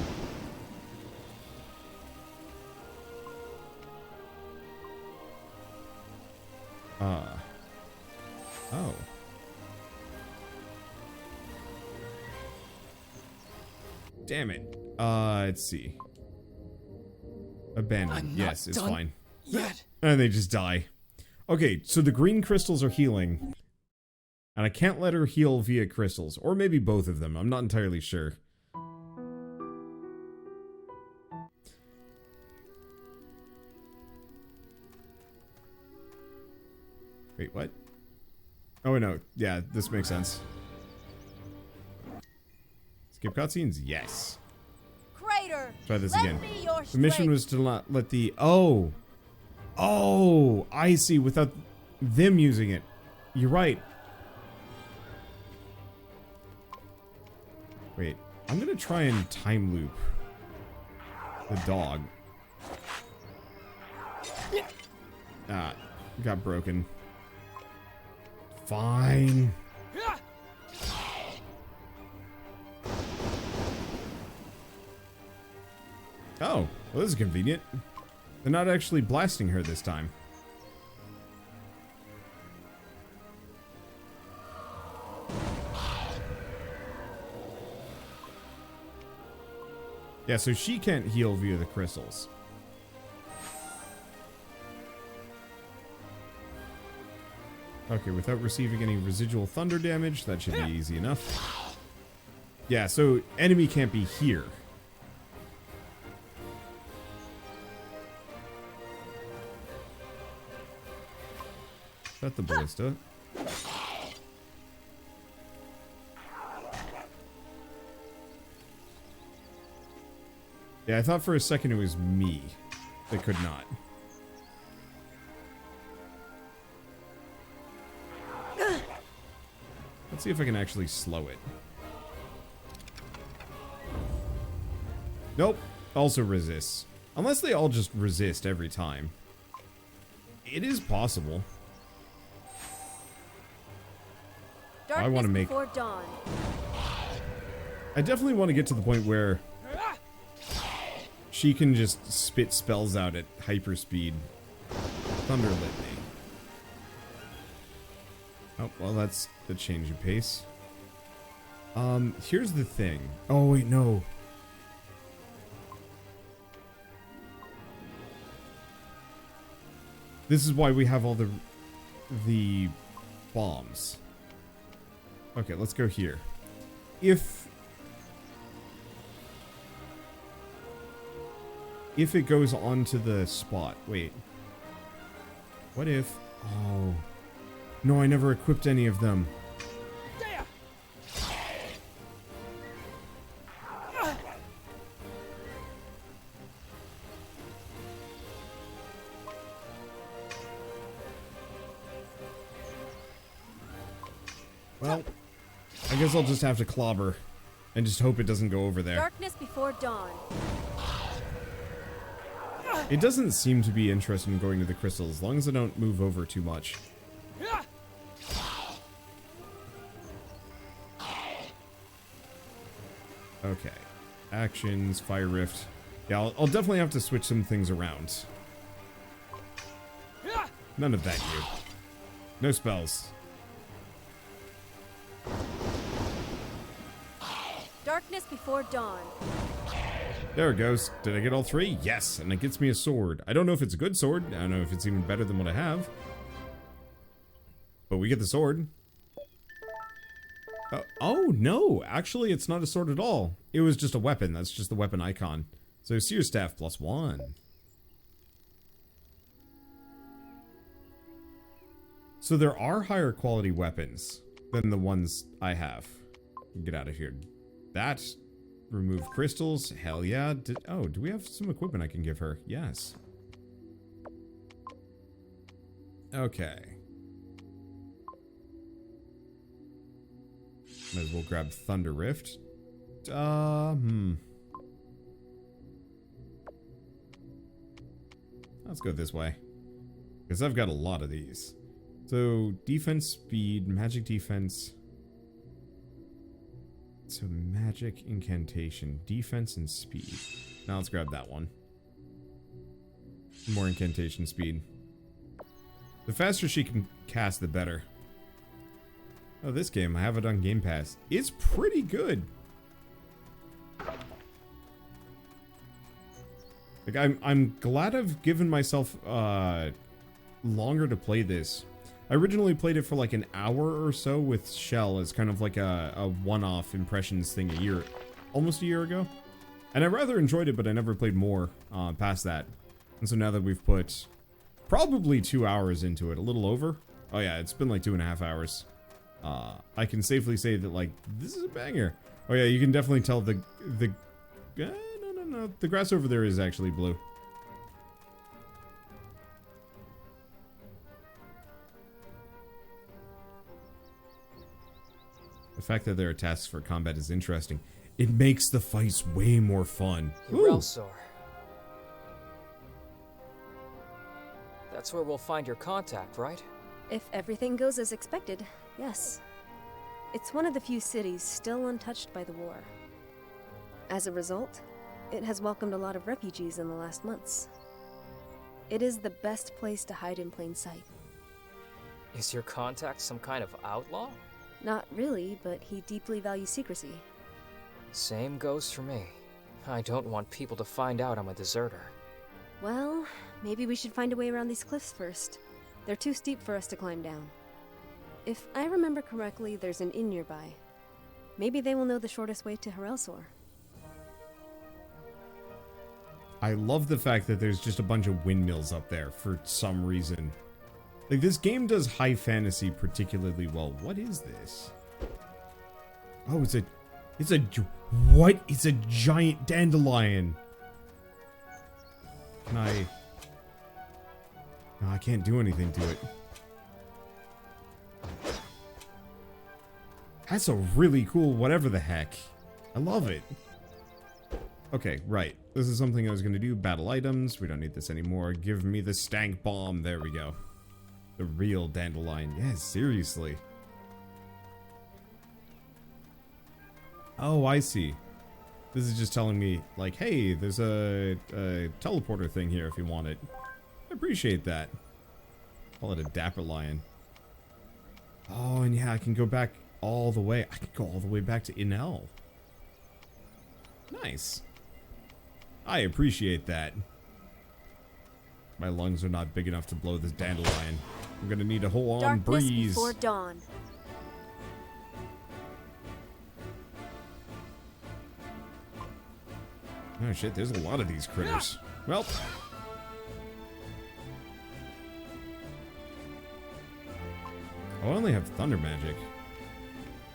Damn it. Let's see. Abandoned. Yes, it's fine. Yet. And they just die. Okay, so the green crystals are healing. And I can't let her heal via crystals. Or maybe both of them. I'm not entirely sure. Wait, what? Oh, no. Yeah, this makes sense. Skip cutscenes? Yes. Crater, Try this lend again. me your The mission strength. was to not let the... Oh! Oh! I see. Without them using it. You're right. Wait. I'm gonna try and time loop the dog. Ah. Got broken. Fine. Oh, well, this is convenient. They're not actually blasting her this time. Yeah, so she can't heal via the crystals. Okay, without receiving any residual thunder damage, that should be easy enough. Yeah, so enemy can't be here. Shut the ballista. Yeah, I thought for a second it was me that could not. Let's see if I can actually slow it. Nope. Also resists. Unless they all just resist every time. It is possible. Darkness I want to make... before dawn. I definitely want to get to the point where she can just spit spells out at hyperspeed. Thunder Litany. Oh, well, that's the change of pace. Here's the thing. Oh, wait, no. This is why we have all the bombs. Okay, let's go here. If it goes onto the spot. Wait. What if... Oh. No, I never equipped any of them. Well, I guess I'll just have to clobber and just hope it doesn't go over there. Darkness before dawn. It doesn't seem to be interested in going to the crystals, as long as I don't move over too much. Okay. Actions, Fire Rift. Yeah, I'll definitely have to switch some things around. None of that, you. No spells. Darkness before dawn. There it goes. Did I get all 3? Yes, and it gets me a sword. I don't know if it's a good sword. I don't know if it's even better than what I have. But we get the sword. Oh, no. Actually, it's not a sword at all. It was just a weapon. That's just the weapon icon. So, Seer Staff +1. So, there are higher quality weapons. than the ones I have. Get out of here. That. Remove crystals. Hell yeah. Oh, do we have some equipment I can give her? Yes. Okay. Might as well grab Thunder Rift. Let's go this way. Because I've got a lot of these. So, defense, speed, magic defense. So, magic incantation, defense, and speed. Now let's grab that one. More incantation speed. The faster she can cast, the better. Oh, this game, I have it on Game Pass. It's pretty good. Like, I'm glad I've given myself longer to play this. I originally played it for like an hour or so with Shell as kind of like a one-off impressions thing almost a year ago. And I rather enjoyed it, but I never played more past that. And so now that we've put probably 2 hours into it, a little over. Oh yeah, it's been like 2.5 hours. I can safely say that like, this is a banger. Oh yeah, you can definitely tell the the grass over there is actually blue. The fact that there are tasks for combat is interesting. It makes the fights way more fun. Urelsor. That's where we'll find your contact, right? If everything goes as expected, yes. It's one of the few cities still untouched by the war. As a result, it has welcomed a lot of refugees in the last months. It is the best place to hide in plain sight. Is your contact some kind of outlaw? Not really, but he deeply values secrecy. Same goes for me. I don't want people to find out I'm a deserter. Well, maybe we should find a way around these cliffs first. They're too steep for us to climb down. If I remember correctly, there's an inn nearby. Maybe they will know the shortest way to Urelsor. I love the fact that there's just a bunch of windmills up there for some reason. Like, this game does high fantasy particularly well. What is this? Oh, it's a giant dandelion. Can I? No, I can't do anything to it. That's a really cool whatever the heck. I love it. Okay, right. This is something I was going to do. Battle items. We don't need this anymore. Give me the stank bomb. There we go. The real dandelion. Yes, seriously. Oh, I see. This is just telling me, like, hey, there's a teleporter thing here if you want it. I appreciate that. Call it a dapper lion. Oh, and yeah, I can go back all the way. I can go all the way back to Inel. Nice. I appreciate that. My lungs are not big enough to blow this dandelion. I'm gonna need a whole on breeze. Before dawn. Oh shit, there's a lot of these critters. Well. Oh, I only have thunder magic.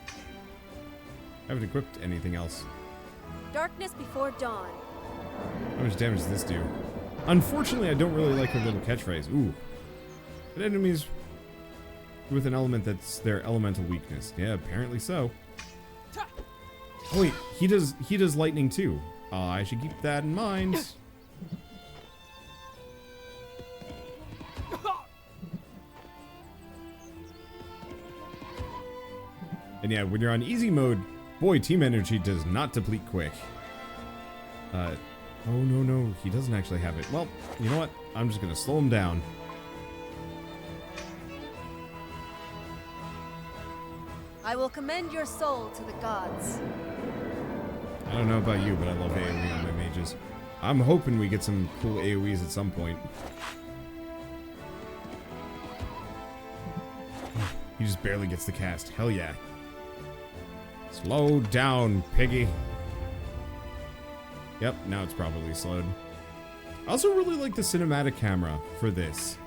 I haven't equipped anything else. Darkness before dawn. How much damage does this do? Unfortunately, I don't really like her little catchphrase. Ooh. But enemies with an element that's their elemental weakness. Yeah, apparently so. Oh wait, he does lightning too. I should keep that in mind. And yeah, when you're on easy mode, boy, team energy does not deplete quick. Oh no, he doesn't actually have it. Well, you know what? I'm just gonna slow him down. I will commend your soul to the gods. I don't know about you, but I love AoE on my mages. I'm hoping we get some cool AoEs at some point. He just barely gets the cast. Hell yeah. Slow down, piggy. Yep, now it's probably slowed. I also really like the cinematic camera for this.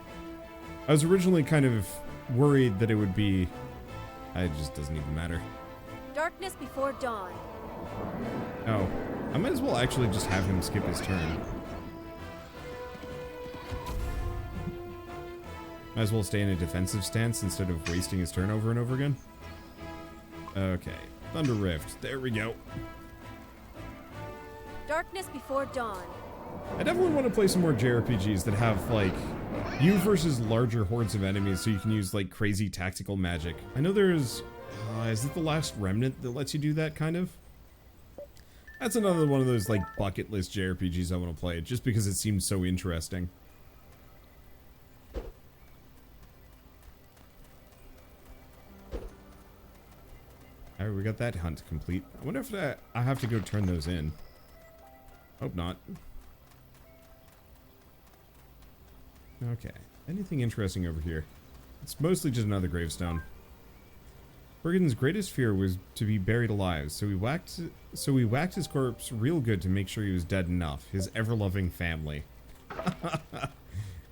I was originally kind of worried that it would be It just doesn't even matter. Darkness before dawn. Oh, I might as well actually just have him skip his turn. Might as well stay in a defensive stance instead of wasting his turn over and over again. Okay, Thunder Rift. There we go. Darkness before dawn. I definitely want to play some more JRPGs that have, like, you versus larger hordes of enemies so you can use, like, crazy tactical magic. I know there's... is it the Last Remnant that lets you do that, kind of? That's another one of those, like, bucket list JRPGs I want to play, just because it seems so interesting. Alright, we got that hunt complete. I wonder if I have to go turn those in. Hope not. Okay. Anything interesting over here? It's mostly just another gravestone. Bergen's greatest fear was to be buried alive, so he whacked his corpse real good to make sure he was dead enough. His ever-loving family.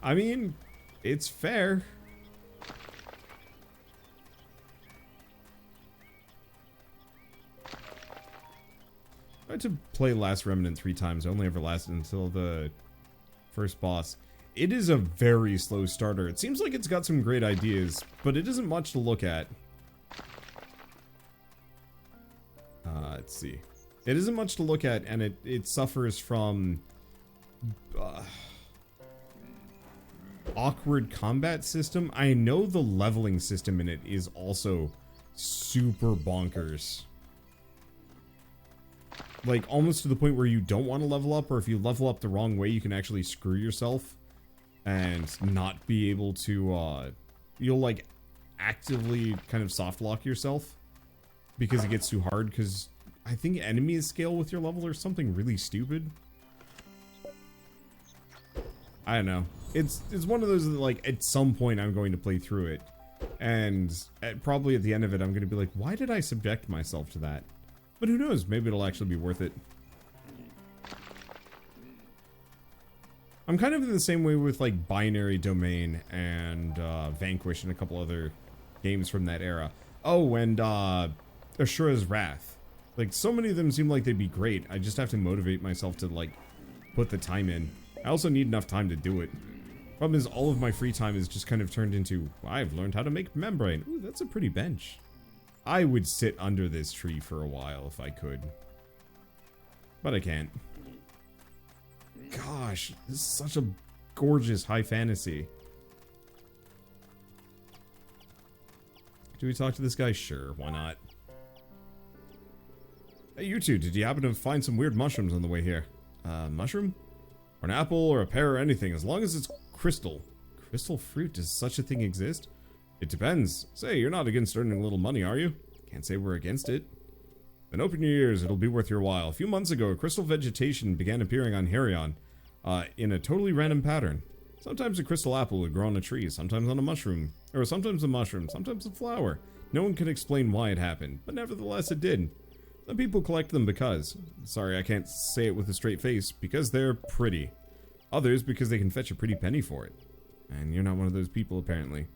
I mean, it's fair. I had to play Last Remnant 3 times. I only ever lasted until the first boss. It is a very slow starter. It seems like it's got some great ideas, but it isn't much to look at. Let's see. It isn't much to look at, and it suffers from awkward combat system. I know the leveling system in it is also super bonkers. Like, almost to the point where you don't want to level up, or if you level up the wrong way, you can actually screw yourself and not be able to, you'll, like, actively kind of soft lock yourself because it gets too hard, because I think enemies scale with your level or something really stupid. I don't know. It's one of those that, like, at some point I'm going to play through it, and probably at the end of it I'm going to be like, why did I subject myself to that? But who knows, maybe it'll actually be worth it. I'm kind of in the same way with, like, Binary Domain and Vanquish and a couple other games from that era. Oh, and Ashura's Wrath. Like, so many of them seem like they'd be great. I just have to motivate myself to, like, put the time in. I also need enough time to do it. Problem is, all of my free time is just kind of turned into, I've learned how to make membrane. Ooh, that's a pretty bench. I would sit under this tree for a while if I could. But I can't. Gosh, this is such a gorgeous high fantasy. Do we talk to this guy? Sure, why not? Hey, you two, did you happen to find some weird mushrooms on the way here? Mushroom? Or an apple, or a pear, or anything, as long as it's crystal. Crystal fruit? Does such a thing exist? It depends. Say, you're not against earning a little money, are you? Can't say we're against it. Then open your ears, it'll be worth your while. A few months ago, crystal vegetation began appearing on Herion, in a totally random pattern. Sometimes a crystal apple would grow on a tree, sometimes on a mushroom, or sometimes a mushroom, sometimes a flower. No one can explain why it happened, but nevertheless it did. Some people collect them because, sorry I can't say it with a straight face, because they're pretty. Others because they can fetch a pretty penny for it. And you're not one of those people apparently.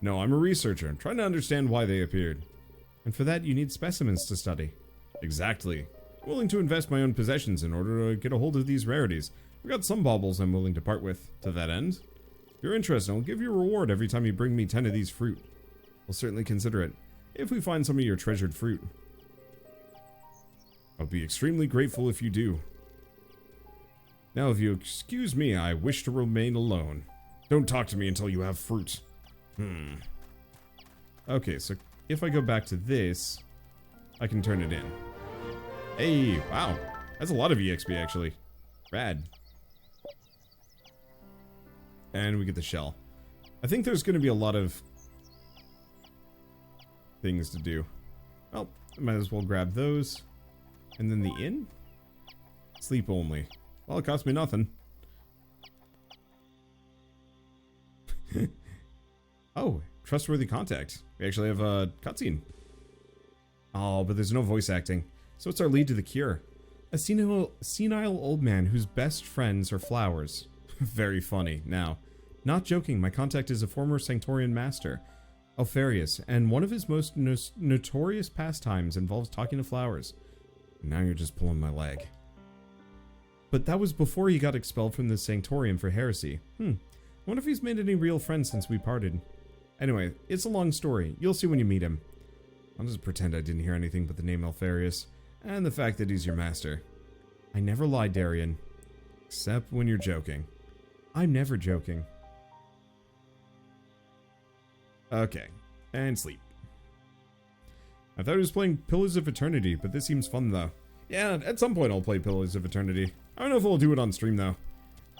No, I'm a researcher, trying to understand why they appeared. And for that you need specimens to study. Exactly. I'm willing to invest my own possessions in order to get a hold of these rarities. I've got some baubles I'm willing to part with. To that end, if you're interested, I'll give you a reward every time you bring me 10 of these fruit. I'll certainly consider it, if we find some of your treasured fruit. I'll be extremely grateful if you do. Now, if you excuse me, I wish to remain alone. Don't talk to me until you have fruit. Okay, so if I go back to this, I can turn it in. Hey, wow. That's a lot of EXP, actually. Rad. And we get the shell. I think there's going to be a lot of things to do. Well, I might as well grab those. And then the inn? Sleep only. Well, it cost me nothing. Oh, trustworthy contact. We actually have a cutscene. Oh, but there's no voice acting. So it's our lead to the cure. A senile old man whose best friends are flowers. Very funny. Now, not joking, my contact is a former Sanctorian master. Alfarius, and one of his most notorious pastimes involves talking to flowers. Now you're just pulling my leg. But that was before he got expelled from the Sanctorium for heresy. Wonder if he's made any real friends since we parted. Anyway, it's a long story. You'll see when you meet him. I'll just pretend I didn't hear anything but the name Alfarius, and the fact that he's your master. I never lie, Daryon. Except when you're joking. I'm never joking. Okay, and sleep. I thought he was playing Pillars of Eternity, but this seems fun though. Yeah, at some point I'll play Pillars of Eternity. I don't know if I'll do it on stream though.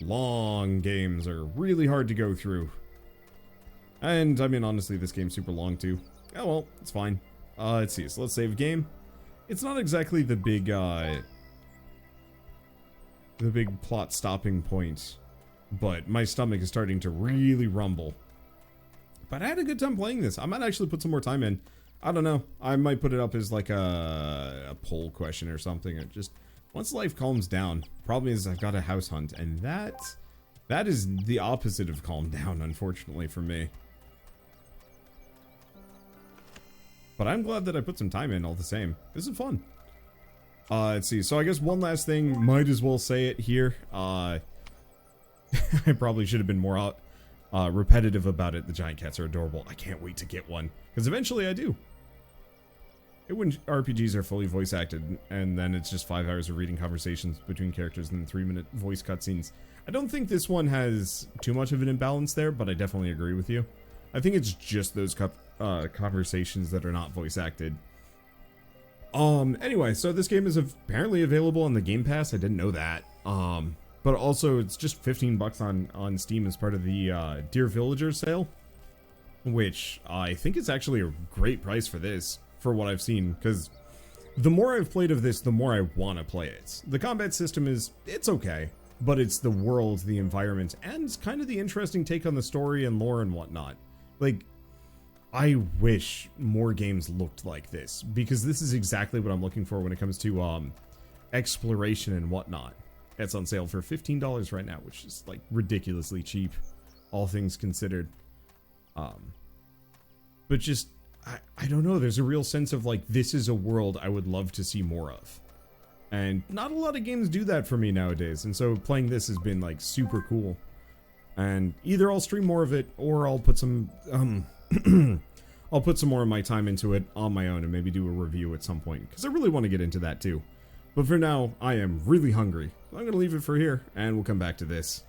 Long games are really hard to go through. And, I mean, honestly, this game's super long too. Oh well, it's fine. Let's see, so let's save game. It's not exactly the big plot stopping point, but my stomach is starting to really rumble. But I had a good time playing this. I might actually put some more time in. I don't know. I might put it up as like a poll question or something. Or just once life calms down. Problem is I've got a house hunt, and that is the opposite of calm down, unfortunately for me. But I'm glad that I put some time in all the same. This is fun. Let's see. So I guess one last thing, might as well say it here. I probably should have been more repetitive about it. The giant cats are adorable. I can't wait to get one, because eventually I do. It when RPGs are fully voice acted, and then it's just 5 hours of reading conversations between characters and 3-minute voice cutscenes. I don't think this one has too much of an imbalance there, but I definitely agree with you. I think it's just those conversations that are not voice acted. Anyway, so this game is apparently available on the Game Pass. I didn't know that. But also it's just 15 bucks on Steam as part of the Dear Villagers sale, which I think is actually a great price for this, for what I've seen, because the more I've played of this, the more I want to play it. The combat system it's okay, but it's the world, the environment, and it's kind of the interesting take on the story and lore and whatnot. Like, I wish more games looked like this, because this is exactly what I'm looking for when it comes to exploration and whatnot. It's on sale for $15 right now, which is like ridiculously cheap, all things considered. But just, I don't know, there's a real sense of like, this is a world I would love to see more of. And not a lot of games do that for me nowadays, and so playing this has been like super cool. And either I'll stream more of it, or I'll put some, I'll put some more of my time into it on my own and maybe do a review at some point, because I really want to get into that too. But for now, I am really hungry. I'm going to leave it for here, and we'll come back to this.